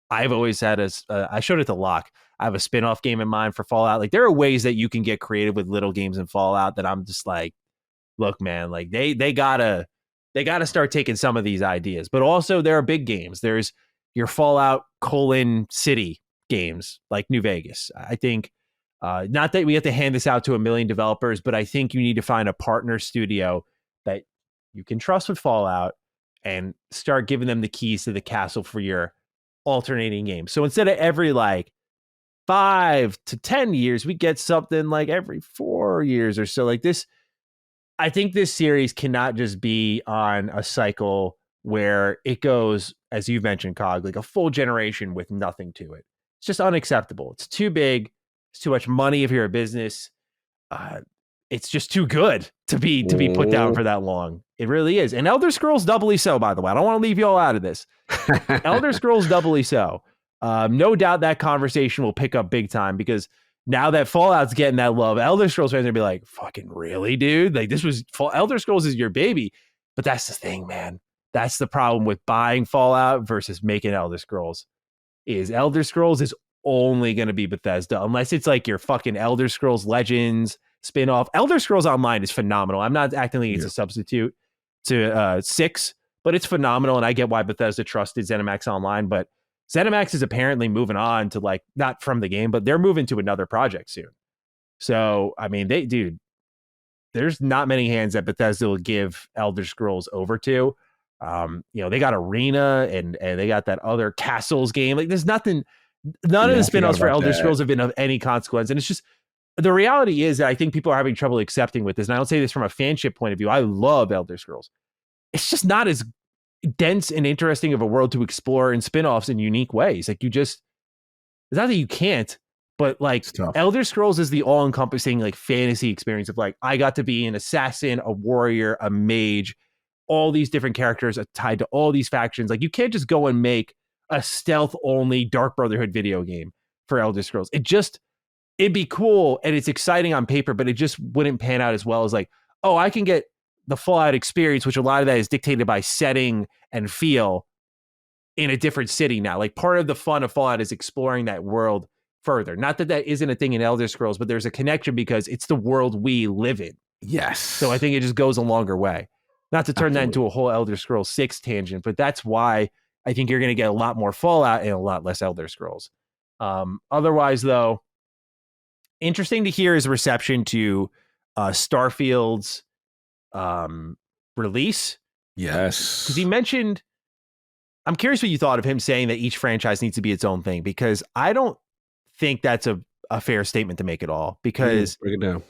I've always had I showed it to Locke. I have a spin-off game in mind for Fallout. Like, there are ways that you can get creative with little games in Fallout that I'm just like, look, man, like they gotta start taking some of these ideas. But also there are big games. There's your Fallout City games like New Vegas. I think not that we have to hand this out to a million developers, but I think you need to find a partner studio that you can trust with Fallout and start giving them the keys to the castle for your alternating games. So instead of every like 5 to 10 years, we get something like every 4 years or so. Like this, I think this series cannot just be on a cycle where it goes, as you've mentioned, Cog, like a full generation with nothing to it. It's just unacceptable. It's too big. It's too much money if you're a business. It's just too good to be put down for that long. It really is. And Elder Scrolls doubly so, by the way. I don't want to leave you all out of this. Elder Scrolls doubly so. No doubt that conversation will pick up big time because now that Fallout's getting that love, Elder Scrolls fans are going to be like, fucking really, dude? Like, Elder Scrolls is your baby. But that's the thing, man. That's the problem with buying Fallout versus making Elder Scrolls. Elder Scrolls is only going to be Bethesda unless it's like your fucking Elder Scrolls Legends spin-off. Elder Scrolls Online is phenomenal. I'm not acting like it's a substitute to 6, but it's phenomenal, and I get why Bethesda trusted ZeniMax Online, but ZeniMax is apparently moving on to, like, not from the game, but they're moving to another project soon. So, I mean, there's not many hands that Bethesda will give Elder Scrolls over to. They got Arena and they got that other Castles game. Like, there's nothing, none of the spin-offs for Elder Scrolls have been of any consequence. And it's just, the reality is that I think people are having trouble accepting with this. And I don't say this from a fanship point of view. I love Elder Scrolls. It's just not as dense and interesting of a world to explore in spin-offs in unique ways. Like, it's not that you can't, but like Elder Scrolls is the all-encompassing like fantasy experience of like, I got to be an assassin, a warrior, a mage, all these different characters are tied to all these factions. Like, you can't just go and make a stealth-only Dark Brotherhood video game for Elder Scrolls. It'd be cool and it's exciting on paper, but it just wouldn't pan out as well as like, oh, I can get the Fallout experience, which a lot of that is dictated by setting and feel in a different city now. Like, part of the fun of Fallout is exploring that world further. Not that that isn't a thing in Elder Scrolls, but there's a connection because it's the world we live in. Yes. So I think it just goes a longer way. Not to turn that into a whole Elder Scrolls 6 tangent, but that's why I think you're going to get a lot more Fallout and a lot less Elder Scrolls. Otherwise, though, interesting to hear his reception to Starfield's release. Yes. Because he mentioned, I'm curious what you thought of him saying that each franchise needs to be its own thing, because I don't think that's a fair statement to make at all. Because break it down.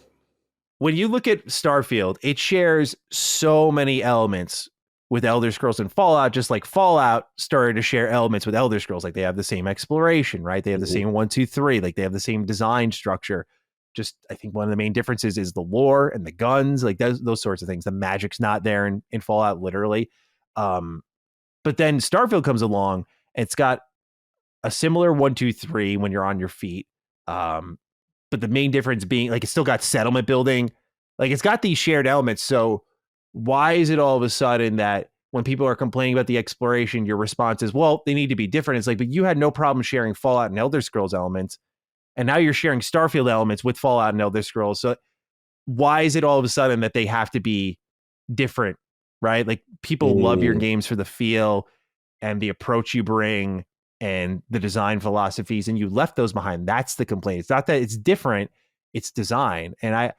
When you look at Starfield, it shares so many elements with Elder Scrolls and Fallout, just like Fallout started to share elements with Elder Scrolls. Like, they have the same exploration, right? They have the same 1, 2, 3. Like, they have the same design structure. Just, I think one of the main differences is the lore and the guns, like those sorts of things. The magic's not there in Fallout, literally. But then Starfield comes along, and it's got a similar 1, 2, 3 when you're on your feet. But the main difference being, like, it's still got settlement building. Like, it's got these shared elements. So why is it all of a sudden that when people are complaining about the exploration, your response is, well, they need to be different? It's like, but you had no problem sharing Fallout and Elder Scrolls elements, and now you're sharing Starfield elements with Fallout and Elder Scrolls. So why is it all of a sudden that they have to be different, right? Like, people love your games for the feel and the approach you bring and the design philosophies, and you left those behind. That's the complaint. It's not that it's different, it's design. And I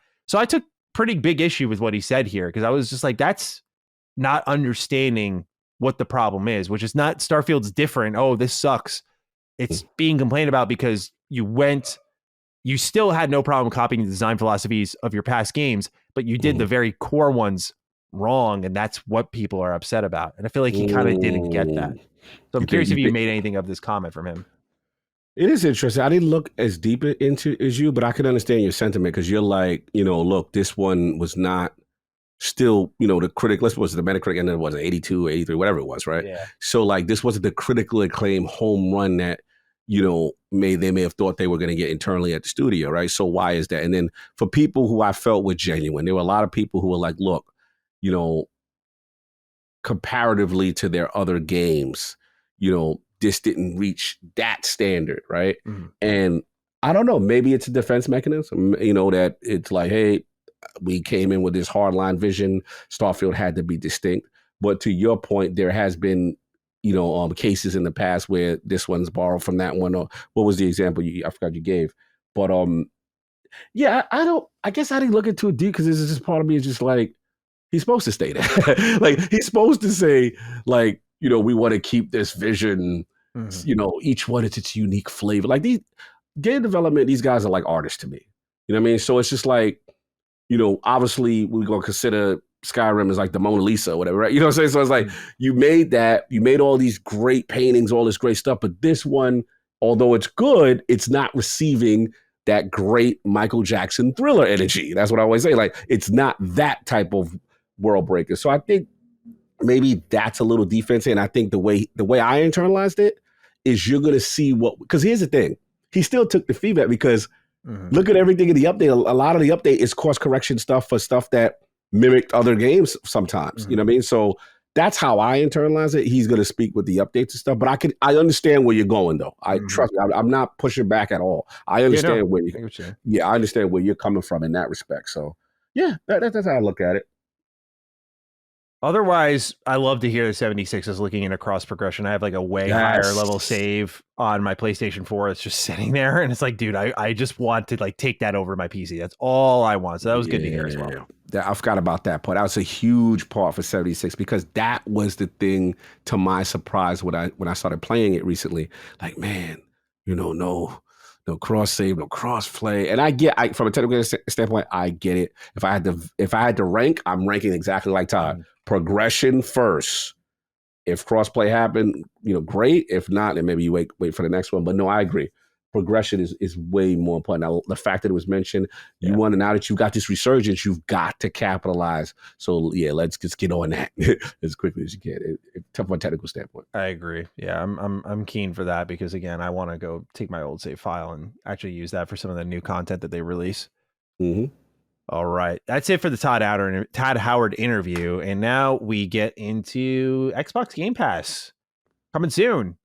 took pretty big issue with what he said here, because I was just like, that's not understanding what the problem is, which is not Starfield's different. Oh, this sucks. It's being complained about because you still had no problem copying the design philosophies of your past games, but you did the very core ones wrong. And that's what people are upset about. And I feel like he kind of didn't get that. So I'm curious if you made anything of this comment from him. It is interesting. I didn't look as deep into as you, but I can understand your sentiment, because you're like, look, this one was not still, the critic list was the Metacritic, and then it was 82, 83, whatever it was, right? Yeah. So like, this wasn't the critically acclaimed home run that, they may have thought they were going to get internally at the studio, right? So why is that? And then for people who I felt were genuine, there were a lot of people who were like, look, comparatively to their other games, this didn't reach that standard, right? Mm-hmm. And I don't know, maybe it's a defense mechanism, that it's like, hey, we came in with this hardline vision. Starfield had to be distinct. But to your point, there has been, cases in the past where this one's borrowed from that one. Or what was the example I forgot you gave? But yeah, I guess I didn't look it too deep because this is just part of me is just like, he's supposed to stay there. Like he's supposed to say, like, we want to keep this vision, each one is its unique flavor. Like these game development, these guys are like artists to me. You know what I mean? So it's just like, obviously we're going to consider Skyrim as like the Mona Lisa or whatever, right? You know what I'm saying? So it's like, you made all these great paintings, all this great stuff, but this one, although it's good, it's not receiving that great Michael Jackson Thriller energy. That's what I always say. Like, it's not that type of world breaker. So I think maybe that's a little defense. And I think the way I internalized it is you're going to see because here's the thing. He still took the feedback because look at everything in the update. A lot of the update is course correction stuff for stuff that mimicked other games sometimes. You know what I mean? So that's how I internalize it. He's going to speak with the updates and stuff, but I understand where you're going though. I trust me. I'm not pushing back at all. I understand I understand where you're coming from in that respect. So yeah, that's how I look at it. Otherwise, I love to hear the 76 is looking into cross progression. I have like a way higher level save on my PlayStation 4. It's just sitting there. And it's like, dude, I just want to like take that over my PC. That's all I want. So that was good to hear as well. I forgot about that part. That was a huge part for 76 because that was the thing to my surprise when I started playing it recently. Like, man, no cross save, no cross play. And from a technical standpoint, I get it. If I had to rank, I'm ranking exactly like Todd. Progression first. If crossplay happened, great. If not, then maybe you wait for the next one. But no, I agree. Progression is way more important. Now, the fact that it was mentioned, now that you've got this resurgence, you've got to capitalize. So yeah, let's just get on that as quickly as you can. From a technical standpoint. I agree. Yeah, I'm keen for that because again, I want to go take my old save file and actually use that for some of the new content that they release. Mm-hmm. All right. That's it for the Todd Howard interview. And now we get into Xbox Game Pass. Coming soon.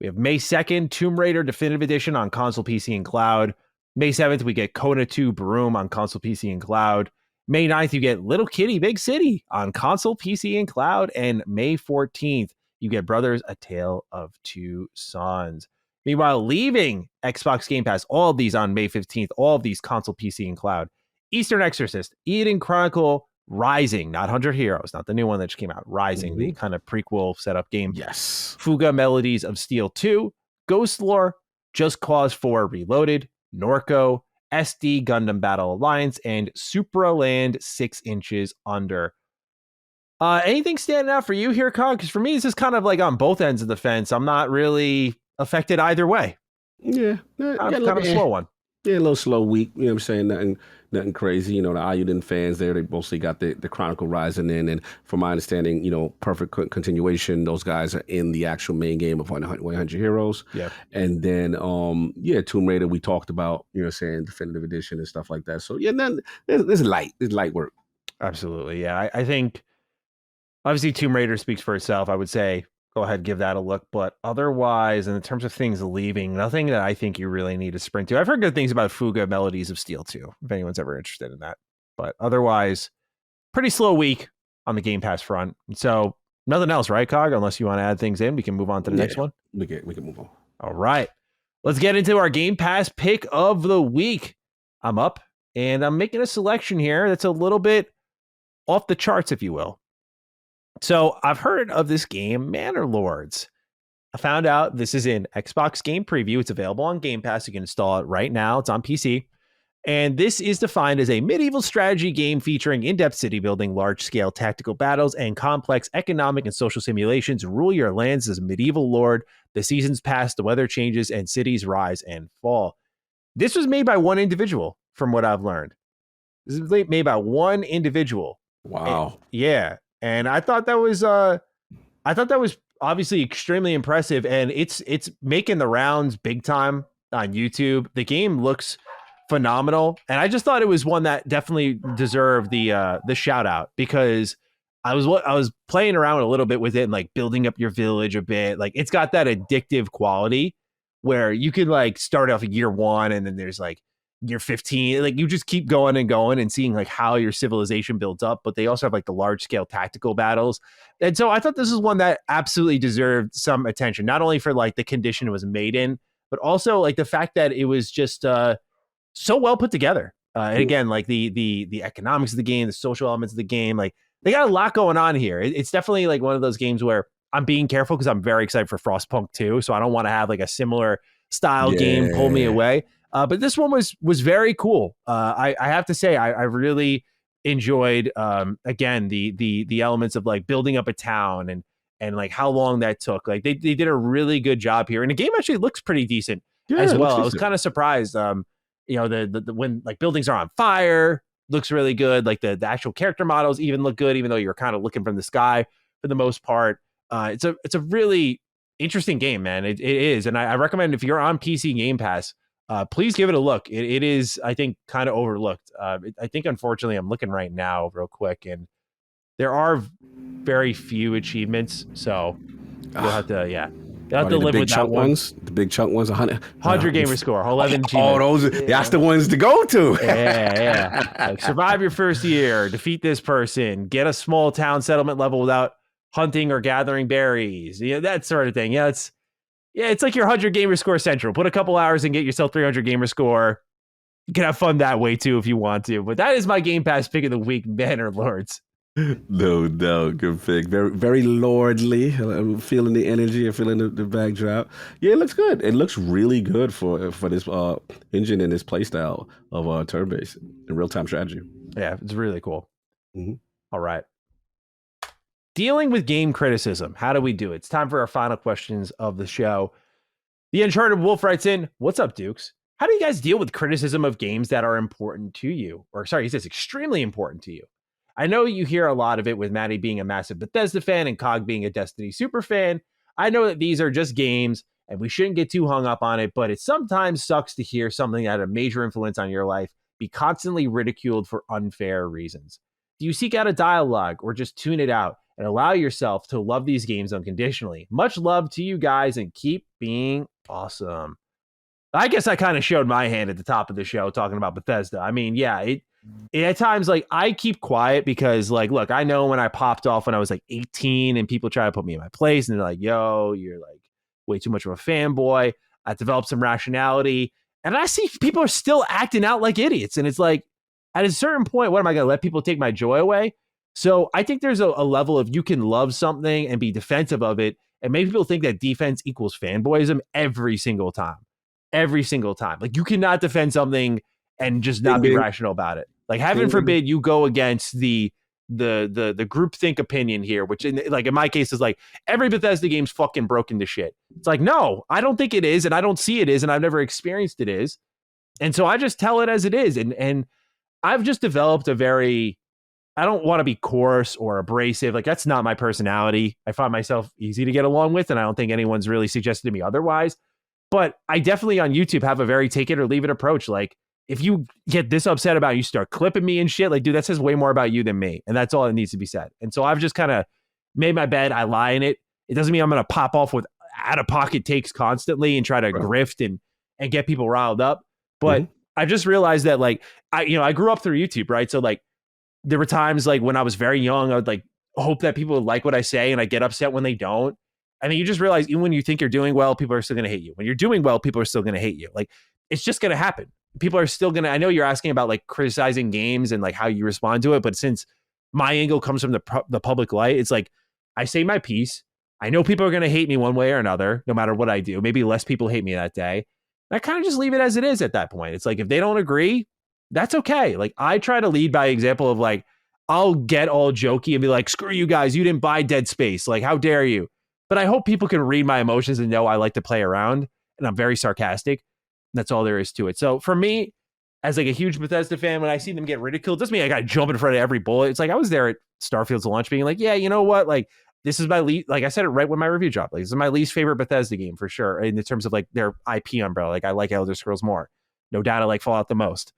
We have May 2nd, Tomb Raider Definitive Edition on console, PC, and cloud. May 7th, we get Kona 2 Broom on console, PC, and cloud. May 9th, you get Little Kitty Big City on console, PC, and cloud. And May 14th, you get Brothers, A Tale of Two Sons. Meanwhile, leaving Xbox Game Pass, all of these on May 15th, all of these console, PC, and cloud. Eastern Exorcist, Eden Chronicle, Rising, not 100 Heroes, not the new one that just came out. Rising, the kind of prequel setup game. Yes. Fuga Melodies of Steel 2, Ghost Lore, Just Cause 4 Reloaded, Norco, SD Gundam Battle Alliance, and Supraland 6 Inches Under. Anything standing out for you here, Con? Because for me, this is kind of like on both ends of the fence. I'm not really affected either way. Yeah. Kind of a slow one. Yeah, a little slow week. You know what I'm saying? Nothing crazy. The Ayuden fans there, they mostly got the Chronicle Rising in. And from my understanding, perfect continuation. Those guys are in the actual main game of 100 Heroes. Yeah. And then, Tomb Raider, we talked about, Definitive Edition and stuff like that. So, yeah, this is light. It's light work. Absolutely. Yeah. I think, obviously, Tomb Raider speaks for itself. I would say, go ahead, give that a look. But otherwise, in terms of things leaving, nothing that I think you really need to sprint to. I've heard good things about Fuga Melodies of Steel too, if anyone's ever interested in that. But otherwise, pretty slow week on the Game Pass front. So nothing else, right, Cog? Unless you want to add things in, we can move on to the next one. We can move on. All right. Let's get into our Game Pass pick of the week. I'm up, and I'm making a selection here that's a little bit off the charts, if you will. So I've heard of this game, Manor Lords. I found out this is in Xbox Game Preview. It's available on Game Pass. You can install it right now. It's on PC. And this is defined as a medieval strategy game featuring in-depth city building, large-scale tactical battles, and complex economic and social simulations. Rule your lands as a medieval lord. The seasons pass, the weather changes, and cities rise and fall. This was made by one individual, from what I've learned. This is made by one individual. Wow. And I thought that was obviously extremely impressive, and it's making the rounds big time on YouTube. The game looks phenomenal, and I just thought it was one that definitely deserved the shout out because I was playing around a little bit with it and like building up your village a bit. Like it's got that addictive quality where you can like start off year 1 and then there's like year 15. Like you just keep going and going and seeing like how your civilization builds up. But they also have like the large scale tactical battles. And so I thought this is one that absolutely deserved some attention, not only for like the condition it was made in, but also like the fact that it was just so well put together. And again, like the economics of the game, the social elements of the game, like they got a lot going on here. It's definitely like one of those games where I'm being careful because I'm very excited for Frostpunk 2. So I don't want to have like a similar style game pull me away. But this one was very cool. I have to say, I really enjoyed again the elements of like building up a town and like how long that took. Like they did a really good job here, and the game actually looks pretty decent as well. I was kind of surprised. You know, the when like buildings are on fire looks really good. Like the actual character models even look good, even though you're kind of looking from the sky for the most part. It's a really interesting game, man. It is, and I recommend if you're on PC Game Pass, please give it a look. It is, I think, kind of overlooked. I think, unfortunately, I'm looking right now real quick, and there are very few achievements, so you'll have to, you have to live with that one. The big chunk ones, 100 gamer score, 11 achievements. Oh, that's the ones to go to. Yeah. Like, survive your first year, defeat this person, get a small town settlement level without hunting or gathering berries. That sort of thing. It's like your 100 gamer score central. Put a couple hours and get yourself 300 gamer score. You can have fun that way too if you want to. But that is my Game Pass pick of the week, Banner Lords. No, good pick. Very, very lordly. I'm feeling the energy. I'm feeling the backdrop. Yeah, it looks good. It looks really good for this engine and this playstyle of turn-based and real-time strategy. Yeah, it's really cool. Mm-hmm. All right. Dealing with game criticism. How do we do it? It's time for our final questions of the show. The Uncharted Wolf writes in, "What's up, Dukes? How do you guys deal with criticism of games that are important to you?" Or sorry, he says extremely important to you. I know you hear a lot of it with Maddie being a massive Bethesda fan and Cog being a Destiny super fan. I know that these are just games and we shouldn't get too hung up on it, but it sometimes sucks to hear something that had a major influence on your life be constantly ridiculed for unfair reasons. Do you seek out a dialogue or just tune it out and allow yourself to love these games unconditionally? Much love to you guys and keep being awesome. I guess I kind of showed my hand at the top of the show talking about Bethesda. I mean, it at times, like, I keep quiet because, like, look, I know when I popped off when I was like 18 and people try to put me in my place and they're like, yo, you're like way too much of a fanboy. I developed some rationality and I see people are still acting out like idiots. And it's like, at a certain point, what am I going to let people take my joy away? So I think there's a level of you can love something and be defensive of it. And maybe people think that defense equals fanboyism every single time. Like, you cannot defend something and just not be rational about it. Like, heaven forbid you go against the groupthink opinion here, which in my case is like every Bethesda game's fucking broken to shit. It's like, no, I don't think it is, and I don't see it is, and I've never experienced it is. And so I just tell it as it is. And I've just developed I don't want to be coarse or abrasive. Like, that's not my personality. I find myself easy to get along with, and I don't think anyone's really suggested to me otherwise. But I definitely on YouTube have a very take it or leave it approach. Like, if you get this upset about it, you start clipping me and shit, like, dude, that says way more about you than me. And that's all that needs to be said. And so I've just kind of made my bed. I lie in it. It doesn't mean I'm going to pop off with out of pocket takes constantly and try to grift and get people riled up. But I've just realized that, like, I grew up through YouTube, right? So, like, there were times, like, when I was very young, I would, like, hope that people would like what I say, and I get upset when they don't. And then you just realize, even when you think you're doing well, people are still going to hate you. When you're doing well, people are still going to hate you. Like, it's just going to happen. People are still going to, I know you're asking about, like, criticizing games and, like, how you respond to it. But since my angle comes from the public light, it's like, I say my piece. I know people are going to hate me one way or another, no matter what I do. Maybe less people hate me that day. And I kind of just leave it as it is at that point. It's like, if they don't agree, that's okay. Like, I try to lead by example of, like, I'll get all jokey and be like, screw you guys, you didn't buy Dead Space. Like, how dare you? But I hope people can read my emotions and know I like to play around, and I'm very sarcastic. That's all there is to it. So for me, as, like, a huge Bethesda fan, when I see them get ridiculed, it doesn't mean I got to jump in front of every bullet. It's like, I was there at Starfield's launch being like, yeah, you know what? Like, this is my least, like I said it right when my review dropped. Like, this is my least favorite Bethesda game for sure. In terms of, like, their IP umbrella. Like, I like Elder Scrolls more. No doubt I like Fallout the most.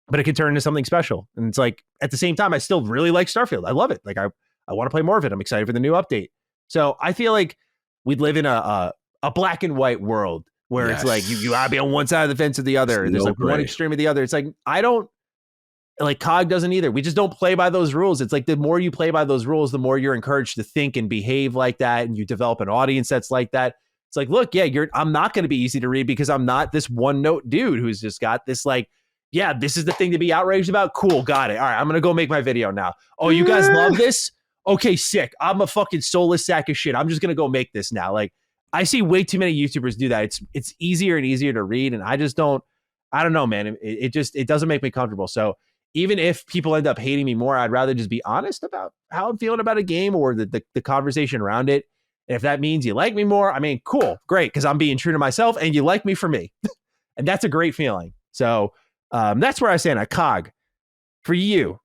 but it can turn into something special. And it's like, at the same time, I still really like Starfield. I love it. Like I want to play more of it. I'm excited for the new update. So I feel like we'd live in a black and white world where it's like, you gotta be on one side of the fence or the other. There's like one extreme or the other. It's like, I don't, like COG doesn't either. We just don't play by those rules. It's like the more you play by those rules, the more you're encouraged to think and behave like that. And you develop an audience that's like that. It's like, look, yeah, I'm not going to be easy to read because I'm not this one note dude who's just got this like, yeah, this is the thing to be outraged about. Cool. Got it. All right. I'm going to go make my video now. Oh, you guys love this? Okay, sick. I'm a fucking soulless sack of shit. I'm just going to go make this now. Like, I see way too many YouTubers do that. It's easier and easier to read. And I don't know, man. It doesn't make me comfortable. So even if people end up hating me more, I'd rather just be honest about how I'm feeling about a game or the conversation around it. And if that means you like me more, I mean, cool, great, because I'm being true to myself and you like me for me. And that's a great feeling. So that's where I stand at COG. For you,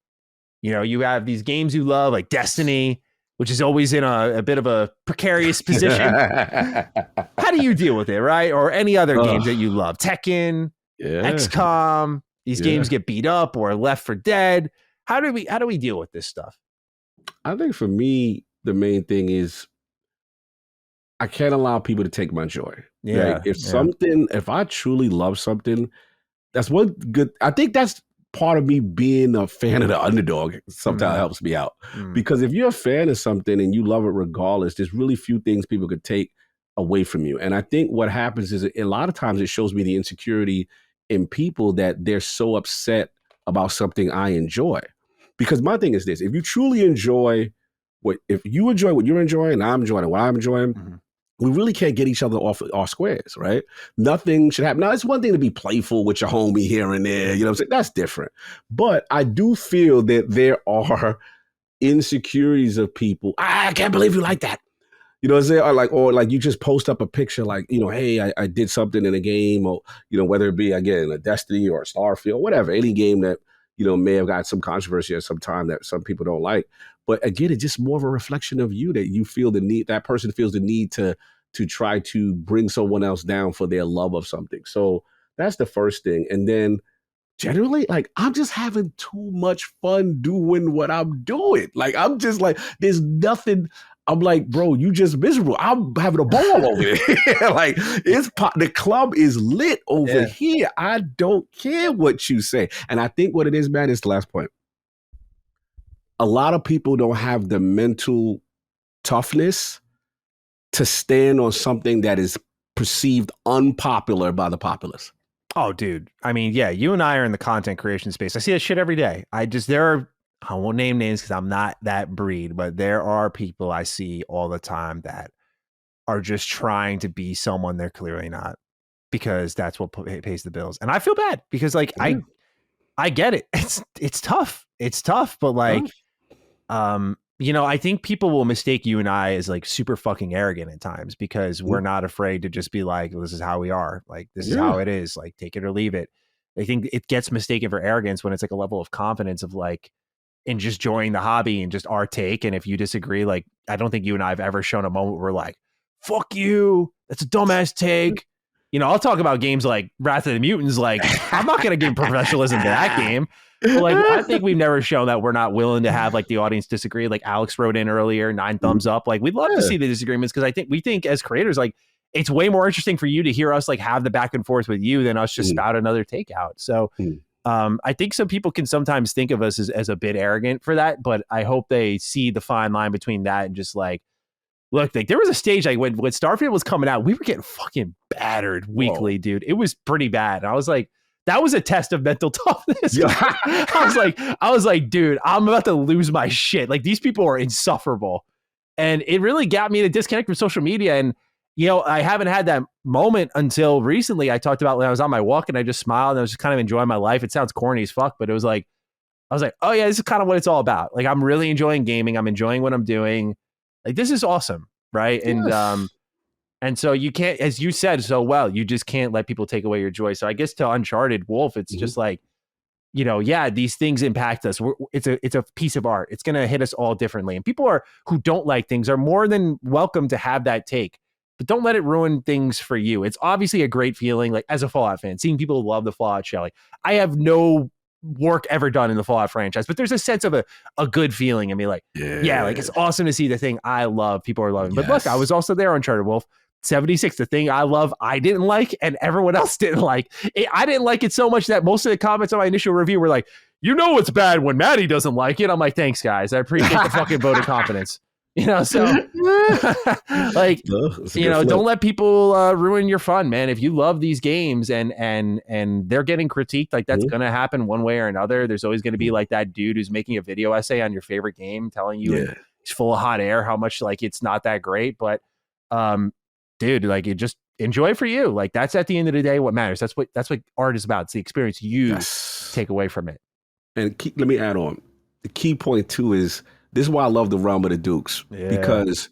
you have these games you love, like Destiny, which is always in a bit of a precarious position. How do you deal with it, right? Or any other games that you love? Tekken, XCOM. These games get beat up or Left 4 Dead. How do we deal with this stuff? I think for me, the main thing is I can't allow people to take my joy. Yeah. Like if I truly love something, that's one good. I think that's part of me being a fan of the underdog. Sometimes helps me out because if you're a fan of something and you love it regardless, there's really few things people could take away from you. And I think what happens is a lot of times it shows me the insecurity in people that they're so upset about something I enjoy. Because my thing is this: if you truly enjoy if you enjoy what you're enjoying, and I'm enjoying what I'm enjoying, we really can't get each other off our squares, right? Nothing should happen. Now, it's one thing to be playful with your homie here and there, you know what I'm saying? That's different. But I do feel that there are insecurities of people. I can't believe you like that. You know what I'm saying? Or like you just post up a picture like, hey, I did something in a game, or, whether it be, again, a Destiny or a Starfield, whatever, any game that, may have got some controversy at some time that some people don't like. But again, it's just more of a reflection of you that you feel the need, that person feels the need to try to bring someone else down for their love of something. So that's the first thing. And then generally, like, I'm just having too much fun doing what I'm doing. Like, I'm just like, there's nothing. I'm like, bro, you just miserable. I'm having a ball over there. Like, the club is lit over here. I don't care what you say. And I think what it is, man, is the last point. A lot of people don't have the mental toughness to stand on something that is perceived unpopular by the populace. Oh, dude. I mean, yeah, you and I are in the content creation space. I see that shit every day. I won't name names because I'm not that breed, but there are people I see all the time that are just trying to be someone they're clearly not because that's what pays the bills. And I feel bad because like, I get it. It's tough. It's tough, but like, I think people will mistake you and I as like super fucking arrogant at times because we're not afraid to just be like, this is how we are. Like, this is how it is. Like, take it or leave it. I think it gets mistaken for arrogance when it's like a level of confidence of like, in just joining the hobby and just our take. And if you disagree, like, I don't think you and I have ever shown a moment where we're like, fuck you, that's a dumbass take. I'll talk about games like Wrath of the Mutants. Like, I'm not going to give professionalism to that game. But like, I think we've never shown that we're not willing to have like the audience disagree. Like Alex wrote in earlier, 9 thumbs up. Like, we'd love to see the disagreements because we think as creators, like, it's way more interesting for you to hear us like have the back and forth with you than us just spout another take out. So I think some people can sometimes think of us as a bit arrogant for that, but I hope they see the fine line between that and just like, look, like there was a stage like when Starfield was coming out, we were getting fucking battered weekly, dude. It was pretty bad. And I was like, that was a test of mental toughness. I was like, dude, I'm about to lose my shit. Like, these people are insufferable. And it really got me to disconnect from social media. And, I haven't had that moment until recently. I talked about when I was on my walk and I just smiled and I was just kind of enjoying my life. It sounds corny as fuck, but it was like, I was like, oh yeah, this is kind of what it's all about. Like, I'm really enjoying gaming. I'm enjoying what I'm doing. Like, this is awesome. Right. Yes. And so you can't, as you said so well, you just can't let people take away your joy. So I guess to Uncharted Wolf, it's just like, these things impact us. It's a piece of art. It's going to hit us all differently. And people who don't like things are more than welcome to have that take, but don't let it ruin things for you. It's obviously a great feeling, like as a Fallout fan, seeing people love the Fallout show. Like, I have no work ever done in the Fallout franchise, but there's a sense of a good feeling. I mean, like, yeah, like it's awesome to see the thing I love, people are loving. But look, I was also there on Uncharted Wolf 76, the thing I love, I didn't like, and everyone else didn't like. I didn't like it so much that most of the comments on my initial review were like, you know it's bad when Maddie doesn't like it. I'm like, thanks, guys. I appreciate the fucking vote of confidence. You know, so like, you know, don't let people ruin your fun, man. If you love these games and they're getting critiqued, like that's gonna happen one way or another. There's always gonna be like that dude who's making a video essay on your favorite game, telling you he's full of hot air, how much like it's not that great. But dude, like you just enjoy for you. Like that's at the end of the day what matters. That's what art is about. It's the experience you take away from it. And let me add on. The key point too is this is why I love the Realm of the Dukes. Because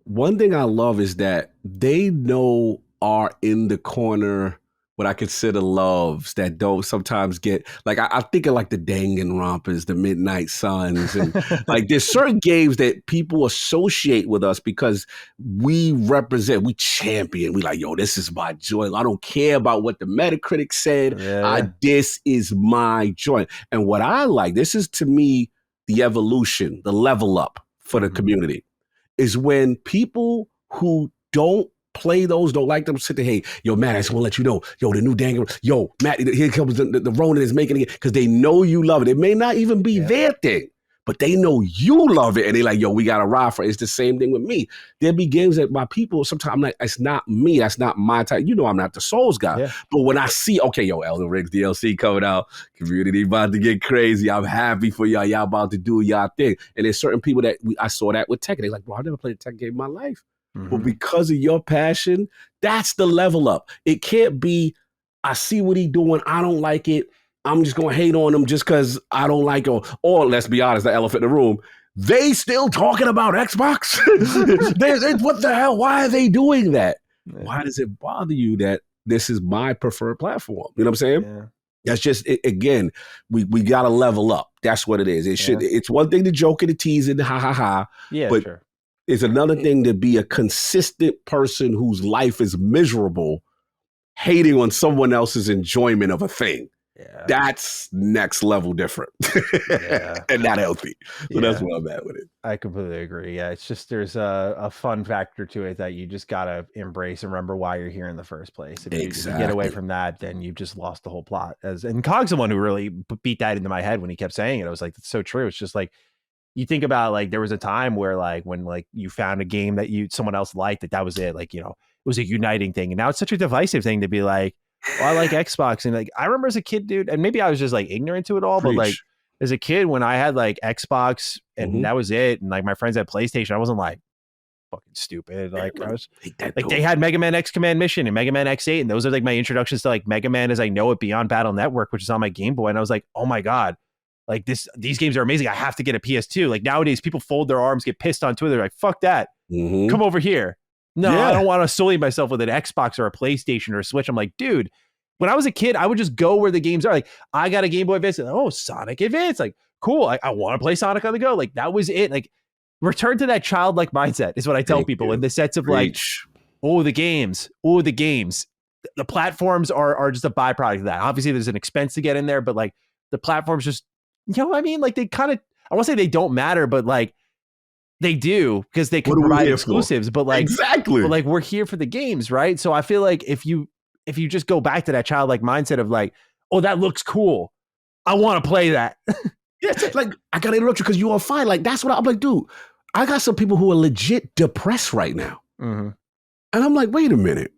one thing I love is that they know are in the corner what I consider loves that don't sometimes get, like I think of like the Danganronpas, the Midnight Suns, and like there's certain games that people associate with us because we represent, we champion, we like, yo, this is my joy. I don't care about what the Metacritic said. This is my joy. And what I like, this is to me, the evolution, the level up for the community is when people who don't play those, don't like them, sit there, hey, yo, Matt, I just want to let you know, yo, the new Danganronpa, yo, Matt, here comes the Ronin is making it because they know you love it. It may not even be their thing, but they know you love it. And they like, yo, we got to ride for it. It's the same thing with me. There'll be games that my people, sometimes I'm like, it's not me. That's not my type. You know, I'm not the Souls guy. But when I see, okay, yo, Elden Ring's DLC coming out, community about to get crazy. I'm happy for y'all. Y'all about to do y'all thing. And there's certain people that I saw that with Tekken. They're like, bro, I never played a Tekken game in my life. But because of your passion, that's the level up. It can't be, I see what he's doing, I don't like it, I'm just going to hate on him just because I don't like him. Or let's be honest, the elephant in the room, they still talking about Xbox? What the hell? Why are they doing that? Why does it bother you that this is my preferred platform? You know what I'm saying? That's just, again, we got to level up. That's what it is. It's one thing to joke and to tease and ha ha ha. But it's another thing to be a consistent person whose life is miserable, hating on someone else's enjoyment of a thing. That's next level different and not healthy. So that's what I'm at with it. I completely agree. Yeah, it's just there's a fun factor to it that you just gotta embrace and remember why you're here in the first place. If you get away from that, then you've just lost the whole plot. And Cog's the one who really beat that into my head when he kept saying it. I was like, it's so true. It's just like, you think about like there was a time where like when like you found a game that someone else liked, that was it. Like, you know, it was a uniting thing. And now it's such a divisive thing to be like, oh, I like Xbox. And like I remember as a kid, dude, and maybe I was just like ignorant to it all, but like as a kid when I had like Xbox and that was it, and like my friends had PlayStation, I wasn't like fucking stupid. Like I was like they had Mega Man X Command Mission and Mega Man X8, and those are like my introductions to like Mega Man as I know it beyond Battle Network, which is on my Game Boy. And I was like, oh my God. Like these games are amazing. I have to get a PS2. Like nowadays, people fold their arms, get pissed on Twitter. They're like, fuck that. Come over here. No, I don't want to sully myself with an Xbox or a PlayStation or a Switch. I'm like, dude, when I was a kid, I would just go where the games are. Like I got a Game Boy Advance. Oh, Sonic Advance. Like cool. I want to play Sonic on the go. Like that was it. Like return to that childlike mindset is what I tell people in the sense of like, the games. The platforms are just a byproduct of that. Obviously, there's an expense to get in there, but like the platforms just, you know what I mean? Like they kind of, I won't say they don't matter, but like they do because they can provide exclusives. But like but like we're here for the games, right? So I feel like if you just go back to that childlike mindset of like, oh, that looks cool, I want to play that. Like I gotta interrupt you because you are fine. Like that's what I'm like, dude. I got some people who are legit depressed right now, and I'm like, wait a minute,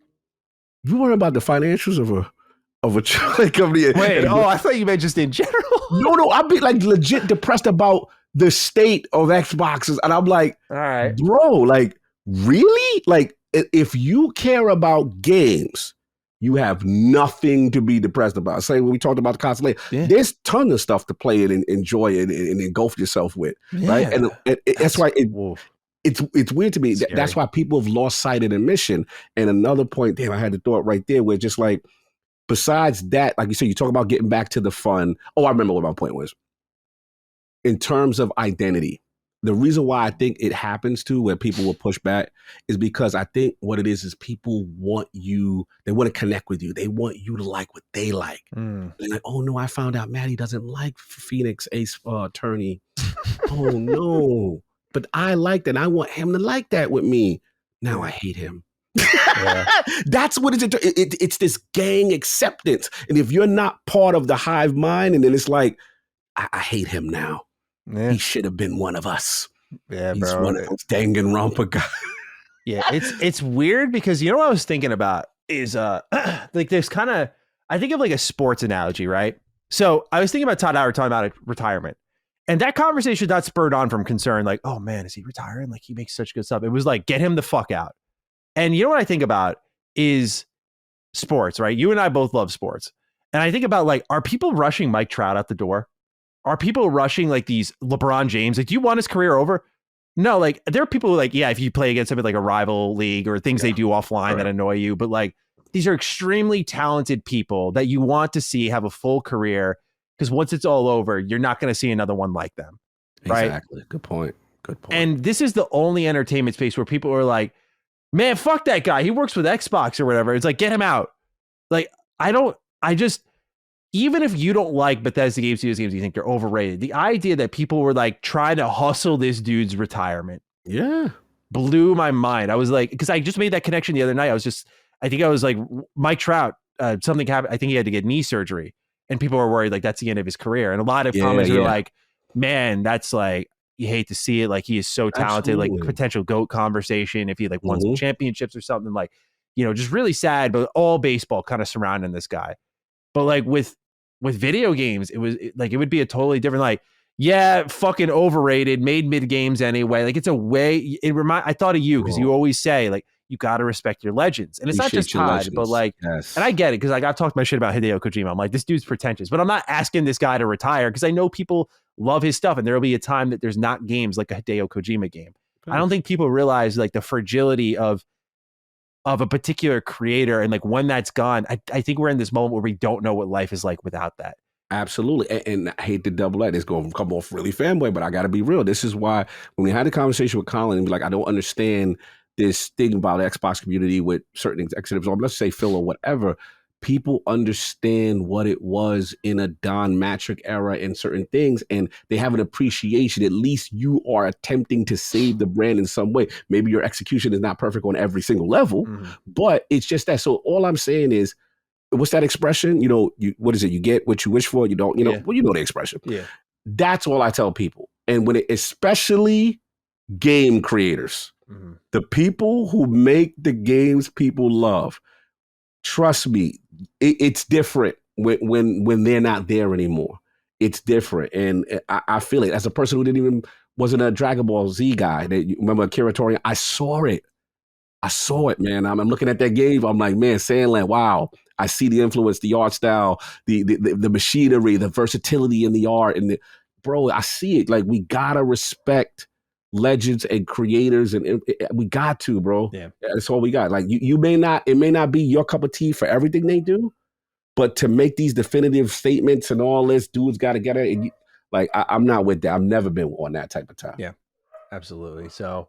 you worry about the financials of a company? Wait, I thought you meant just in general. No, I'd be like legit depressed about the state of Xboxes. And I'm like, all right, bro, like really? Like if you care about games, you have nothing to be depressed about. Say when we talked about the console, there's a ton of stuff to play it and enjoy it and engulf yourself with, right? And that's why it's weird to me. That's why people have lost sight of the mission. And another point, damn, I had to throw it right there, where just like, besides that, like you said, you talk about getting back to the fun. Oh, I remember what my point was. In terms of identity, the reason why I think it happens too, where people will push back, is because I think what it is people want you, they want to connect with you. They want you to like what they like. They're like, oh no, I found out Maddie doesn't like Phoenix Ace Attorney. Oh no, but I liked it. I want him to like that with me. Now I hate him. Yeah. That's what it's this gang acceptance. And if you're not part of the hive mind, and then it's like, I hate him now. Yeah. He should have been one of us. Yeah, He's bro. one of those Danganronpa guys. Yeah, it's weird because you know what I was thinking about is like there's kind of, I think of like a sports analogy, right? So I was thinking about Todd Howard talking about retirement. And that conversation got spurred on from concern, like, oh man, is he retiring? Like he makes such good stuff. It was like, get him the fuck out. And you know what I think about is sports, right? You and I both love sports. And I think about like, are people rushing Mike Trout out the door? Are people rushing like these LeBron James? Like, do you want his career over? No, like there are people who like, yeah, if you play against something like a rival league or things they do offline that annoy you, but like these are extremely talented people that you want to see have a full career because once it's all over, you're not going to see another one like them. Right? Exactly. Good point. And this is the only entertainment space where people are like, man, fuck that guy. He works with Xbox or whatever. It's like, get him out. Like, even if you don't like Bethesda games, you think they're overrated. The idea that people were like trying to hustle this dude's retirement. Yeah. Blew my mind. I was like, because I just made that connection the other night. I think I was like, Mike Trout, something happened. I think he had to get knee surgery. And people were worried like that's the end of his career. And a lot of comments were like, man, that's like, you hate to see it. Like he is so talented, like potential GOAT conversation. If he like won some championships or something, like, you know, just really sad, but all baseball kind of surrounding this guy. But like with video games, it would be a totally different, like, yeah, fucking overrated, made mid games anyway. Like it's a way I thought of you because you always say like, you got to respect your legends. And it's not just Todd, but like, and I get it. Cause like I've talked my shit about Hideo Kojima. I'm like, this dude's pretentious, but I'm not asking this guy to retire because I know people love his stuff. And there'll be a time that there's not games like a Hideo Kojima game. I don't think people realize like the fragility of a particular creator. And like when that's gone, I think we're in this moment where we don't know what life is like without that. Absolutely. And I hate to double that. It's going to come off really fanboy, but I got to be real. This is why when we had a conversation with Colin, he was like, I don't understand this thing about the Xbox community with certain executives, or let's say Phil or whatever. People understand what it was in a Don Matrick era and certain things, and they have an appreciation. At least you are attempting to save the brand in some way. Maybe your execution is not perfect on every single level, but it's just that. So all I'm saying is, what's that expression? You know, what is it? You get what you wish for. You don't, well, you know the expression. Yeah. That's all I tell people. And when especially game creators, the people who make the games people love, trust me, it's different when they're not there anymore. It's different. And I feel it. As a person who wasn't a Dragon Ball Z guy, that you remember Akira Toriyama, I saw it, man. I'm looking at that game. I'm like, man, Sandland, wow. I see the influence, the art style, the machinery, the versatility in the art. And bro, I see it. Like, we gotta respect legends and creators, and we got to, bro. Yeah, that's all we got. Like, it may not be your cup of tea for everything they do, but to make these definitive statements and all this, dudes got to get it. And I'm not with that. I've never been on that type of time. Yeah, absolutely. So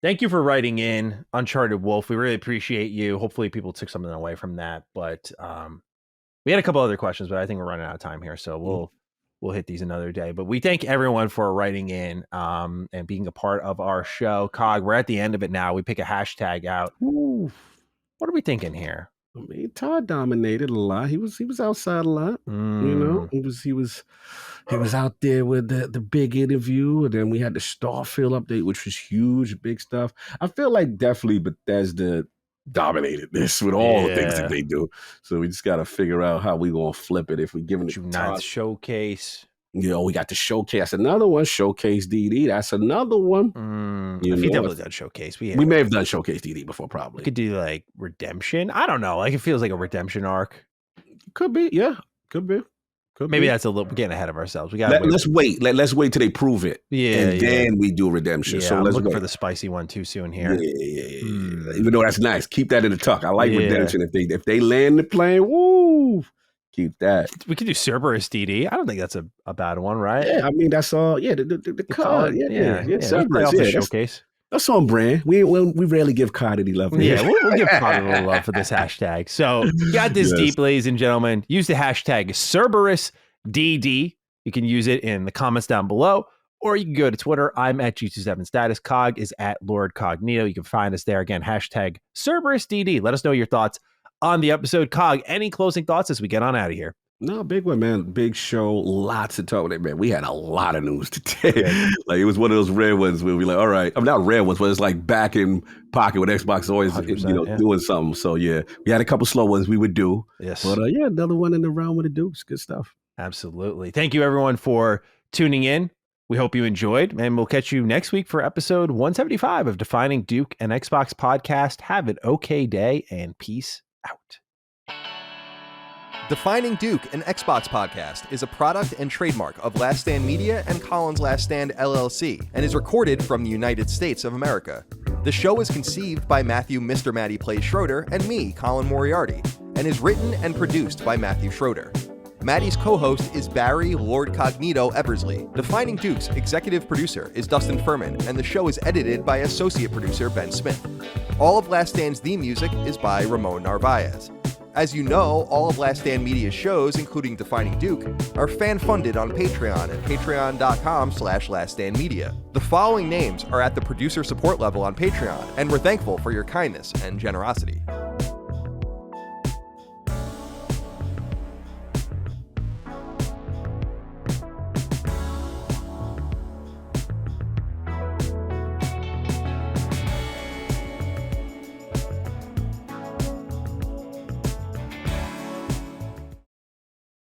thank you for writing in, Uncharted Wolf. We really appreciate you. Hopefully people took something away from that. But we had a couple other questions, but I think we're running out of time here. So we'll hit these another day. But we thank everyone for writing in and being a part of our show. Cog, we're at the end of it now. We pick a hashtag out. Ooh. What are we thinking here? I mean, Todd dominated a lot. He was outside a lot. You know, he was out there with the big interview, and then we had the Starfield update, which was huge, big stuff. I feel like definitely Bethesda dominated this with all the things that they do. So we just got to figure out how we gonna flip it if we give it a Todd showcase. You know, we got the showcase. Another one, Showcase DD. That's another one. If you definitely done Showcase. We may have done Showcase DD before, probably. We could do like Redemption. I don't know. Like, it feels like a Redemption arc. Could be. Yeah. Could be. Maybe that's a little getting ahead of ourselves. We got let's wait. Let's wait till they prove it. Yeah. And then we do Redemption. Yeah, so let's look for the spicy one too soon here. Yeah. Even though that's nice. Keep that in the tuck. I like Redemption. If they land the plane, woo. keep that. We could do Cerberus DD. I don't think that's a bad one, right? Yeah, I mean that's all. Yeah, the card. Yeah. Cerberus. Yeah, showcase. That's on brand. We rarely give card any love. Yeah, we'll give card a little love for this hashtag. So got this deep, ladies and gentlemen. Use the hashtag CerberusDD. You can use it in the comments down below, or you can go to Twitter. I'm at G27status. Cog is at Lord Cognito. You can find us there. Again, hashtag CerberusDD. Let us know your thoughts on the episode. Cog, any closing thoughts as we get on out of here? No, big one, man. Big show. Lots to talk about, man. We had a lot of news today. Like, it was one of those rare ones where we're like, all right. I'm not rare ones, but it's like back in pocket with Xbox always, doing something. So, yeah, we had a couple slow ones we would do. Yes. But, another one in the round with the Dukes. Good stuff. Absolutely. Thank you, everyone, for tuning in. We hope you enjoyed, and we'll catch you next week for episode 175 of Defining Duke and Xbox Podcast. Have an okay day, and peace out. Defining Duke, an Xbox Podcast, is a product and trademark of Last Stand Media and Collins Last Stand LLC, and is recorded from the United States of America. The show is conceived by Matthew Mr. Matty Plays Schroeder and me, Colin Moriarty, and is written and produced by Matthew Schroeder. Matty's co-host is Barry Lord Cognito Eversley. Defining Duke's executive producer is Dustin Furman, and the show is edited by associate producer Ben Smith. All of Last Stand's theme music is by Ramon Narvaez. As you know, all of Last Stand Media's shows, including Defining Duke, are fan-funded on Patreon at patreon.com/laststandmedia. The following names are at the producer support level on Patreon, and we're thankful for your kindness and generosity.